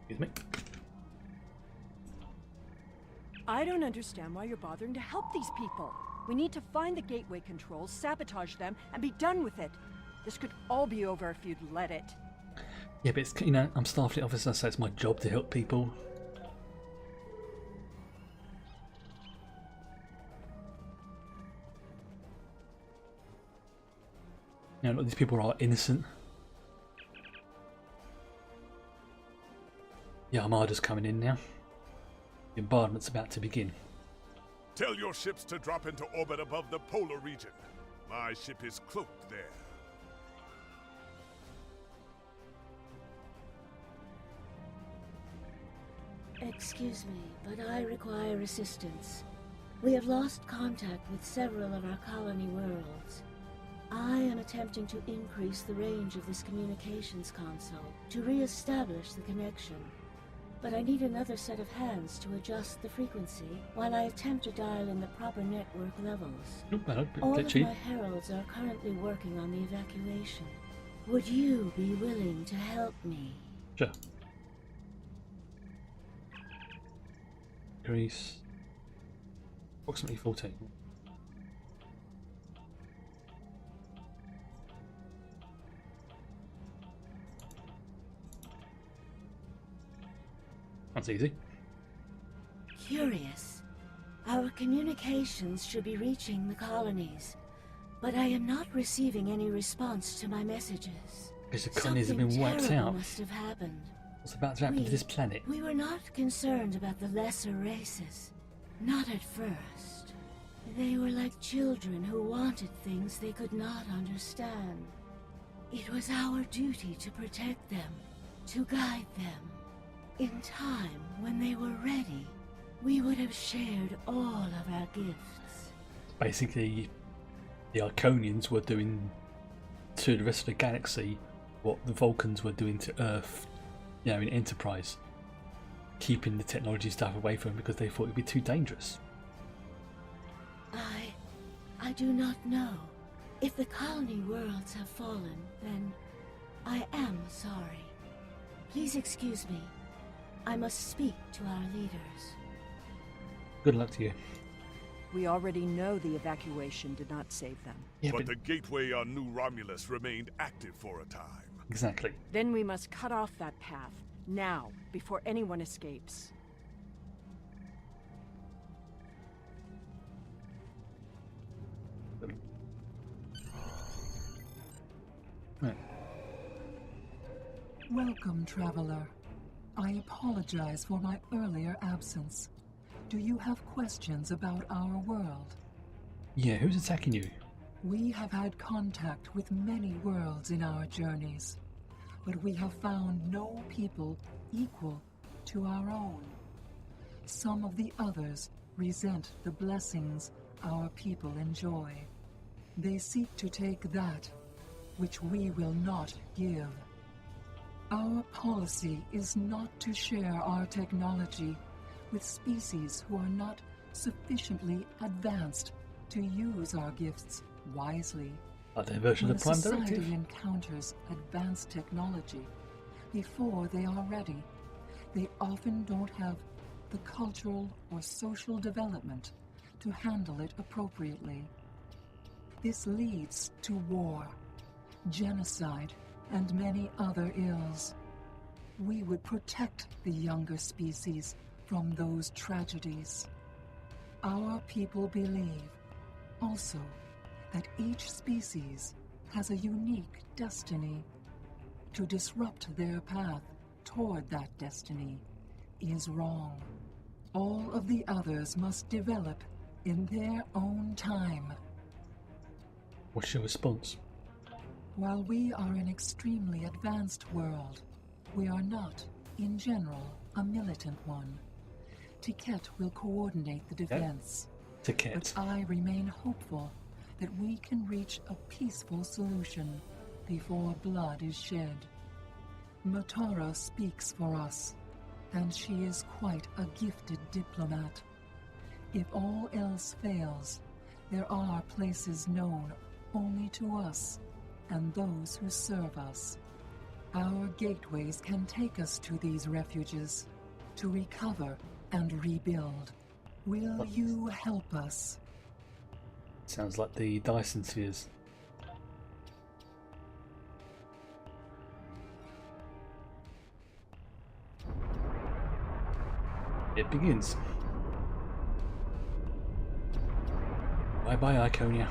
Excuse me. I don't understand why you're bothering to help these people. We need to find the gateway controls, sabotage them, and be done with it. This could all be over if you'd let it. Yeah, but it's, you know, I'm Starfleet officer, so it's my job to help people. You know, a lot of these people are innocent. The Armada's coming in now. The bombardment's about to begin. Tell your ships to drop into orbit above the polar region. My ship is cloaked there. Excuse me, but I require assistance. We have lost contact with several of our colony worlds. I am attempting to increase the range of this communications console to re-establish the connection. But I need another set of hands to adjust the frequency while I attempt to dial in the proper network levels. All of my heralds are currently working on the evacuation. Would you be willing to help me? Sure. Increase approximately 14. That's easy. Curious. Our communications should be reaching the colonies, but I am not receiving any response to my messages. Because the colonies have been wiped Something out. must have happened. What's about to happen to this planet? We were not concerned about the lesser races. Not at first. They were like children who wanted things they could not understand. It was our duty to protect them, to guide them. In time, when they were ready, we would have shared all of our gifts. Basically, the Iconians were doing to the rest of the galaxy what the Vulcans were doing to Earth, you know, in Enterprise. Keeping the technology stuff away from them because they thought it would be too dangerous. I do not know. If the colony worlds have fallen, then I am sorry. Please excuse me. I must speak to our leaders. Good luck to you. We already know the evacuation did not save them. Yeah, but the gateway on New Romulus remained active for a time. Exactly. Then we must cut off that path, now, before anyone escapes. Right. Welcome, traveler. I apologize for my earlier absence. Do you have questions about our world? Yeah, who's attacking you? We have had contact with many worlds in our journeys, but we have found no people equal to our own. Some of the others resent the blessings our people enjoy. They seek to take that which we will not give. Our policy is not to share our technology with species who are not sufficiently advanced to use our gifts wisely. Like their version of the Prime When a society Directive. encounters advanced technology, before they are ready, they often don't have the cultural or social development to handle it appropriately. This leads to war, genocide, and many other ills. We would protect the younger species from those tragedies. Our people believe, also, that each species has a unique destiny. To disrupt their path toward that destiny is wrong. All of the others must develop in their own time. What's your response? While we are an extremely advanced world, we are not, in general, a militant one. Tiket will coordinate the defense. Tiket. But I remain hopeful that we can reach a peaceful solution before blood is shed. Matara speaks for us, and she is quite a gifted diplomat. If all else fails, there are places known only to us and those who serve us. Our gateways can take us to these refuges to recover and rebuild. Will you help us? Sounds like the Dyson spheres. It begins. Bye-bye, Iconia.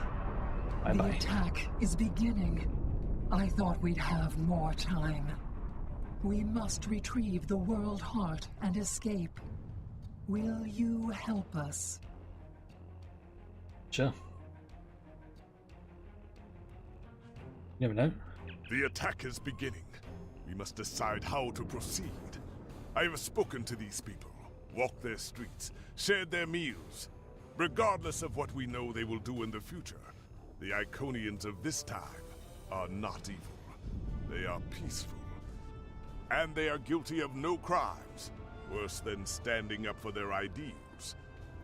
The Bye-bye. attack is beginning. I thought we'd have more time. We must retrieve the World Heart and escape. Will you help us? Sure. You never know. The attack is beginning. We must decide how to proceed. I have spoken to these people, walked their streets, shared their meals. Regardless of what we know they will do in the future, the Iconians of this time are not evil. They are peaceful. And they are guilty of no crimes, worse than standing up for their ideals.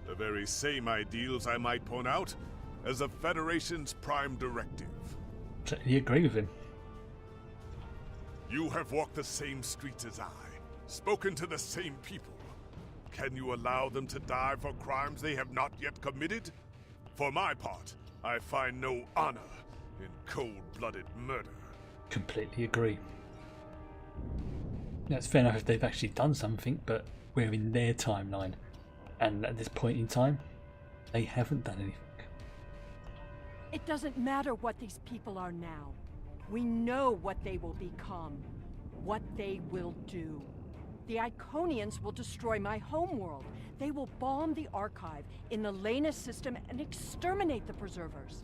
The very same ideals, I might point out, as the Federation's Prime Directive. You agree with him? You have walked the same streets as I, spoken to the same people. Can you allow them to die for crimes they have not yet committed? For my part, I find no honor in cold-blooded murder. Completely agree. Yeah, it's fair enough if they've actually done something, but we're in their timeline. And at this point in time, they haven't done anything. It doesn't matter what these people are now. We know what they will become, what they will do. The Iconians will destroy my homeworld. They will bomb the Archive in the Lena system and exterminate the Preservers.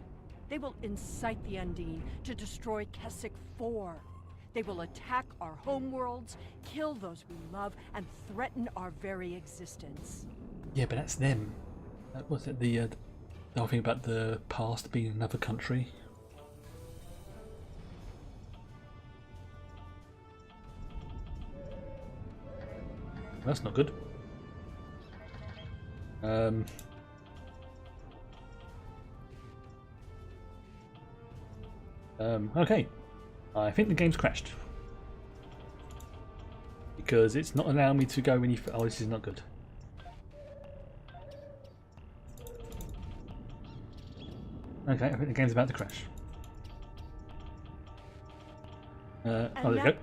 They will incite the Undine to destroy Keswick 4. They will attack our homeworlds, kill those we love, and threaten our very existence. Yeah, but that's them. That was it. The whole thing about the past being another country. That's not good. Okay. I think the game's crashed. Because it's not allowing me to go any further. Oh, this is not good. Okay, I think the game's about to crash. Oh, there we go.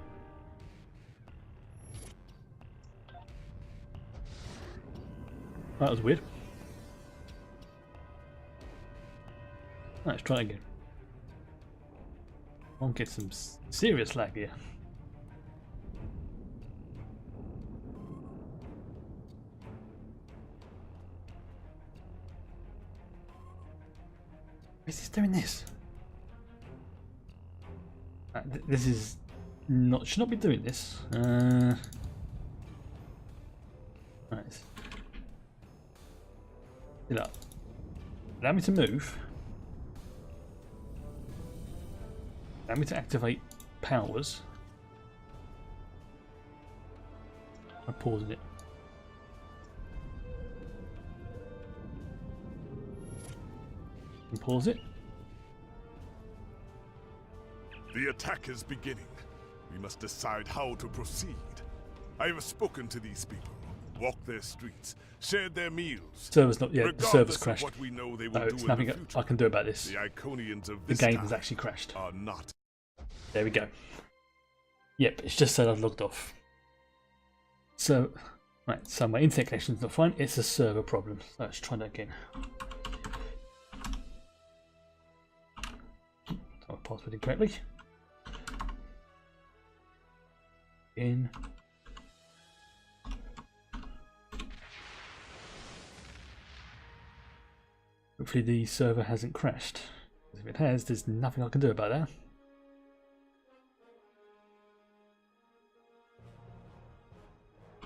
That was weird. Let's try again. I'll get some serious lag here. Is this doing this? This is not. Should not be doing this. Right. You know, allow me to move. Allow me to activate powers. I'm pausing it. And pause it. The attack is beginning. We must decide how to proceed. I have spoken to these people, walked their streets, shared their meals. Server's not yet. The server's Regardless of crashed. what we know they will No, do it's in nothing the future, I can do about this. The Iconians of The this game time has actually crashed. are not. There we go. Yep, it's just said I've logged off. So, right, so my internet connection's not fine. It's a server problem. So let's try that again. Type my password incorrectly. In. Hopefully the server hasn't crashed. If it has, there's nothing I can do about that.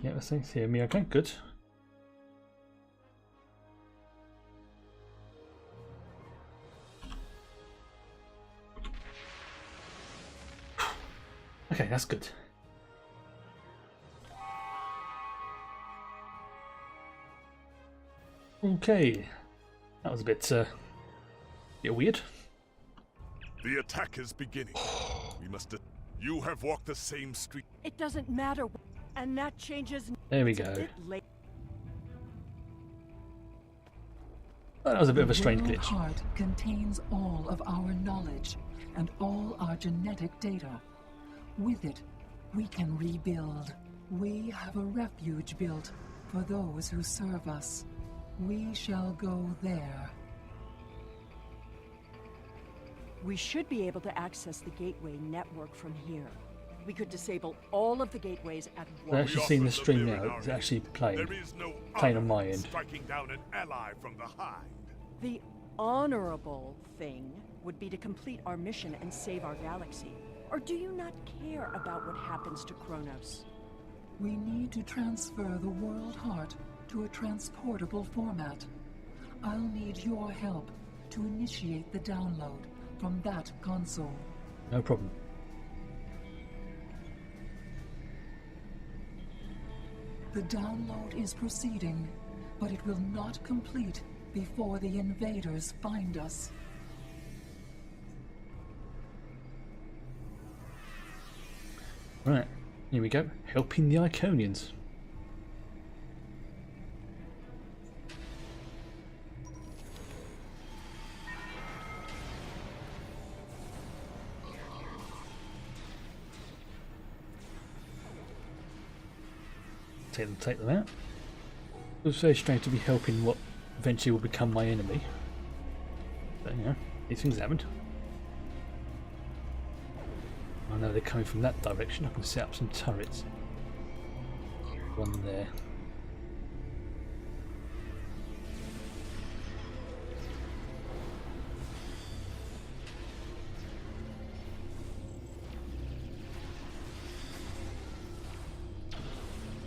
Yeah, let's see. Hear me okay? Good. Okay, that's good. Okay. That was a bit weird. The attack is beginning. We must. You have walked the same street. It doesn't matter, and that changes. There we It's a go. bit late. That was a bit of a strange The glitch. heart contains all of our knowledge and all our genetic data. With it, we can rebuild. We have a refuge built for those who serve us. We shall go there. We should be able to access the gateway network from here. We could disable all of the gateways at I've once. actually seen the stream now. It's actually playing on my end. Striking down an ally from behind. The honorable thing would be to complete our mission and save our galaxy. Or do you not care about what happens to Kronos? We need to transfer the world heart to a transportable format. I'll need your help to initiate the download from that console. No problem. The download is proceeding, but it will not complete before the invaders find us. Right, here we go. Helping the Iconians. Take them out. It was very strange to be helping what eventually will become my enemy. But you know, these things happened. I know they're coming from that direction. I can set up some turrets. One there.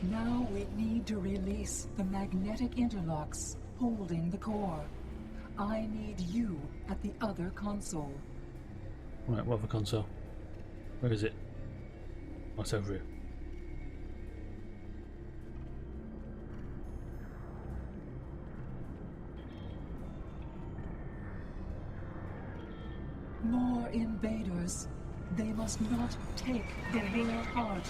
Now we need to release the magnetic interlocks holding the core. I need you at the other console. Right, what other console? Where is it? Oh, it's over here. More invaders. They must not take the world heart.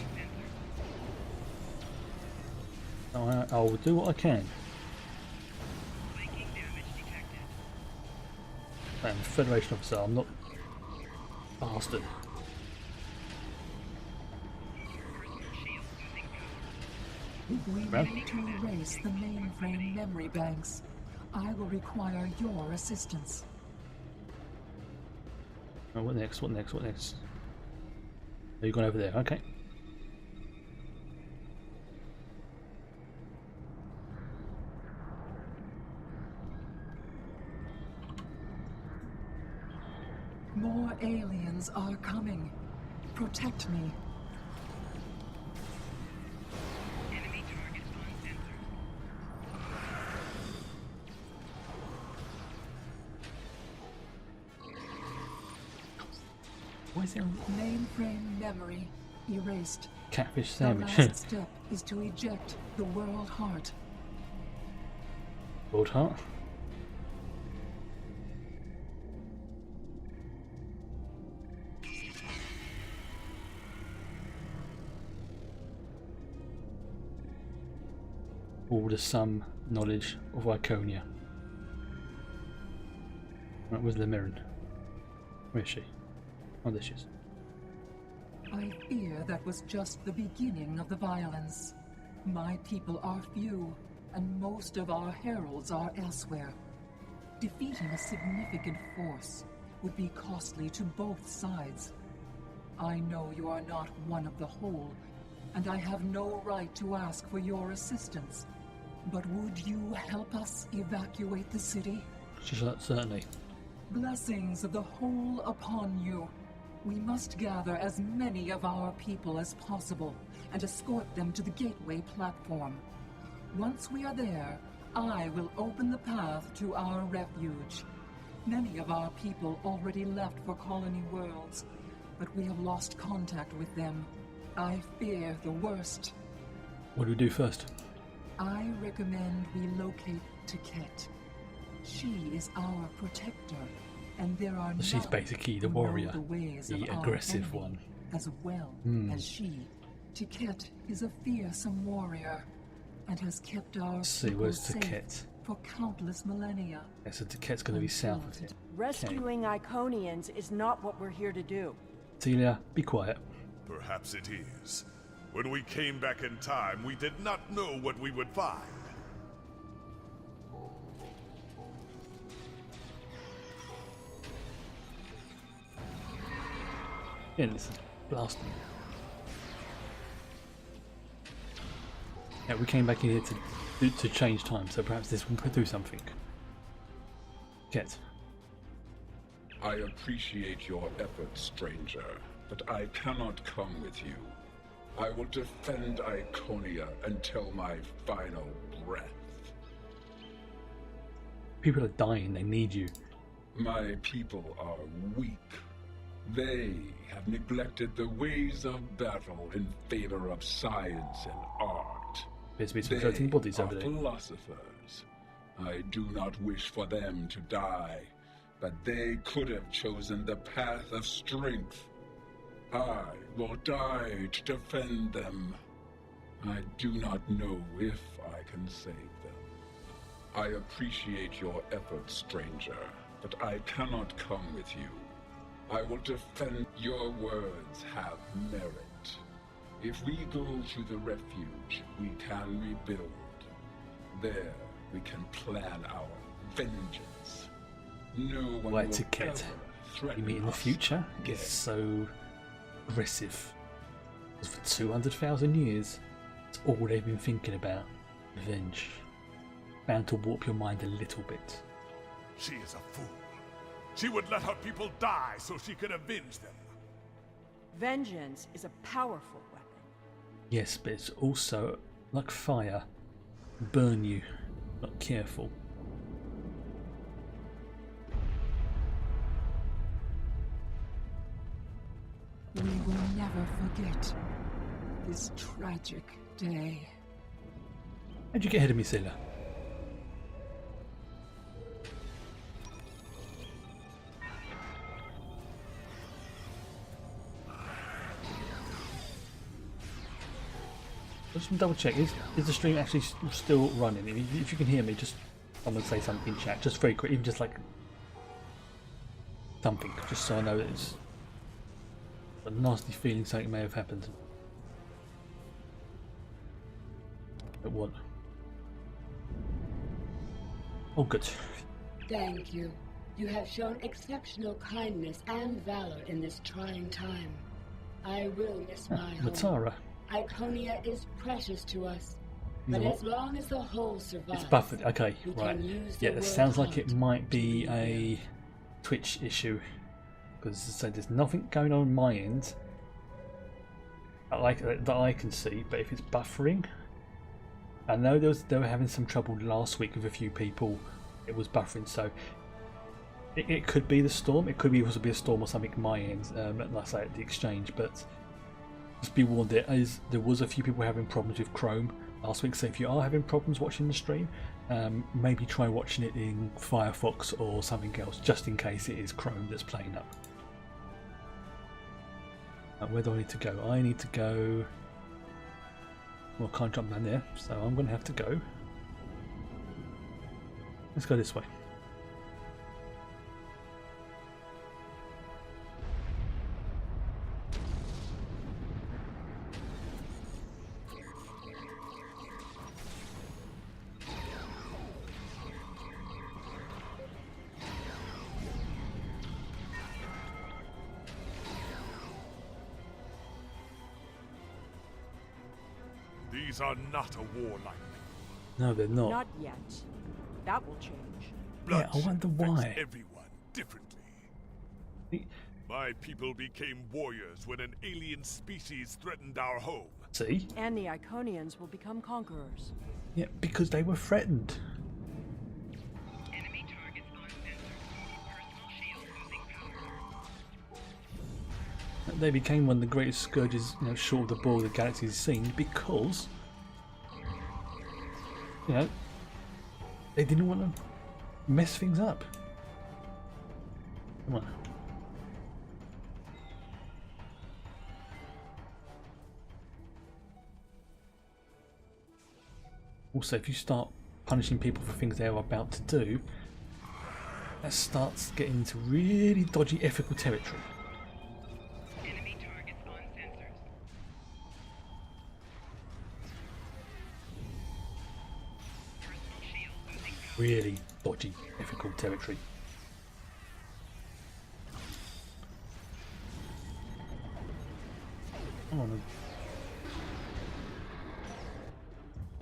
I'll do what I can. I'm a Federation officer, I'm not a bastard. We need to erase the mainframe memory banks. I will require your assistance. Oh, what next? What next? What next? Oh, you're going over there, okay. More aliens are coming. Protect me. Enemy target on sensor. Why is there a mainframe memory erased? catfish sandwich? The last step is to eject the world heart. World heart? Order some knowledge of Iconia. Right, where's the Mirren? Where is she? Oh, there she is. I fear that was just the beginning of the violence. My people are few, and most of our heralds are elsewhere. Defeating a significant force would be costly to both sides. I know you are not one of the whole, and I have no right to ask for your assistance. But would you help us evacuate the city? She's like, certainly. Blessings of the whole upon you. We must gather as many of our people as possible and escort them to the gateway platform. Once we are there, I will open the path to our refuge. Many of our people already left for Colony Worlds, but we have lost contact with them. I fear the worst. What do we do first? I recommend we locate Tiket. She is our protector, and there are She's basically the who know warrior, the ways the of our aggressive enemy one. as well as she. Tiket is a fearsome warrior, and has kept our Let's see, people where's safe Tiket? for countless millennia. Yeah, so Tiket's going to be south of it. Rescuing Iconians is not what we're here to do. Celia, be quiet. Perhaps it is. When we came back in time, we did not know what we would find. Yeah, listen, blast them. Yeah, we came back in here to change time, so perhaps this one could do something. Get. I appreciate your efforts, stranger, but I cannot come with you. I will defend Iconia until my final breath. People are dying, they need you. My people are weak. They have neglected the ways of battle in favor of science and art. There's been some floating bodies They over are there. philosophers. I do not wish for them to die, but they could have chosen the path of strength. I will die to defend them. I do not know if I can save them. I appreciate your efforts, stranger, but I cannot come with you. I will defend. Your words have merit. If we go to the refuge, we can rebuild. There, we can plan our vengeance. No one Why will Tiket? ever threaten You mean in the us future? again. It's so aggressive. For 200,000 years. It's all they've been thinking about. Revenge. Bound to warp your mind a little bit. She is a fool. She would let her people die so she could avenge them. Vengeance is a powerful weapon. Yes, but it's also like fire. Burn you. Not careful. We will never forget this tragic day. How'd you get ahead of me, Sailor? Just double check, is the stream actually still running? If you can hear me, just someone say something in chat, just very quick, even just like something, just so I know that it's a nasty feeling something may have happened. But what? Oh, good. Thank you. You have shown exceptional kindness and valor in this trying time. I will miss my home. Matara. Iconia is precious to us, but as long as the whole survives, it's buffered. Okay, we right. can use Yeah, the it word sounds like heart it might be a Twitch issue, because so there's nothing going on my end that I can see. But if it's buffering, I know they were having some trouble last week with a few people. It was buffering, so it could be the storm. It could be also be a storm or something on my end, like I say at the exchange, but. Just be warned, there was a few people having problems with Chrome last week, so if you are having problems watching the stream, maybe try watching it in Firefox or something else, just in case it is Chrome that's playing up. Where do I need to go? I need to go... Well, I can't jump down there, so I'm going to have to go. Let's go this way. These are not a war like them. No, they're not. Not yet. That will change. Yeah, I wonder why. Everyone differently. My people became warriors when an alien species threatened our home. See? And the Iconians will become conquerors. Yeah, because they were threatened. Enemy targets uncensored. Personal shield losing power. They became one of the greatest scourges, short of the ball the galaxy has seen, because they didn't want to mess things up. Come on. Also, if you start punishing people for things they're about to do, that starts getting into really dodgy ethical territory. Enemy targets on sensors. Personal shield losing power. Really dodgy ethical territory. Oh, no.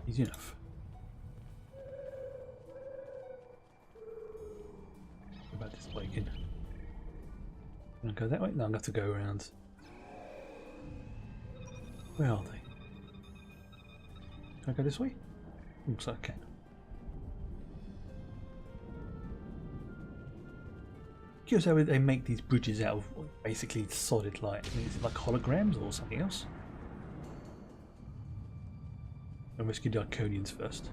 Easy enough. What about this way again? I'm gonna go that way? No, I'm gonna have to go around. Where are they? Can I go this way? Looks like I can. Curious how they make these bridges out of basically solid light. I mean, is it like holograms or something else? I'll rescue the Iconians first.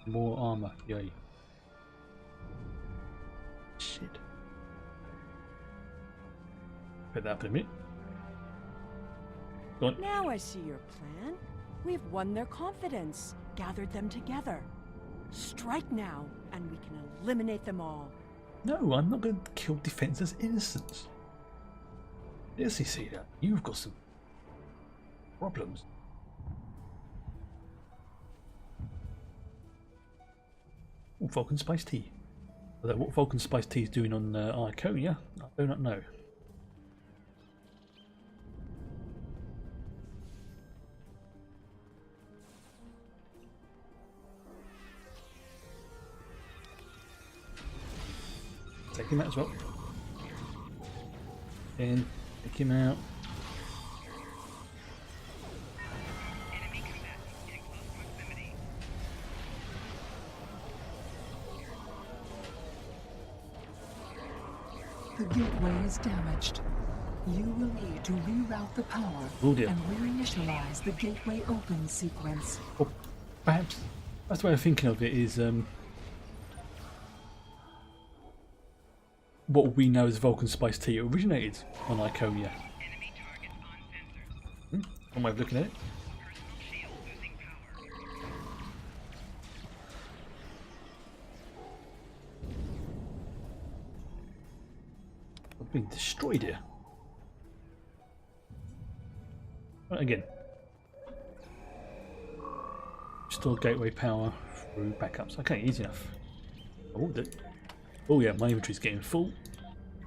More armor, yay. Shit. Put that up in a minute. Go on. Now I see your plan. We've won their confidence, gathered them together. Strike now, and we can eliminate them all. No, I'm not going to kill defenseless innocents. Yes, you see that. You've got some problems. Oh, Vulcan Spice Tea. Although what Vulcan Spice Tea is doing on Iconia, I do not know. Take him out as well. And take him out. The gateway is damaged. You will need to reroute the power Oh dear. and reinitialize the gateway open sequence. Or perhaps that's the way I'm thinking of it is what we know as Vulcan Spice Tea originated on Iconia. One way of looking at it. I've been destroyed here. Right, again. Restore gateway power through backups. Okay, easy enough. Oh yeah, my inventory's getting full.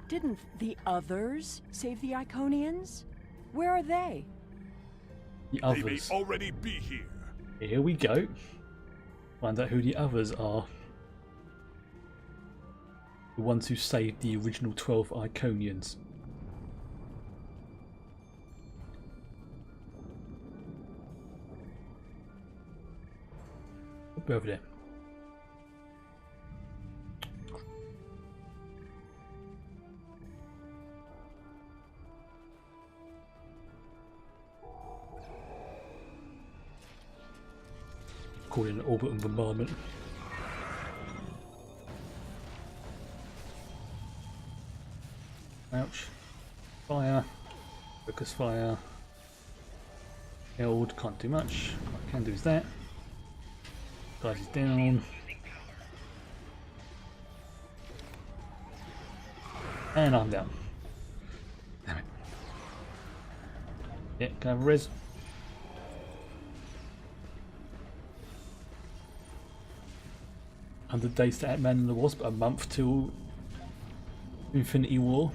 Didn't the others save the Iconians? Where are they? The They may others. already be here. Here we go. Find out who the others are. The ones who saved the original 12 Iconians. Over there. Call it an orbital bombardment. Ouch. Fire. Focus fire. Held. Can't do much. What I can do is that. Guys is down. And I'm down. Damn it. Yeah, can I have a res? $100 to Ant-Man and the Wasp, a month till Infinity War.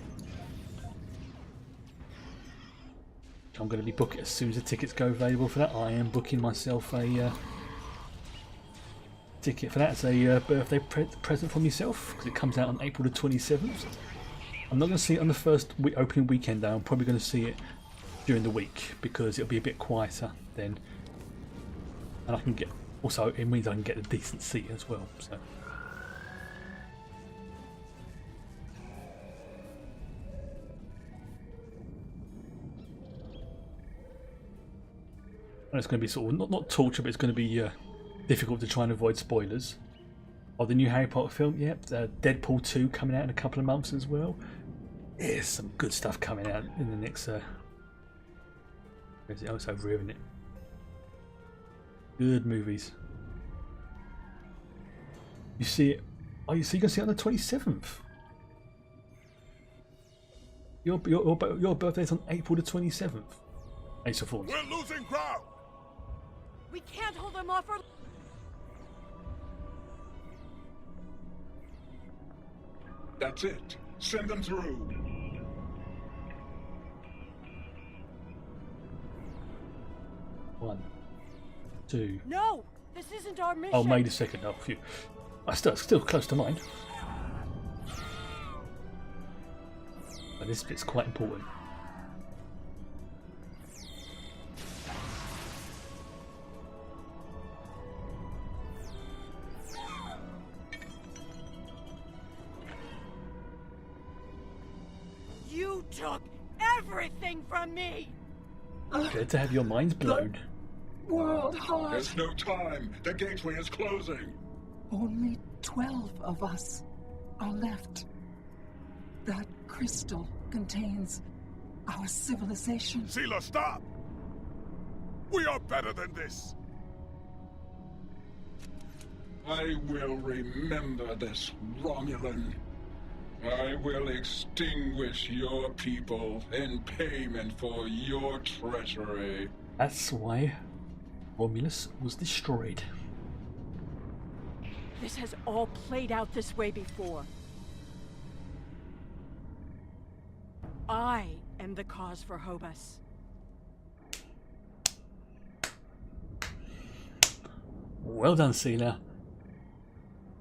I'm going to be booking as soon as the tickets go available for that. I am booking myself a ticket for that as a birthday present for myself because it comes out on April the 27th. I'm not going to see it on the first opening weekend though. I'm probably going to see it during the week because it'll be a bit quieter then, and I can get. Also, it means I can get a decent seat as well. So. And it's going to be sort of not torture, but it's going to be difficult to try and avoid spoilers. Oh, the new Harry Potter film, yep. Deadpool 2 coming out in a couple of months as well. There's some good stuff coming out in the next. Where's it? Oh, it's over here, isn't it? Good movies. You see it? Oh, you see? You can see it on the 27th. Your birthday's on April the 27th. Ace of Wands. We're losing ground. We can't hold them off for... That's it. Send them through. One, two. No! This isn't our mission! Oh, May the 2nd. Oh, phew. Still close to mine. But this bit's quite important. You took everything from me! Good to have your minds blown. World Heart. There's no time. The gateway is closing. Only 12 of us are left. That crystal contains our civilization. Sheila, stop! We are better than this. I will remember this, Romulan. I will extinguish your people in payment for your treachery. That's why Romulus was destroyed. This has all played out this way before. I am the cause for Hobus. Well done, Sealer.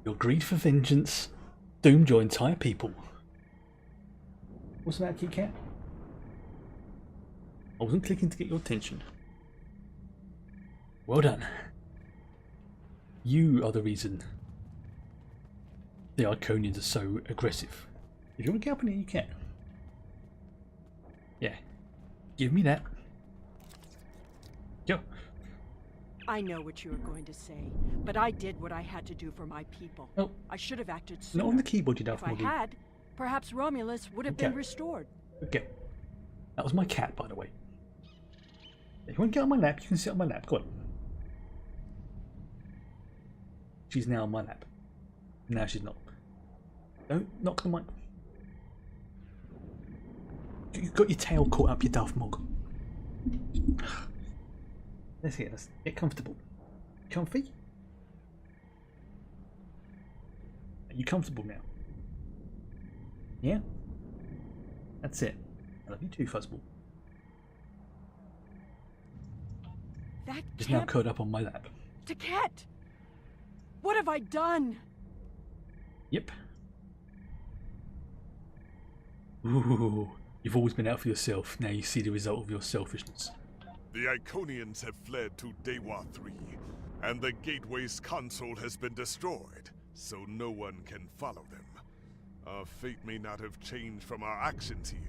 Your greed for vengeance doomed your entire people. What's that, Kit Kat? I wasn't clicking to get your attention. Well done. You are the reason the Iconians are so aggressive. If you want to get up in here, you can. Yeah. Give me that. Yo. I know what you were going to say, but I did what I had to do for my people. Oh. I should have acted sooner. Not on the keyboard, you daft If I Moggy. had, perhaps Romulus would have been restored. Okay. That was my cat, by the way. If you want to get on my lap, you can sit on my lap. Go on. She's now on my lap. Now she's not. Don't knock the mic. You've got your tail caught up, you daft mog. Let's get comfortable. Comfy? Are you comfortable now? Yeah? That's it. I love you too, Fuzzball. That She's now curled up on my lap. Taket! What have I done? Yep. Ooh, you've always been out for yourself. Now you see the result of your selfishness. The Iconians have fled to Dewa 3, and the Gateway's console has been destroyed, so no one can follow them. Our fate may not have changed from our actions here,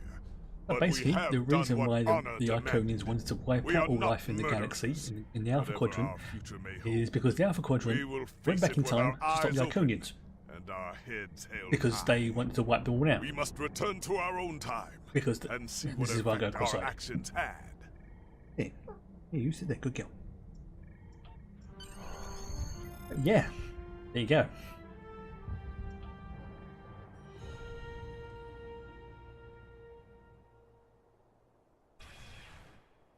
but basically, we have the reason done what why honor the demanded. Iconians wanted to wipe We out are all not life in the galaxy, in the Alpha Whatever Quadrant, our future may hold, is because the Alpha we Quadrant will went face back it in with time our to stop the eyes open Iconians. and our heads held Because high. they wanted to wipe them all out. We must return to our own time Because and see this what is why I go effect our cross-eyed. actions had. Yeah, you sit there, good girl. Yeah, there you go.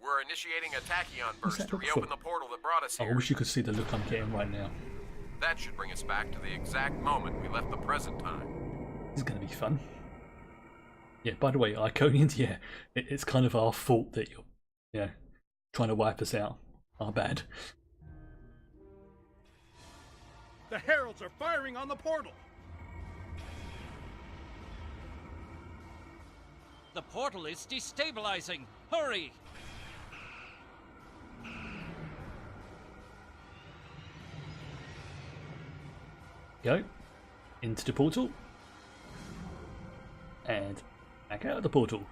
We're initiating a tachyon What's burst that to look reopen for? the portal that brought us I here. wish you could see the look I'm getting right now. That should bring us back to the exact moment we left the present time. This is going to be fun. Yeah, by the way, Iconians, yeah, it's kind of our fault that you're, yeah, trying to wipe us out. Our bad. The Heralds are firing on the portal! The portal is destabilizing. Hurry! Go into the portal and back out of the portal.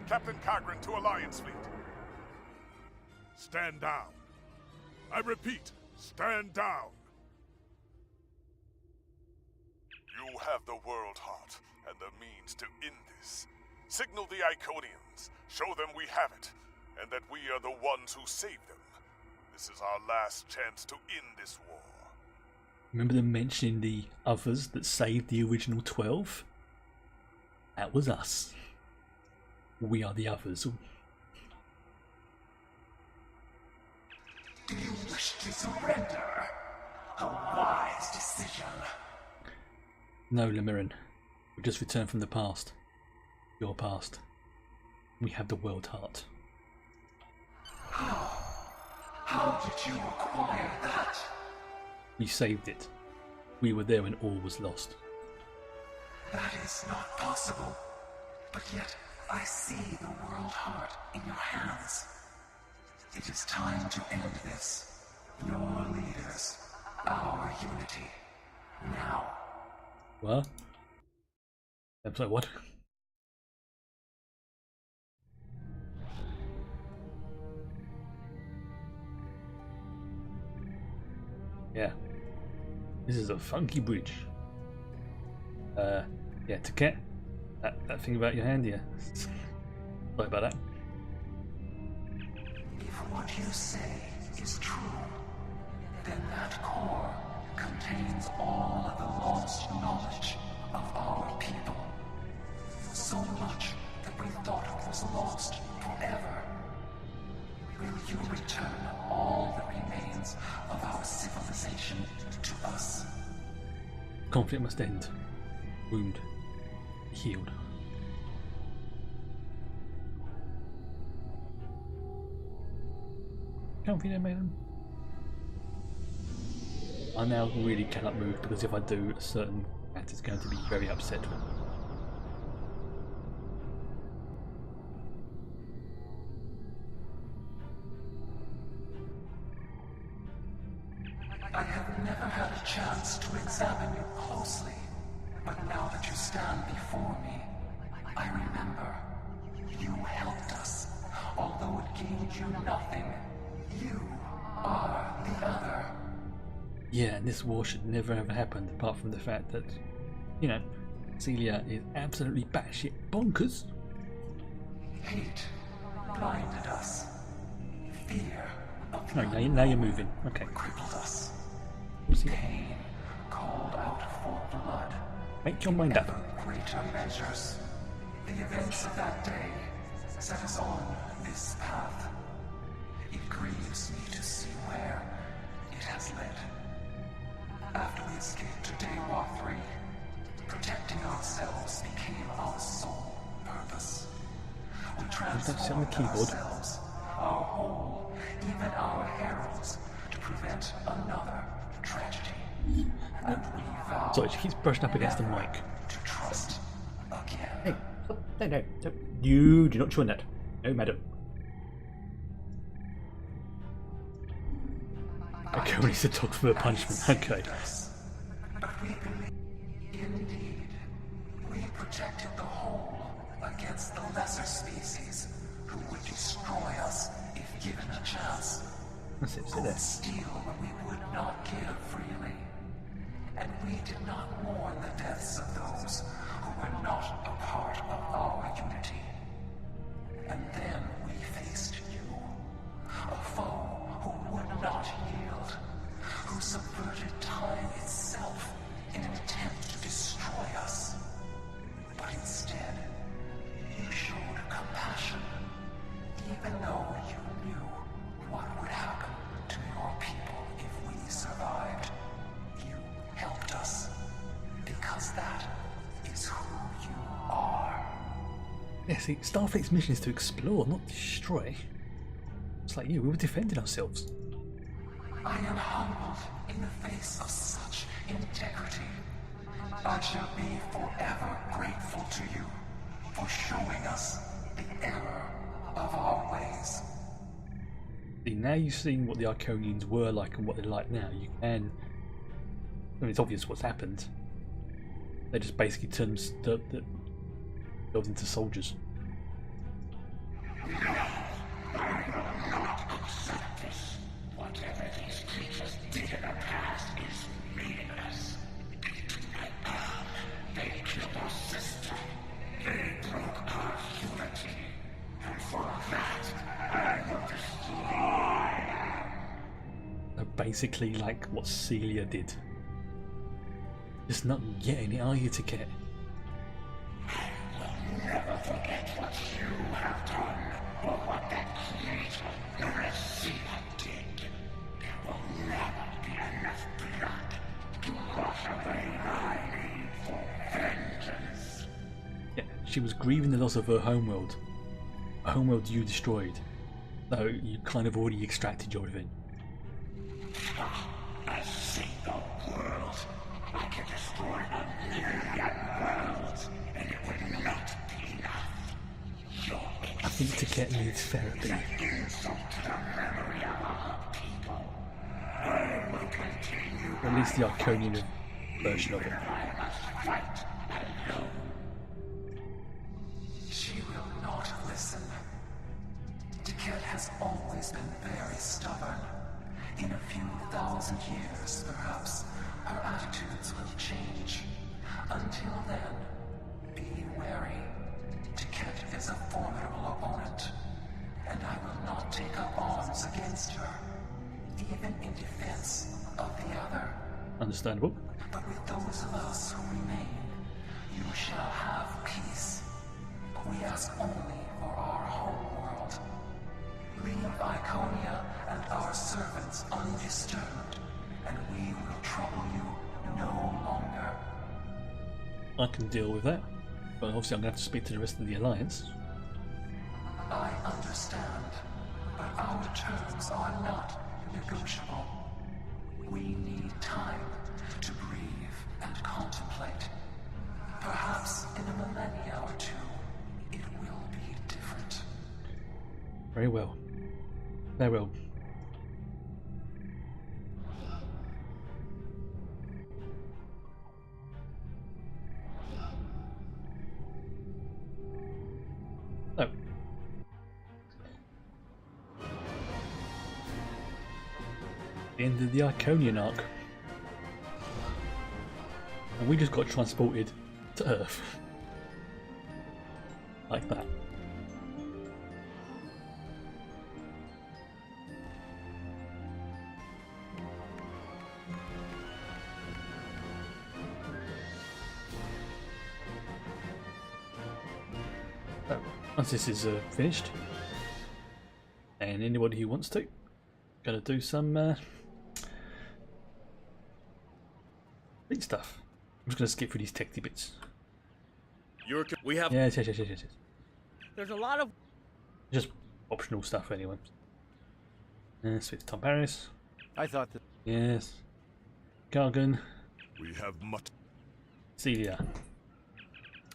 Captain Cogran to Alliance Fleet. Stand down. I repeat, stand down. You have the World Heart and the means to end this. Signal the Iconians, show them we have it, and that we are the ones who saved them. This is our last chance to end this war. Remember them mentioning the others that saved the original 12? That was us. We are the others. Do you wish to surrender? A wise decision. No, Lemirin. We just returned from the past. Your past. We have the World Heart. How did you acquire that? We saved it. We were there when all was lost. That is not possible. But yet, I see the World Heart in your hands. It is time to end this. Your leaders, our unity. Now. What? I'm sorry, what? Yeah. This is a funky bridge. Yeah, to get that thing about your hand here. Sorry about that. If what you say is true, then that core contains all of the lost knowledge of our people. So much that we thought it was lost forever. you return all the remains of our civilization to us. Conflict must end. Wound healed. Comfy there, madam. I now really cannot move because if I do, a certain cat is going to be very upset. I have never had a chance to examine you closely, but now that you stand before me, I remember you helped us, although it gained you nothing. You are the other. Yeah, and this war should never have happened, apart from the fact that, you know, Celia is absolutely batshit bonkers. Hate blinded us. Fear of the now you're moving. Okay. crippled us. What's it? Pain called out for blood. Make your mind up. Greater measures. The events of that day set us on this path. It grieves me to see where it has led. After we escaped to Daewar 3, protecting ourselves became our sole purpose. We transformed ourselves, our whole, even our heralds, to prevent another tragedy. And we vowed Sorry, she keeps brushing up against the mic. to trust again. Hey, stop. No. You do not join that. No, madam. Okay, we need to talk for a punishment. Okay. But we believe, indeed, we protected the whole against the lesser species who would destroy us if given a chance. That's it, sit Who there. would steal when we would not give freely. And we did not mourn the deaths of those who were not a part of our unity. And then we faced you, a foe who would not yield, who subverted time itself in an attempt to destroy us. But instead, you showed compassion, even though you knew what would happen to your people if we survived. You helped us, because that is who you are. Yeah, see, Starfleet's mission is to explore, not destroy. It's like you, we were defending ourselves. I am humbled in the face of such integrity. I shall be forever grateful to you for showing us the error of our ways. See, now you've seen what the Iconians were like and what they're like now, you can... I mean, it's obvious what's happened. They just basically turned themselves into soldiers. Whatever these creatures did in the past is meaningless. They killed our sister. They broke our unity. And for that, I will destroy them. They're basically like what Celia did. Just not getting it, are you, to get? Never forget what you have done, or what that creator, Celia, did. There will never be enough blood to wash away my need for vengeance. Yeah, she was grieving the loss of her homeworld. A homeworld you destroyed. So you kind of already extracted your revenge. A single world. I can destroy 1,000,000 worlds, and it would not be enough. Your I think Tiket needs therapy. insult to the memory of our people. I will continue. Or at least the Iconian version of it. I must fight alone. She will not listen. Tiket has always been very stubborn. In a few thousand years, perhaps, her attitudes will change. Until then, be wary. Tiket is a formidable opponent, and I will not take up arms against her, even in defense of the other. Understandable. But with those of us who remain, you shall have peace. We ask only for our home world. Leave Iconia presence undisturbed, and we will trouble you no longer. I can deal with that, but obviously I'm going to have to speak to the rest of the Alliance. I understand, but our terms are not negotiable. We need time to breathe and contemplate. Perhaps in a millennia or two, it will be different. Very well. Very well. So. The end of the Iconian arc. And we just got transported to Earth. Like that. So, once this is finished, and anybody who wants to, gonna do some fleet stuff. I'm just gonna skip through these techie bits. We have. Yes. There's a lot of. Just optional stuff anyway. Switch to Tom Paris. I thought that. Yes. Gargan. We have much. Celia.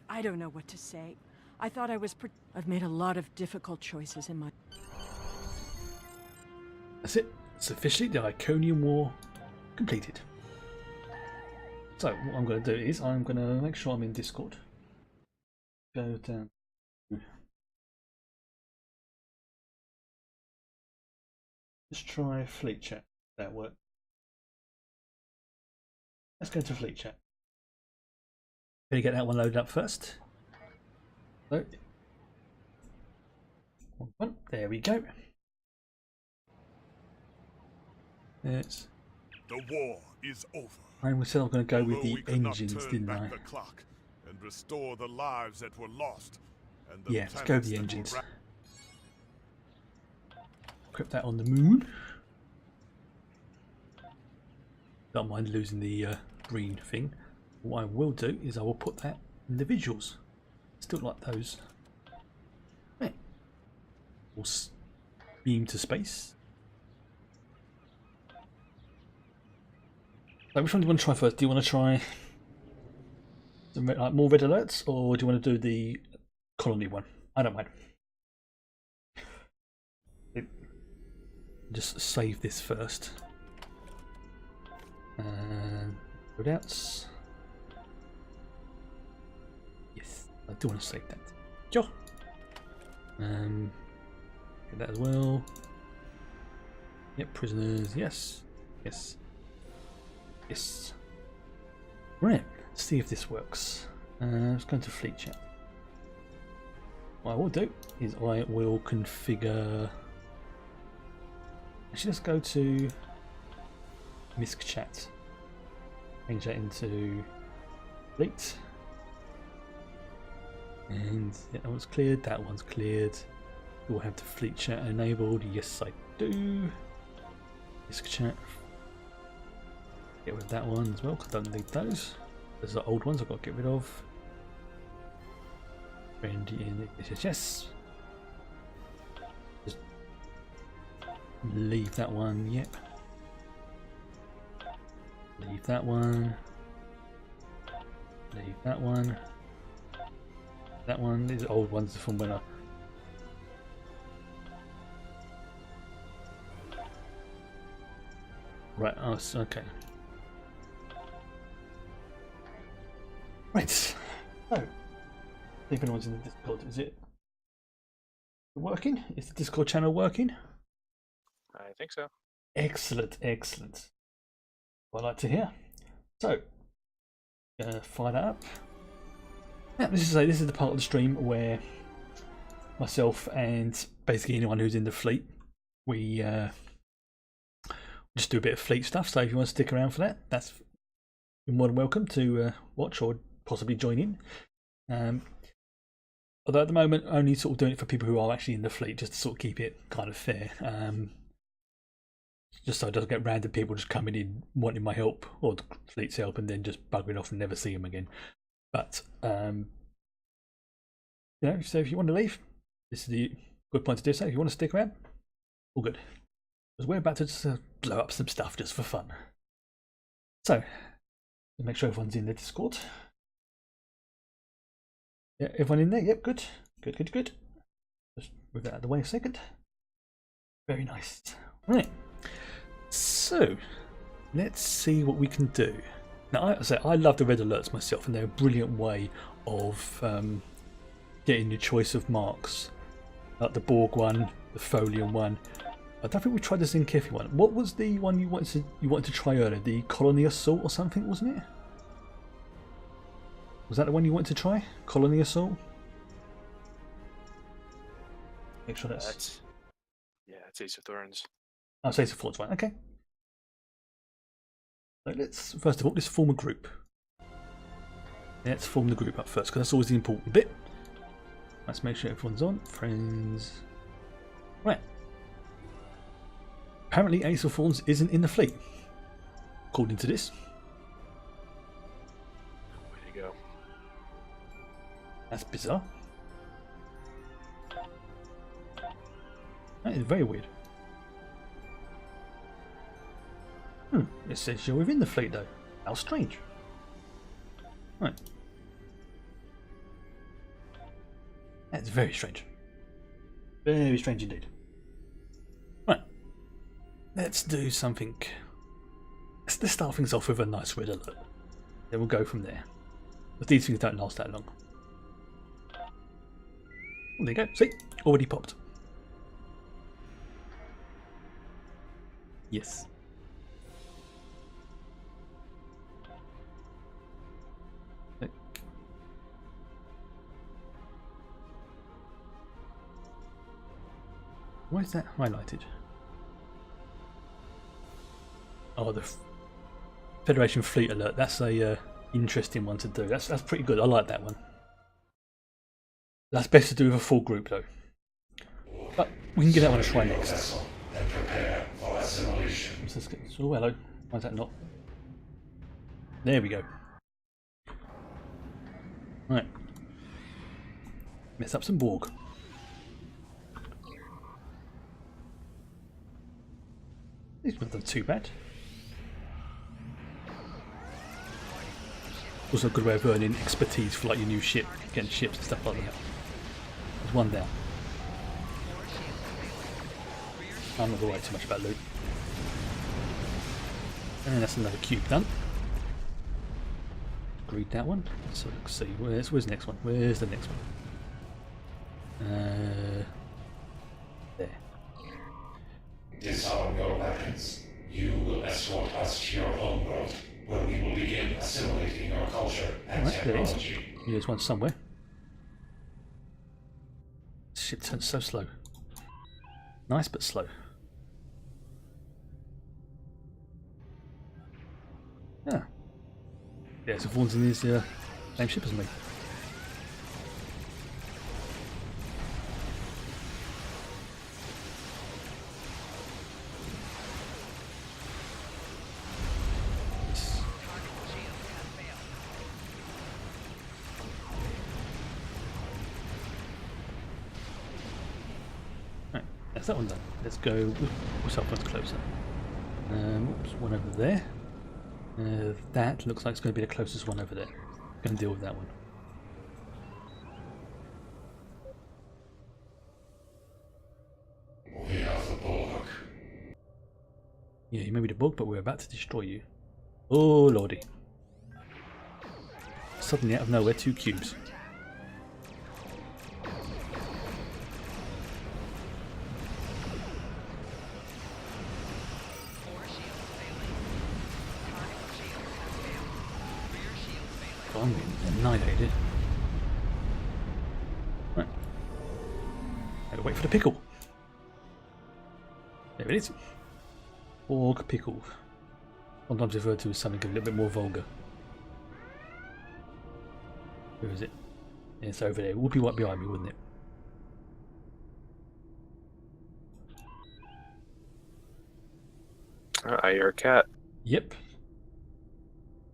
I don't know what to say. I thought I was. I've made a lot of difficult choices in my. That's it. It's officially the Iconian War completed. So what I'm going to do is I'm going to make sure I'm in Discord. Go down. Let's try Fleet Chat. That worked. Let's go to Fleet Chat. Gonna get that one loaded up first. So, there we go. It's. The war is over. I said I'm going to go with Although the we could not engines, turn didn't back I? the clock and restore the lives that were lost. And the Yeah, let's go with the planets that engines. were Equip that on the moon. Don't mind losing the green thing. What I will do is I will put that in the visuals. Still like those. Right. We'll beam to space. So which one do you want to try first? Do you want to try some like more red alerts, or do you want to do the colony one? I don't mind. Just save this first. And loadouts. Yes, I do want to save that. Sure. Get that as well. Yep, prisoners. Yes. Yes. Yes. Right. Let's see if this works. Let's go into Fleet Chat. What I will do is I will configure. Actually, let's go to MISC Chat. Change that into Fleet. And that one's cleared. That one's cleared. Do I have the Fleet Chat enabled? Yes, I do. MISC Chat. Get rid of that one as well, because I don't need those. Those are the old ones I've got to get rid of. Friend in SHS. Just leave that one, yep. Leave that one. Leave that one. That one. These are old ones from when I. Right, oh, okay. Right, so, if anyone's in the Discord, is it working? Is the Discord channel working? I think so. Excellent, excellent. What I'd like to hear. So, fire that up. Yeah, this is the part of the stream where myself and basically anyone who's in the fleet, we just do a bit of fleet stuff. So if you want to stick around for that, that's you're more than welcome to watch or possibly join in. Although at the moment only sort of doing it for people who are actually in the fleet, just to sort of keep it kind of fair. just so I don't get random people just coming in wanting my help or the fleet's help and then just buggering off and never see them again. But you know, so if you want to leave, this is the good point to do so. If you want to stick around, all good, because we're about to just blow up some stuff just for fun. So make sure everyone's in the Discord. Yeah, everyone in there? Yep, good. Good. Just move that out of the way a second. Very nice. Right. So, let's see what we can do. Now, I love the red alerts myself, and they're a brilliant way of getting your choice of marks. Like the Borg one, the Folian one. I don't think we tried the Zinkefi one. What was the one you wanted to try earlier? The Colony Assault or something, wasn't it? Was that the one you wanted to try? Colony Assault? Make sure that's... Yeah, it's Ace of Thorns. Oh, it's Ace of Thorns, right, okay. So let's, first of all, let's form a group. Let's form the group up first, because that's always the important bit. Let's make sure everyone's on. Friends. Right. Apparently Ace of Thorns isn't in the fleet, according to this. Way to go. That's bizarre. That is very weird. It says you're within the fleet though. How strange. Right. That's very strange. Very strange indeed. Right. Let's do something. Let's start things off with a nice red alert. Then we'll go from there. But these things don't last that long. Oh, there you go. See? Already popped. Yes. Why is that highlighted? Oh, the Federation Fleet Alert. That's a interesting one to do. That's pretty good. I like that one. That's best to do with a full group though. But we can give that one a try next. And prepare for assimilation. Oh, hello. Why is that not? There we go. Right. Mess up some Borg. These haven't done too bad. Also a good way of earning expertise for like your new ship, getting ships and stuff like that. There's one down. I'm not going to worry too much about loot. And that's another cube done. Agreed that one. So let's see, where's the next one? Where's the next one? There. Disarm your weapons. You will escort us to your home world, where we will begin assimilating your culture and technology. There's one somewhere. Shit turns so slow. Nice but slow. Yeah. Yeah, so Vaughn's in his same ship as me. Right, that's that one done. Let's go. What's up? One's closer. Oops, one over there. That looks like it's going to be the closest one over there. Going to deal with that one. We have the Borg. Yeah, you may be the Borg, but we're about to destroy you. Oh lordy. Suddenly out of nowhere, 2 cubes. I'm getting annihilated. Right. Gotta wait for the pickle. There it is. Borg pickle. Sometimes referred to as something a little bit more vulgar. Where is it? Yeah, it's over there. It would be right behind me, wouldn't it? I hear a cat. Yep.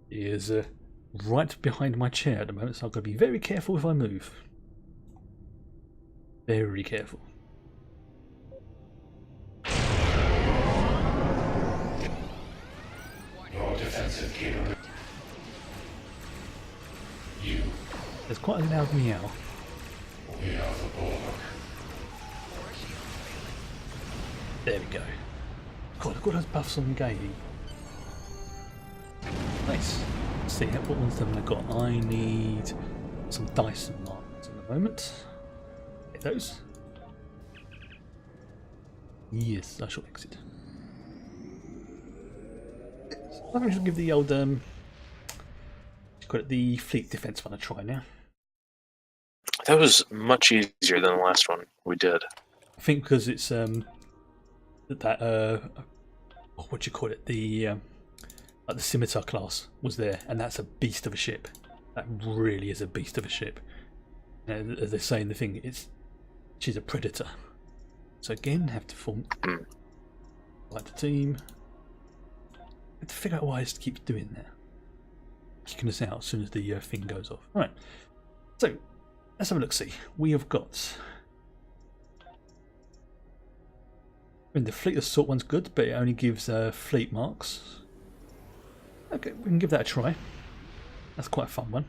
He is right behind my chair at the moment, so I've got to be very careful if I move. Very careful. Your defensive capability. You. There's quite a loud meow. We are the Borg. There we go. God, I've got those buffs on game. Nice. Let's see, what ones have I got? I need some Dyson marks at the moment. Get those. Yes, I shall exit. I think I should give the old the fleet defense one a try now. That was much easier than the last one we did. I think because it's what do you call it? The scimitar class was there, and that's a beast of a ship. That really is a beast of a ship. And as they say in the thing, she's a predator. So again, have to form like the team. Have to figure out why it keeps doing that. Kicking us out as soon as the thing goes off. All right. So let's have a look. See, we have got. I mean, the fleet assault one's good, but it only gives fleet marks. Okay, we can give that a try. That's quite a fun one.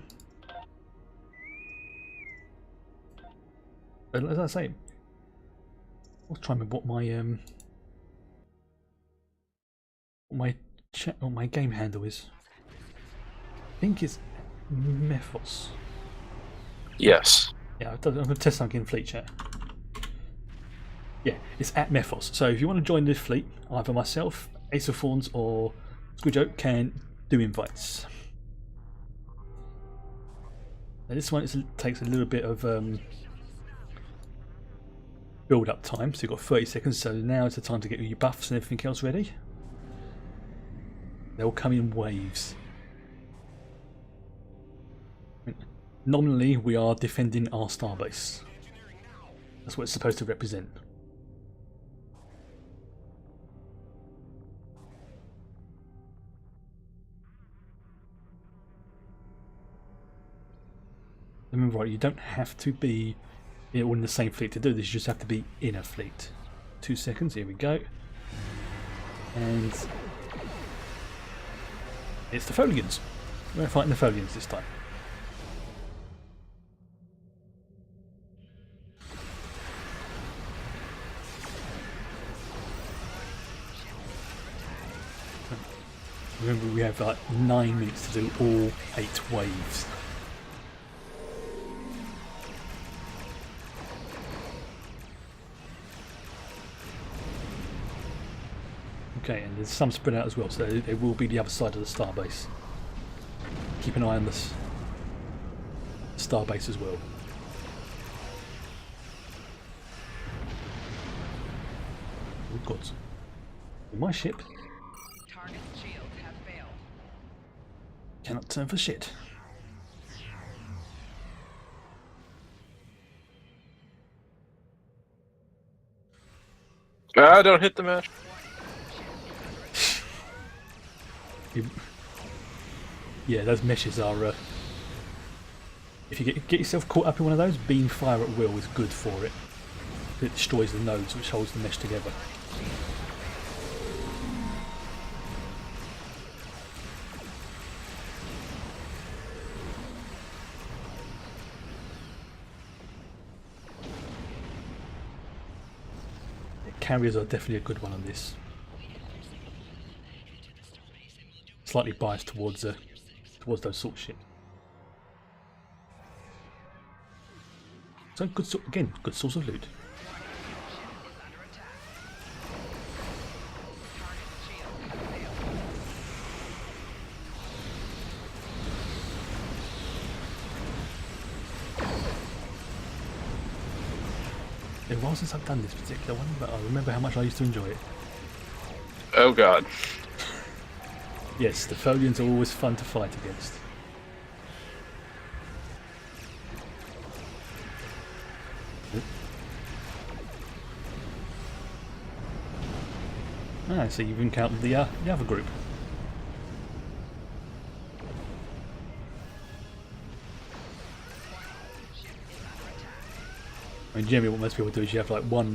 But as I say, I'll try and remember what my game handle is. I think it's Mephos. Yes. Yeah, I'm going to test something in fleet chat. Yeah, it's at Mephos. So if you want to join the fleet, either myself, Ace of Thorns, or Squidjo can do invites. Now this one takes a little bit of build up time, so you've got 30 seconds, so now is the time to get your buffs and everything else ready. They'll come in waves. Nominally, we are defending our starbase. That's what it's supposed to represent. Remember, right, you don't have to be all in the same fleet to do this, you just have to be in a fleet. 2 seconds, here we go. And it's the Folians. We're fighting the Folians this time. Remember, we have like 9 minutes to do all 8 waves. Okay, and there's some spread out as well, so they will be the other side of the starbase. Keep an eye on this starbase as well. We've got my ship. Target's shields have failed. Cannot turn for shit. Don't hit the mesh. Yeah, those meshes are. If you get yourself caught up in one of those, beam fire at will is good for it. It destroys the nodes which holds the mesh together. Carriers are definitely a good one on this. Slightly biased towards those sort of shit. So good, again, good source of loot. It was since I've done this particular one, but I remember how much I used to enjoy it. Oh god. Yes, the Folians are always fun to fight against. Ah, so you've encountered the other group. I mean, generally what most people do is you have like one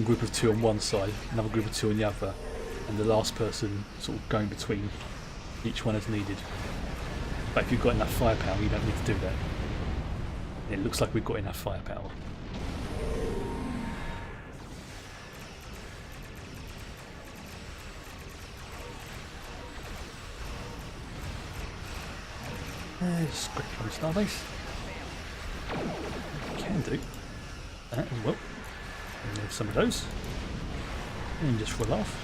group of 2 on one side, another group of 2 on the other, and the last person sort of going between each one as needed. But if you've got enough firepower, you don't need to do that. It looks like we've got enough firepower. Scratch on starbase. Can do that as well. Remove some of those. And just roll off.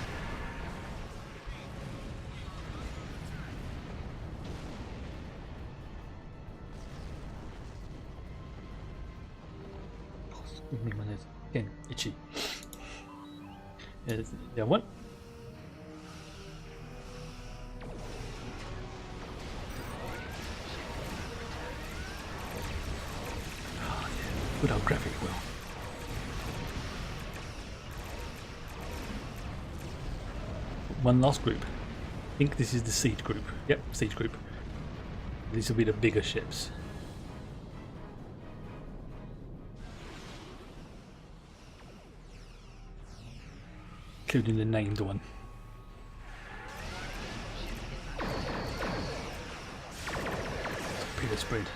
Again, itchy. The other one. Oh, yeah. Good old graphic wheel. One last group. I think this is the Siege group. Yep, Siege group. These will be the bigger ships. Including the named one. Torpedo spread.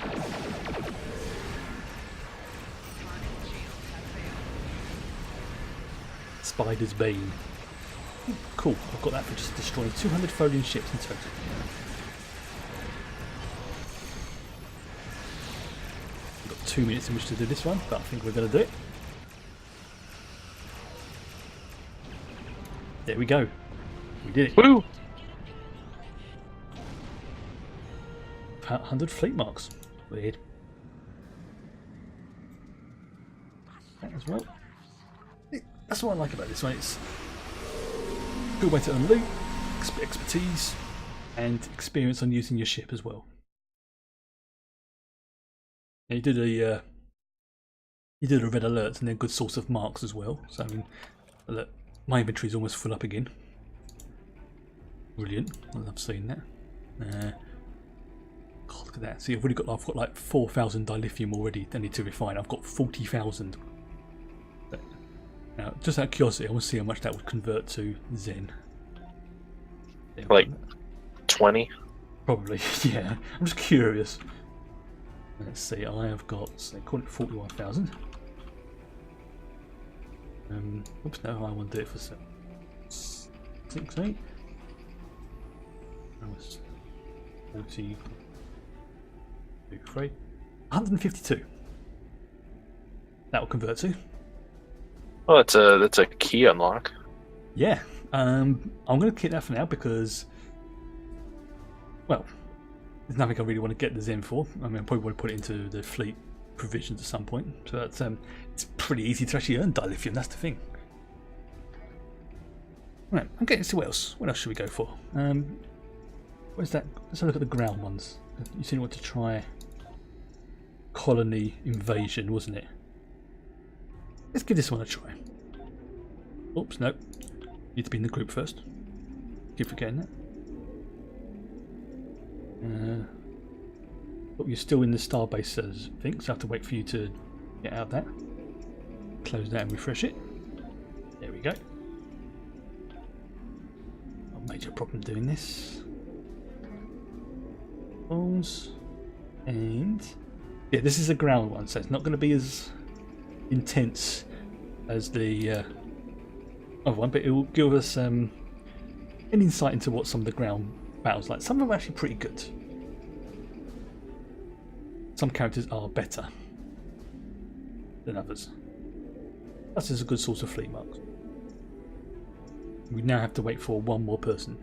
Spider's Bane. Cool, I've got that for just destroying 200 Tholian ships in total. We've got 2 minutes in which to do this one, but I think we're going to do it. There we go. We did it. Woo! 100 fleet marks. Weird. That as well. That's what I like about this one. It's a good way to earn loot, expertise, and experience on using your ship as well. And you did a red alert and then good source of marks as well. So I mean, look, my inventory is almost full up again. Brilliant. I love seeing that. God, look at that. See, I've got like 4,000 dilithium already. I need to refine. I've got 40,000. Now, just out of curiosity, I want to see how much that would convert to Zen. Like 20? Probably, yeah. I'm just curious. Let's see, I have got, say, call it 41,000. Oops, no, I want to do it for 6, 8. That was 40, 3, 152. That will convert to. Well, that's a key unlock. Yeah, I'm going to keep that for now because, well, there's nothing I really want to get the Zen for. I mean, I probably want to put it into the fleet provisions at some point. So that's it's pretty easy to actually earn dilithium. That's the thing. Right, okay. Let's see what else. What else should we go for? Where's that? Let's have a look at the ground ones. You seem to want to try colony invasion, wasn't it? Let's give this one a try. Oops, no. Need to be in the group first. Keep forgetting that. But you're still in the starbase, I think, so I have to wait for you to get out of that. Close that and refresh it. There we go. Not a major problem doing this. Balls. And yeah, this is a ground one, so it's not going to be as intense as the other one, but it will give us an insight into what some of the ground battles like. Some of them are actually pretty good. Some characters are better than others. That's just a good source of fleet marks. We now have to wait for one more person.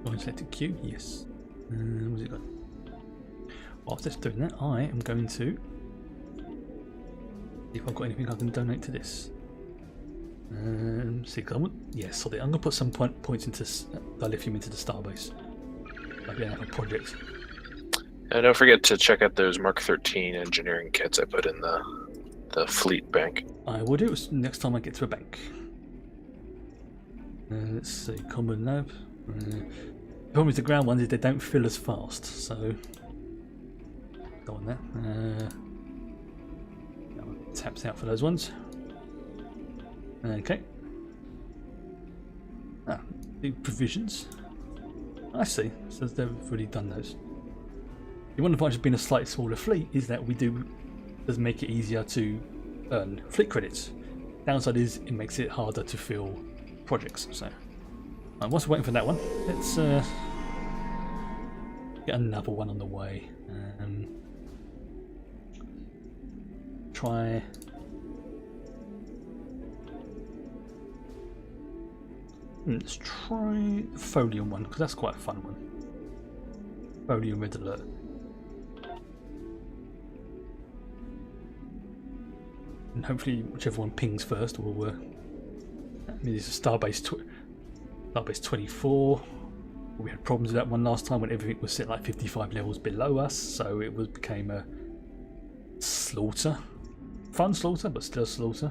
Oh, selected queue, yes. What's it got? Whilst it's doing that, I am going to see if I've got anything I can donate to this. See, yes, I'm going to put some points into dilithium into the starbase. Like a project. And don't forget to check out those Mark 13 engineering kits I put in the the fleet bank. I will do it next time I get to a bank. Let's see, common nav. The problem with the ground ones is they don't fill as fast, so go on there. That one taps out for those ones. Okay. The provisions. I see. So they've already done those. The one advantage of being a slightly smaller fleet is that does make it easier to earn fleet credits. Downside is it makes it harder to fill projects. So, whilst we're waiting for that one, let's get another one on the way. Try. Let's try the Folium one because that's quite a fun one. Folium Red Alert. And hopefully, whichever one pings first will. I mean, it's a Starbase 24. We had problems with that one last time when everything was set like 55 levels below us, so it became a slaughter. Fun slaughter, but still slaughter.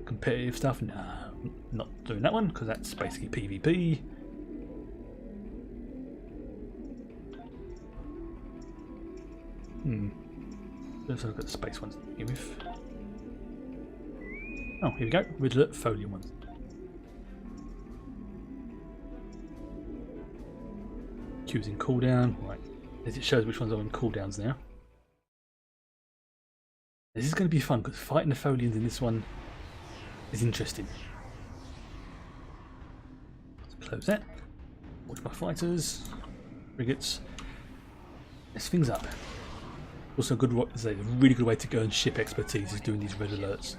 Competitive stuff, nah, not doing that one because that's basically PvP. Let's look at the space ones to begin with. Oh, here we go, with the Folium ones. Choosing cooldown, right, as it shows which ones are on cooldowns now. This is going to be fun because fighting the Folians in this one is interesting. Let's close that. Watch my fighters, frigates. Mess things up. Also, a really good way to go and ship expertise is doing these red alerts.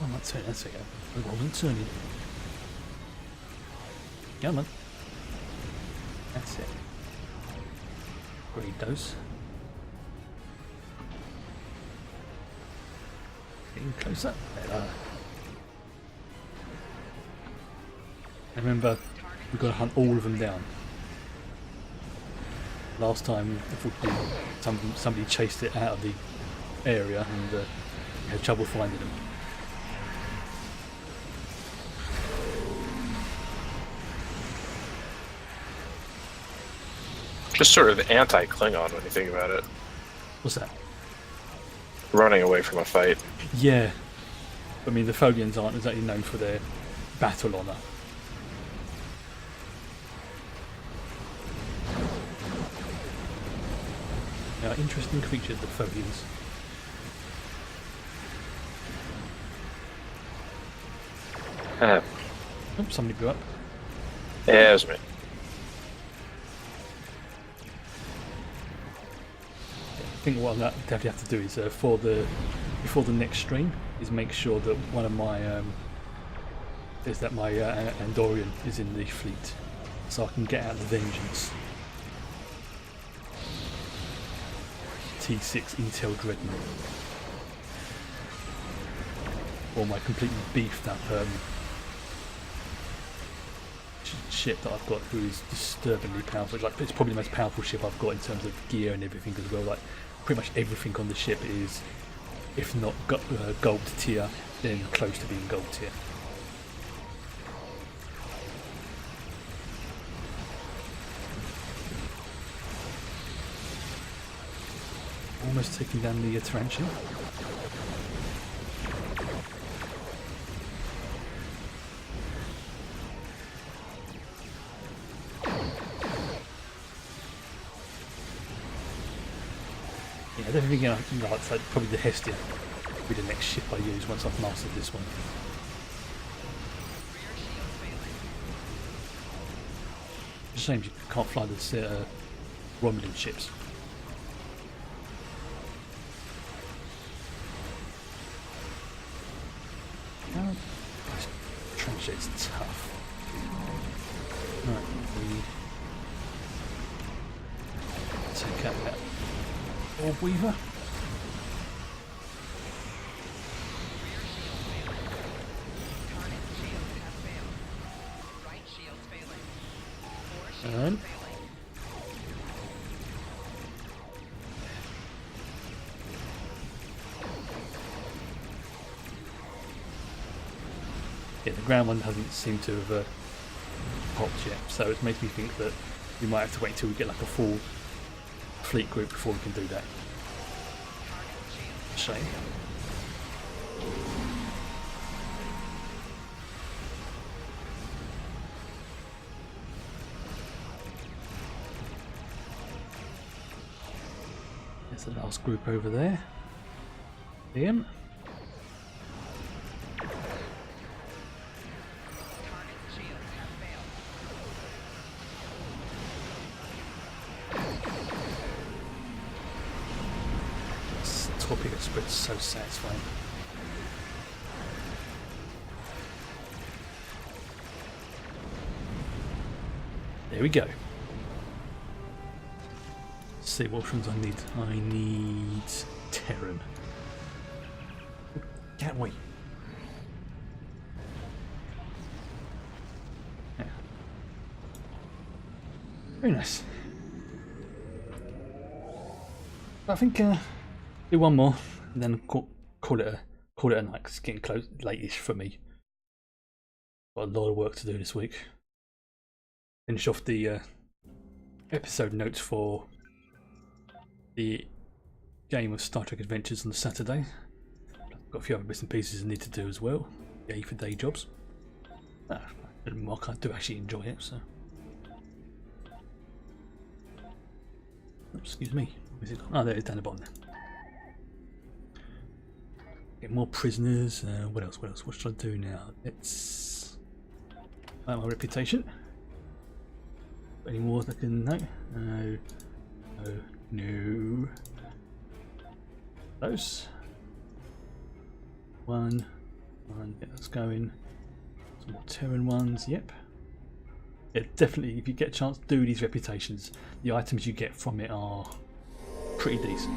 I'm not turning. That's it. I wasn't turning. Come on. That's it. Read those. Getting closer. Better. Remember, we've got to hunt all of them down. Last time, somebody chased it out of the area and we had trouble finding them. Just sort of anti-Klingon when you think about it. What's that? Running away from a fight. Yeah. I mean, the Folians aren't exactly known for their battle honour. They are interesting creatures, the Folians. Oh, somebody blew up. Yeah, it was me. I think what I definitely have to do is before the next stream is make sure that one of my my Andorian is in the fleet, so I can get out the Vengeance. T6 Intel Dreadnought, or my completely beefed up ship that I've got, who is disturbingly powerful. Like, it's probably the most powerful ship I've got in terms of gear and everything as well. Like, pretty much everything on the ship is, if not gold tier, then close to being gold tier. Almost taking down the Tarantian. I don't think it's like probably the Hestia will be the next ship I use once I've mastered this one. It's a shame you can't fly the Romulan ships. Translate's tough. Right, we take out that Orb Weaver. yeah, the ground one hasn't seemed to have popped yet, so it makes me think that we might have to wait until we get like a full fleet group before we can do that. Shame. There's the last group over there. Ian. This torpedo spread's so satisfying. There we go. Let's see what ones I need. I need Terran. Can't wait. Yeah. Very nice. I think do one more and then call it a night. 'Cause it's getting close, late-ish for me. Got a lot of work to do this week. Finish off the episode notes for the game of Star Trek Adventures on Saturday. Got a few other bits and pieces I need to do as well. Yay for day jobs. I do actually enjoy it, so. Excuse me. Where's it gone? Oh, there it is down the bottom there. Get more prisoners. What else? What else? What should I do now? Let's my reputation. Any more that I can know? No. No. No. Those. One, get that's going. Some more Terran ones, yep. Yeah, definitely, if you get a chance to do these reputations, the items you get from it are pretty decent.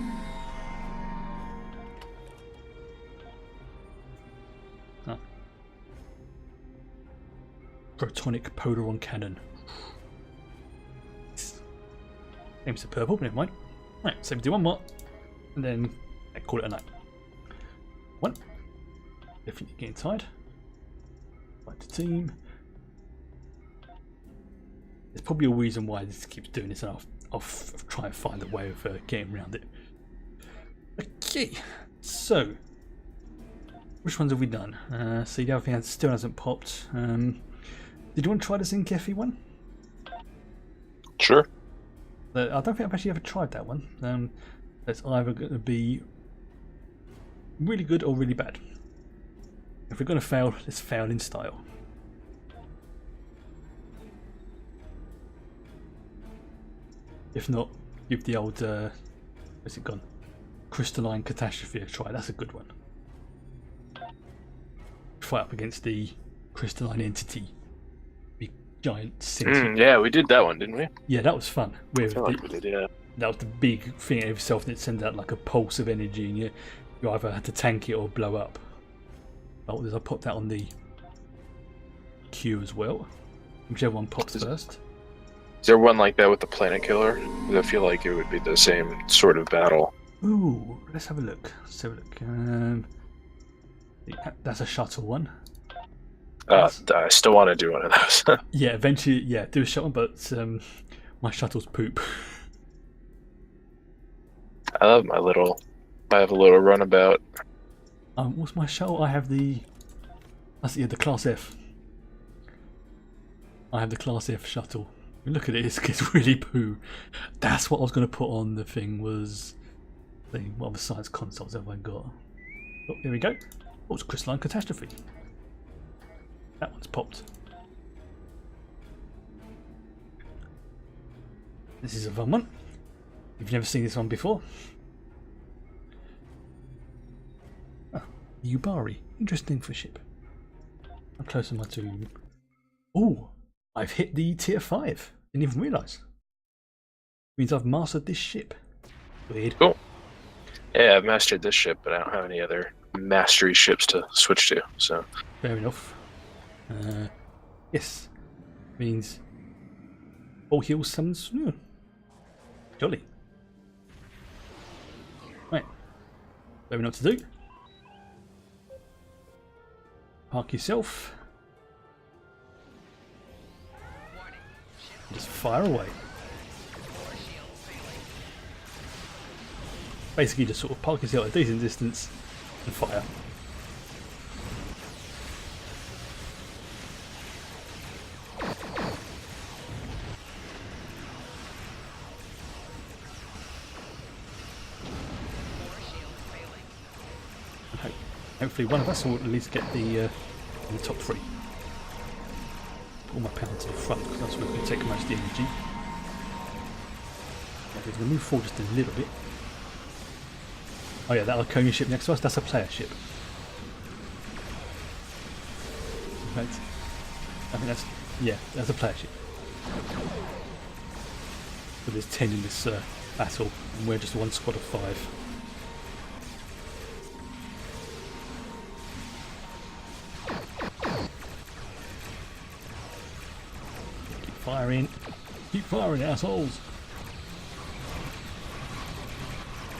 Oh. Protonic Polaron Cannon. Aims to purple, but never mind. Right, so we do one more, and then call it a night. One. Definitely getting tired. Fight the team. There's probably a reason why this keeps doing this, and I'll try and find a way of getting around it. Okay, so which ones have we done? See, the other thing still hasn't popped. Did you want to try the Zinkefi one? Sure. I don't think I've actually ever tried that one. That's either going to be really good or really bad. If we're going to fail, let's fail in style. If not, give the old, where's it gone? Crystalline Catastrophe a try. That's a good one. Fight up against the crystalline entity. Big giant sentient. Yeah, we did that one, didn't we? Yeah, that was fun. I feel like we did, yeah. That was the big thing in itself, that it sends out like a pulse of energy, and you either had to tank it or blow up. Oh, I put that on the queue as well. Whichever one pops first. Is there one like that with the Planet Killer? I feel like it would be the same sort of battle. Ooh, let's have a look. Let's have a look. That's a shuttle one. I still want to do one of those. Yeah, eventually, yeah, do a shuttle, but my shuttle's poop. I love my little. I have a little runabout. What's my shuttle? I have the. That's the Class F. I have the Class F shuttle. Look at it, it's really poo. That's what I was going to put on the thing. Was what other science consoles have I got? Oh, here we go. Oh, it's Crystalline Catastrophe. That one's popped. This is a fun one. If you've never seen this one before. Oh, Yubari. Interesting for ship. How close am I to? Oh, I've hit the tier 5. Didn't even realise. Means I've mastered this ship. Weird. Cool. Yeah, I've mastered this ship, but I don't have any other mastery ships to switch to. So. Fair enough. Yes. Means all heals summons. Jolly. Right. What do we know what to do? Park yourself. Just fire away. Basically just sort of park yourself at a decent distance and fire. Hopefully one of us will at least get the top 3. Put all my power to the front because that's where we can take most of the energy. Okay, we're going to move forward just a little bit. Oh yeah, that Iconian ship next to us, that's a player ship. Right. I think that's, yeah, that's a player ship. So there's 10 in this battle, and we're just one squad of 5. Keep firing, assholes!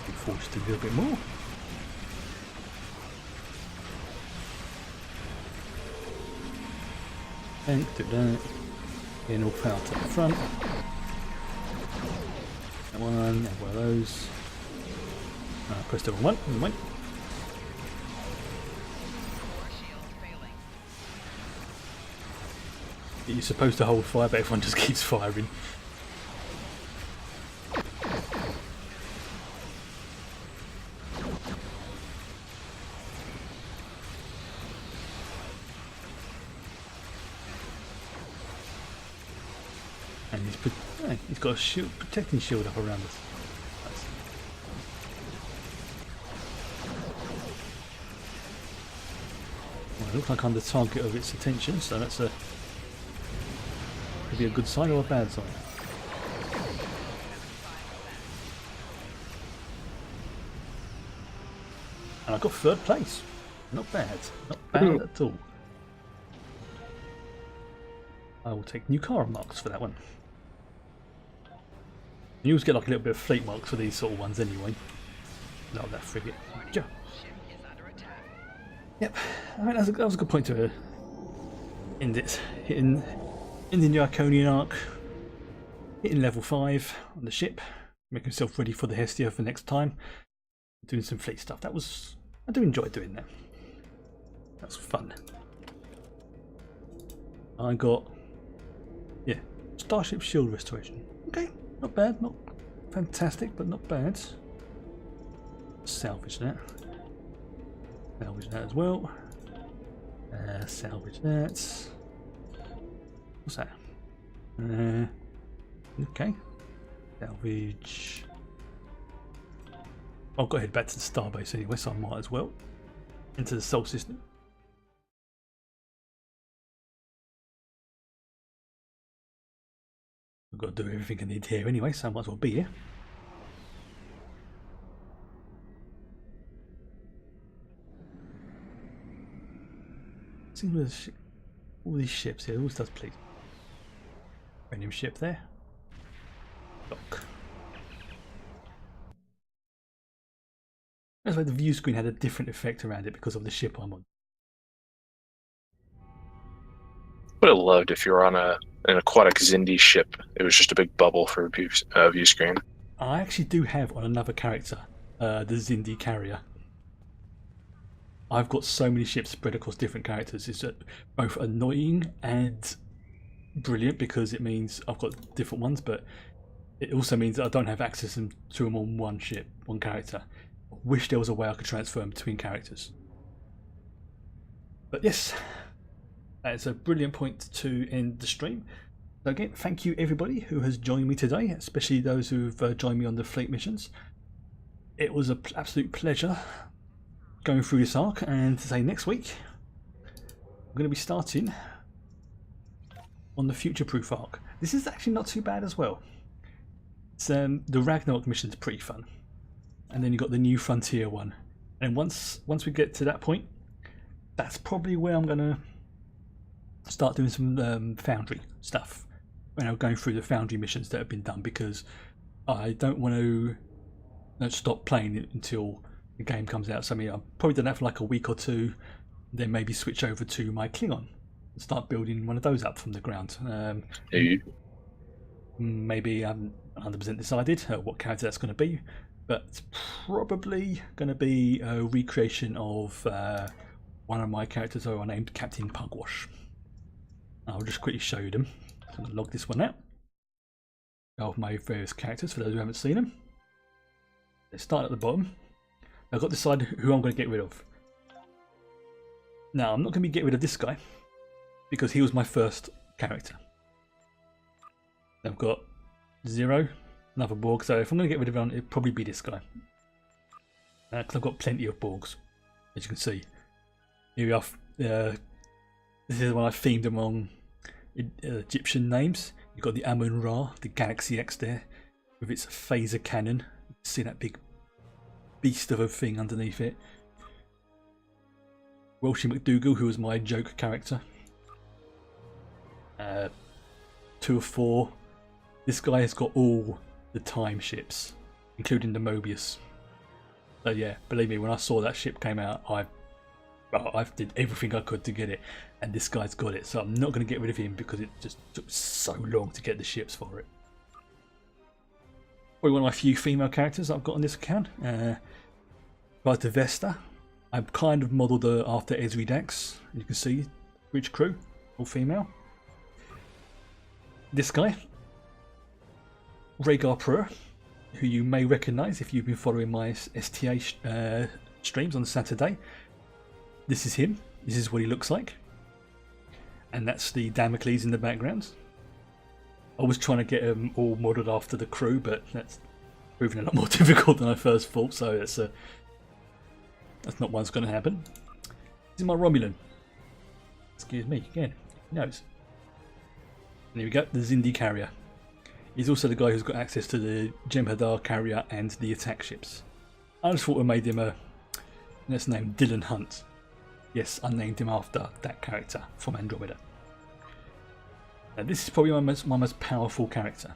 Be forced to do a bit more. And do that. Getting all power to the front. That one, and one of those. Press the one, wait. You're supposed to hold fire, but everyone just keeps firing. And he's got a shield, protecting shield up around us. Nice. Well, it looks like I'm the target of its attention, so that's a could be a good sign or a bad sign. And I got 3rd place. Not bad. Not bad at all. I will take new car marks for that one. You always get like a little bit of fleet marks for these sort of ones anyway. Not that frigate. Yeah. Yep. I mean, that was a good point to end it. Hitting the new Iconian arc, hitting level 5 on the ship, making myself ready for the Hestia for next time, doing some fleet stuff. I do enjoy doing that. That's fun. I got, yeah, Starship Shield Restoration. Okay, not bad, not fantastic, but not bad. Salvage that. Salvage that as well. Salvage that. What's that? Okay. Salvage. I've got to head back to the starbase anyway, so I might as well. Into the Sol system. I've got to do everything I need here anyway, so I might as well be here. See all these ships here, who's does please? Random ship there. Dock. That's why the view screen had a different effect around it because of the ship I'm on. Would have loved if you were on an aquatic Xindi ship. It was just a big bubble for a view screen. I actually do have on another character, the Xindi carrier. I've got so many ships spread across different characters. It's both annoying and brilliant because it means I've got different ones, but it also means that I don't have access to them on one ship, one character. I wish there was a way I could transfer them between characters. But yes, that is a brilliant point to end the stream. So again, thank you everybody who has joined me today, especially those who've joined me on the fleet missions. It was an absolute pleasure going through this arc, and say next week I'm going to be starting on the Future Proof arc. This is actually not too bad as well. It's the Ragnarok mission's pretty fun, and then you've got the New Frontier one, and once we get to that point, that's probably where I'm going to start doing some Foundry stuff, going through the Foundry missions that have been done, because I don't want to stop playing it until the game comes out. So I mean, I'll probably do that for like a week or two, then maybe switch over to my Klingon and start building one of those up from the ground. maybe I haven't 100% decided what character that's going to be, but it's probably going to be a recreation of one of my characters who I named Captain Pugwash. I'll just quickly show you them. So I'm going to log this one out. Of my various characters for those who haven't seen them. Let's start at the bottom. I've got to decide who I'm going to get rid of. Now, I'm not going to get rid of this guy because he was my first character. I've got Zero, another Borg, so if I'm going to get rid of one, it'd probably be this guy. Because I've got plenty of Borgs, as you can see. Here we are. This is when I themed among Egyptian names. You've got the Amun-Ra, the Galaxy X there, with its phaser cannon. You can see that big beast of a thing underneath it. Welshie McDougal, who was my joke character. 2 of 4. This guy has got all the time ships, including the Mobius. So yeah, believe me, when I saw that ship came out, I did everything I could to get it, and this guy's got it. So I'm not going to get rid of him because it just took so long to get the ships for it. Probably one of my few female characters I've got on this account. Right to Vesta. I've kind of modelled her after Ezri Dax. You can see, Bridge Crew, all female. This guy, Rhaegar Prur, who you may recognise if you've been following my STA streams on Saturday. This is him. This is what he looks like. And that's the Damocles in the background. I was trying to get them all modelled after the crew, but that's proving a lot more difficult than I first thought, so that's not what's going to happen. This is my Romulan. Excuse me, again, he knows. And here we go, the Zindi carrier. He's also the guy who's got access to the Jem'Hadar carrier and the attack ships. I just thought I made him let's name Dylan Hunt. Yes, I named him after that character from Andromeda. Now, this is probably my most powerful character.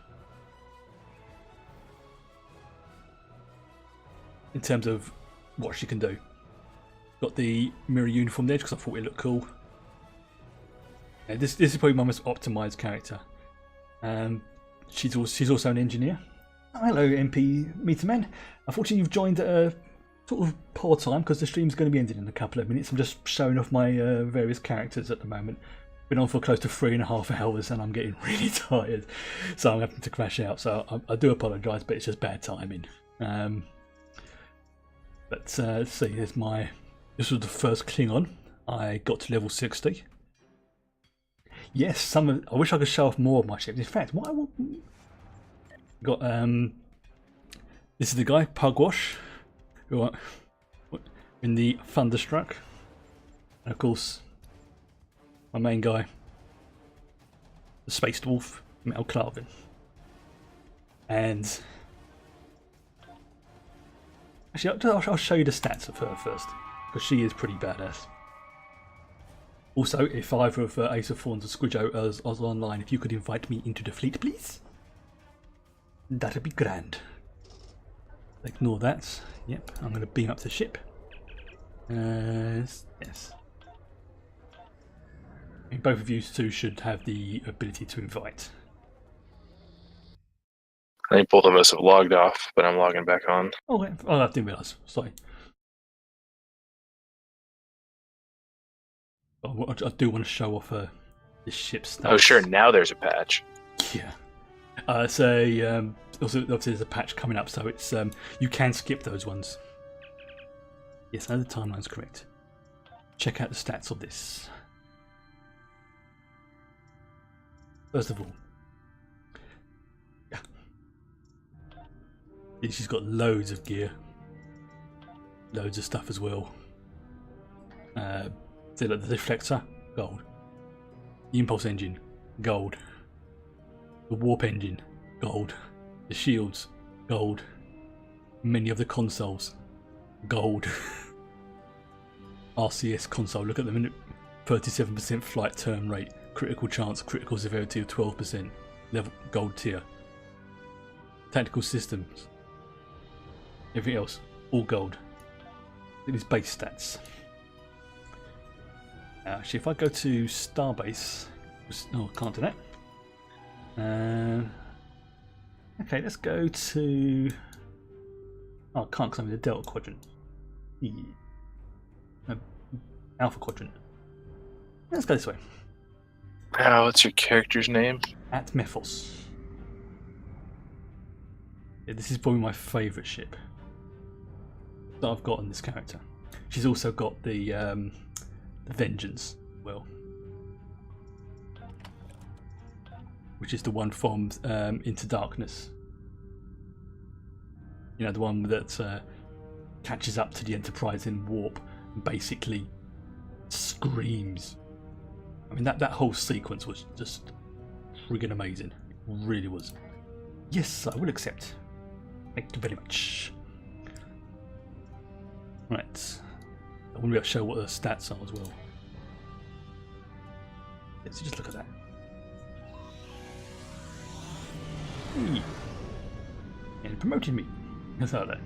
In terms of what she can do. Got the mirror uniform there because I thought it looked cool. Yeah, this is probably my most optimised character. She's also an engineer. Oh, hello, MP Meterman. Unfortunately, you've joined at a sort of poor time because the stream's going to be ending in a couple of minutes. I'm just showing off my various characters at the moment. Been on for close to 3.5 hours and I'm getting really tired, so I'm having to crash out. So I do apologise, but it's just bad timing. Let's see. This was the first Klingon. I got to level 60. Yes, I wish I could show off more of my ships. In fact, what I want got this is the guy Pugwash, who in the Thunderstruck, and of course my main guy, the Space Dwarf Mel Clarvin, and actually I'll show you the stats of her first because she is pretty badass. Also, if either of Ace of Thorns or Squidjo is online, if you could invite me into the fleet, please. That'd be grand. Ignore that. Yep, I'm going to beam up the ship. Yes. I mean, both of you two should have the ability to invite. I think both of us have logged off, but I'm logging back on. Oh, I didn't realise. Sorry. I do want to show off this ship's stats. Oh, sure. Now there's a patch. Yeah. Also, obviously there's a patch coming up, so it's you can skip those ones. Yes, now the timeline's correct. Check out the stats of this. First of all, yeah, she's got loads of gear, loads of stuff as well. So like the deflector, gold. The impulse engine, gold. The warp engine, gold. The shields, gold. Many of the consoles, gold. RCS console, look at them, 37% flight turn rate, critical chance, critical severity of 12%, level gold tier. Tactical systems, everything else, all gold. It is base stats. Actually, if I go to Starbase, no, I can't do that. Okay, let's go to... Oh, I can't because I'm in the Delta Quadrant. No, Alpha Quadrant. Let's go this way. What's your character's name? Atmethos. Yeah, this is probably my favourite ship that I've got on this character. She's also got the Vengeance, well, which is the one from Into Darkness. You know, the one that catches up to the Enterprise in warp and basically screams. I mean, that whole sequence was just friggin' amazing. It really was. Yes, I will accept. Thank you very much. Right. I want to be able to show what the stats are as well. Let's just look at that. Hey. And it promoted me. That's how that.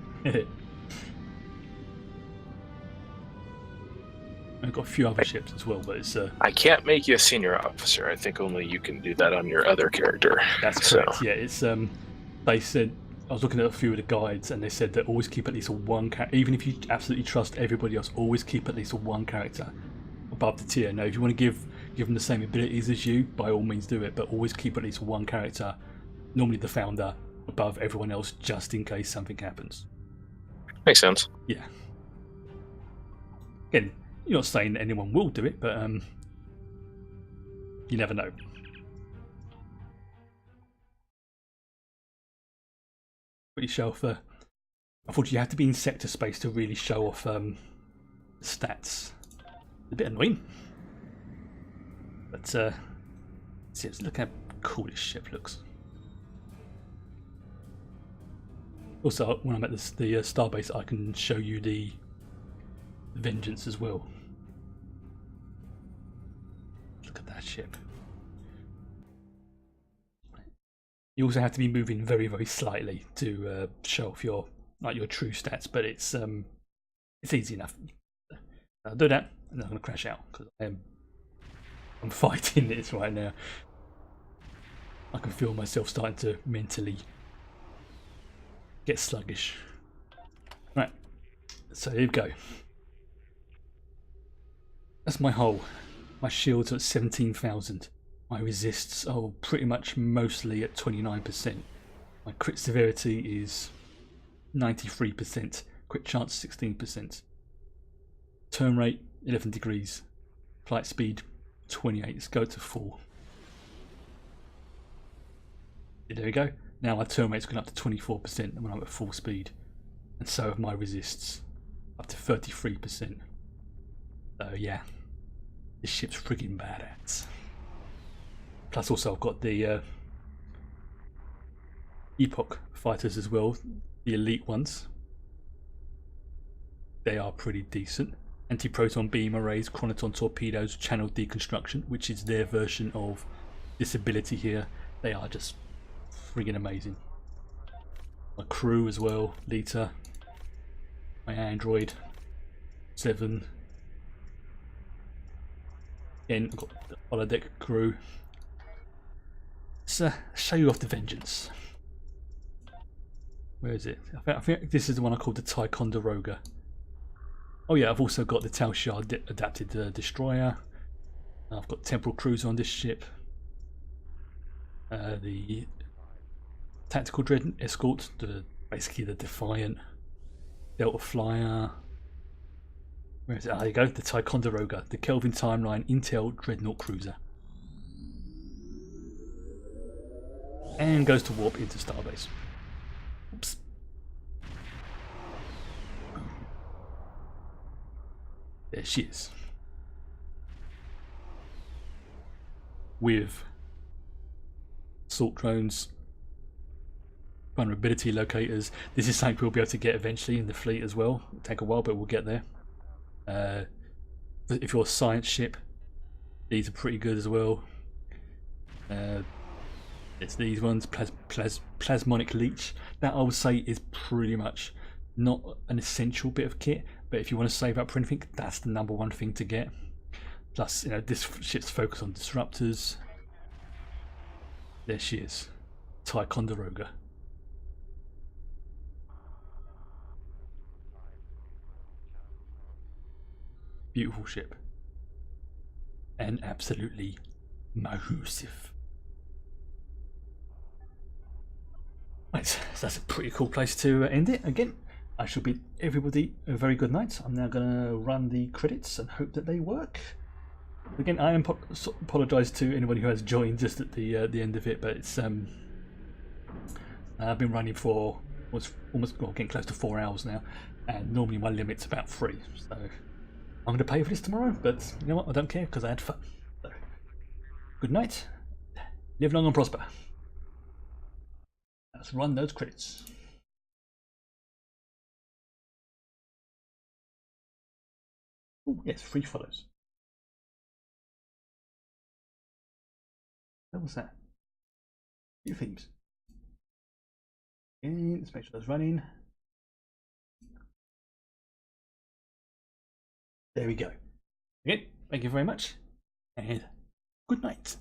I've got a few other ships as well, but it's I can't make you a senior officer. I think only you can do that on your other character. That's correct. So. Yeah, it's they said, I was looking at a few of the guides and they said that always keep at least one character, even if you absolutely trust everybody else, always keep at least one character above the tier. Now if you want to give them the same abilities as you, by all means do it, but always keep at least one character, normally the founder, above everyone else, just in case something happens. Makes sense. Yeah. Again, you're not saying that anyone will do it, but you never know. Pretty show off unfortunately you have to be in sector space to really show off stats. A bit annoying. But see, let's look how cool this ship looks. Also, when I'm at the starbase, I can show you the Vengeance as well. Look at that ship. You also have to be moving very, very slightly to show off your true stats, but it's easy enough. I'll do that, and then I'm going to crash out because I'm fighting this right now. I can feel myself starting to mentally get sluggish. Right, so here we go. That's my hull. My shields are at 17,000. My resists are pretty much mostly at 29%. My crit severity is 93%. Crit chance 16%. Turn rate 11 degrees. Flight speed 28. Let's go to 4. There we go. Now my turn rate's gone up to 24% when I'm at full speed. And so have my resists. Up to 33%. So yeah. This ship's friggin' badass. Plus also I've got the Epoch fighters as well. The elite ones. They are pretty decent. Anti-proton beam arrays, chronoton torpedoes, channel deconstruction, which is their version of this ability here. They are just friggin' amazing. My crew as well, Lita. My android 7. Again, I've got the holodeck crew. Let's show you off the Vengeance. Where is it? I think this is the one I called the Ticonderoga. Oh yeah, I've also got the Tal Shiar adapted destroyer. I've got Temporal Cruiser on this ship. The Tactical Dread Escort, basically the Defiant. Delta Flyer. Where is it? There you go, the Ticonderoga, the Kelvin Timeline Intel Dreadnought Cruiser. And goes to warp into Starbase. Oops. There she is. With assault drones, vulnerability locators. This is something we'll be able to get eventually in the fleet as well. It'll take a while, but we'll get there. If you're a science ship, these are pretty good as well. It's these ones, plasmonic leech. That I would say is pretty much not an essential bit of kit, but if you want to save up for anything, that's the #1 thing to get. Plus, you know, this ship's focused on disruptors. There she is, Ticonderoga. beautiful ship. And absolutely massive. Right, so that's a pretty cool place to end it. Again, I shall bid everybody a very good night. I'm now going to run the credits and hope that they work. Again, I apologise to anybody who has joined just at the end of it, but it's I've been running for almost getting close to 4 hours now, and normally my limit's about 3. So I'm going to pay for this tomorrow, but you know what? I don't care because I had fun. So, good night. Live long and prosper. Let's run those credits. Oh yes, 3 follows. What was that? New themes. Okay, let's make sure that's running. There we go. Again, thank you very much, and good night.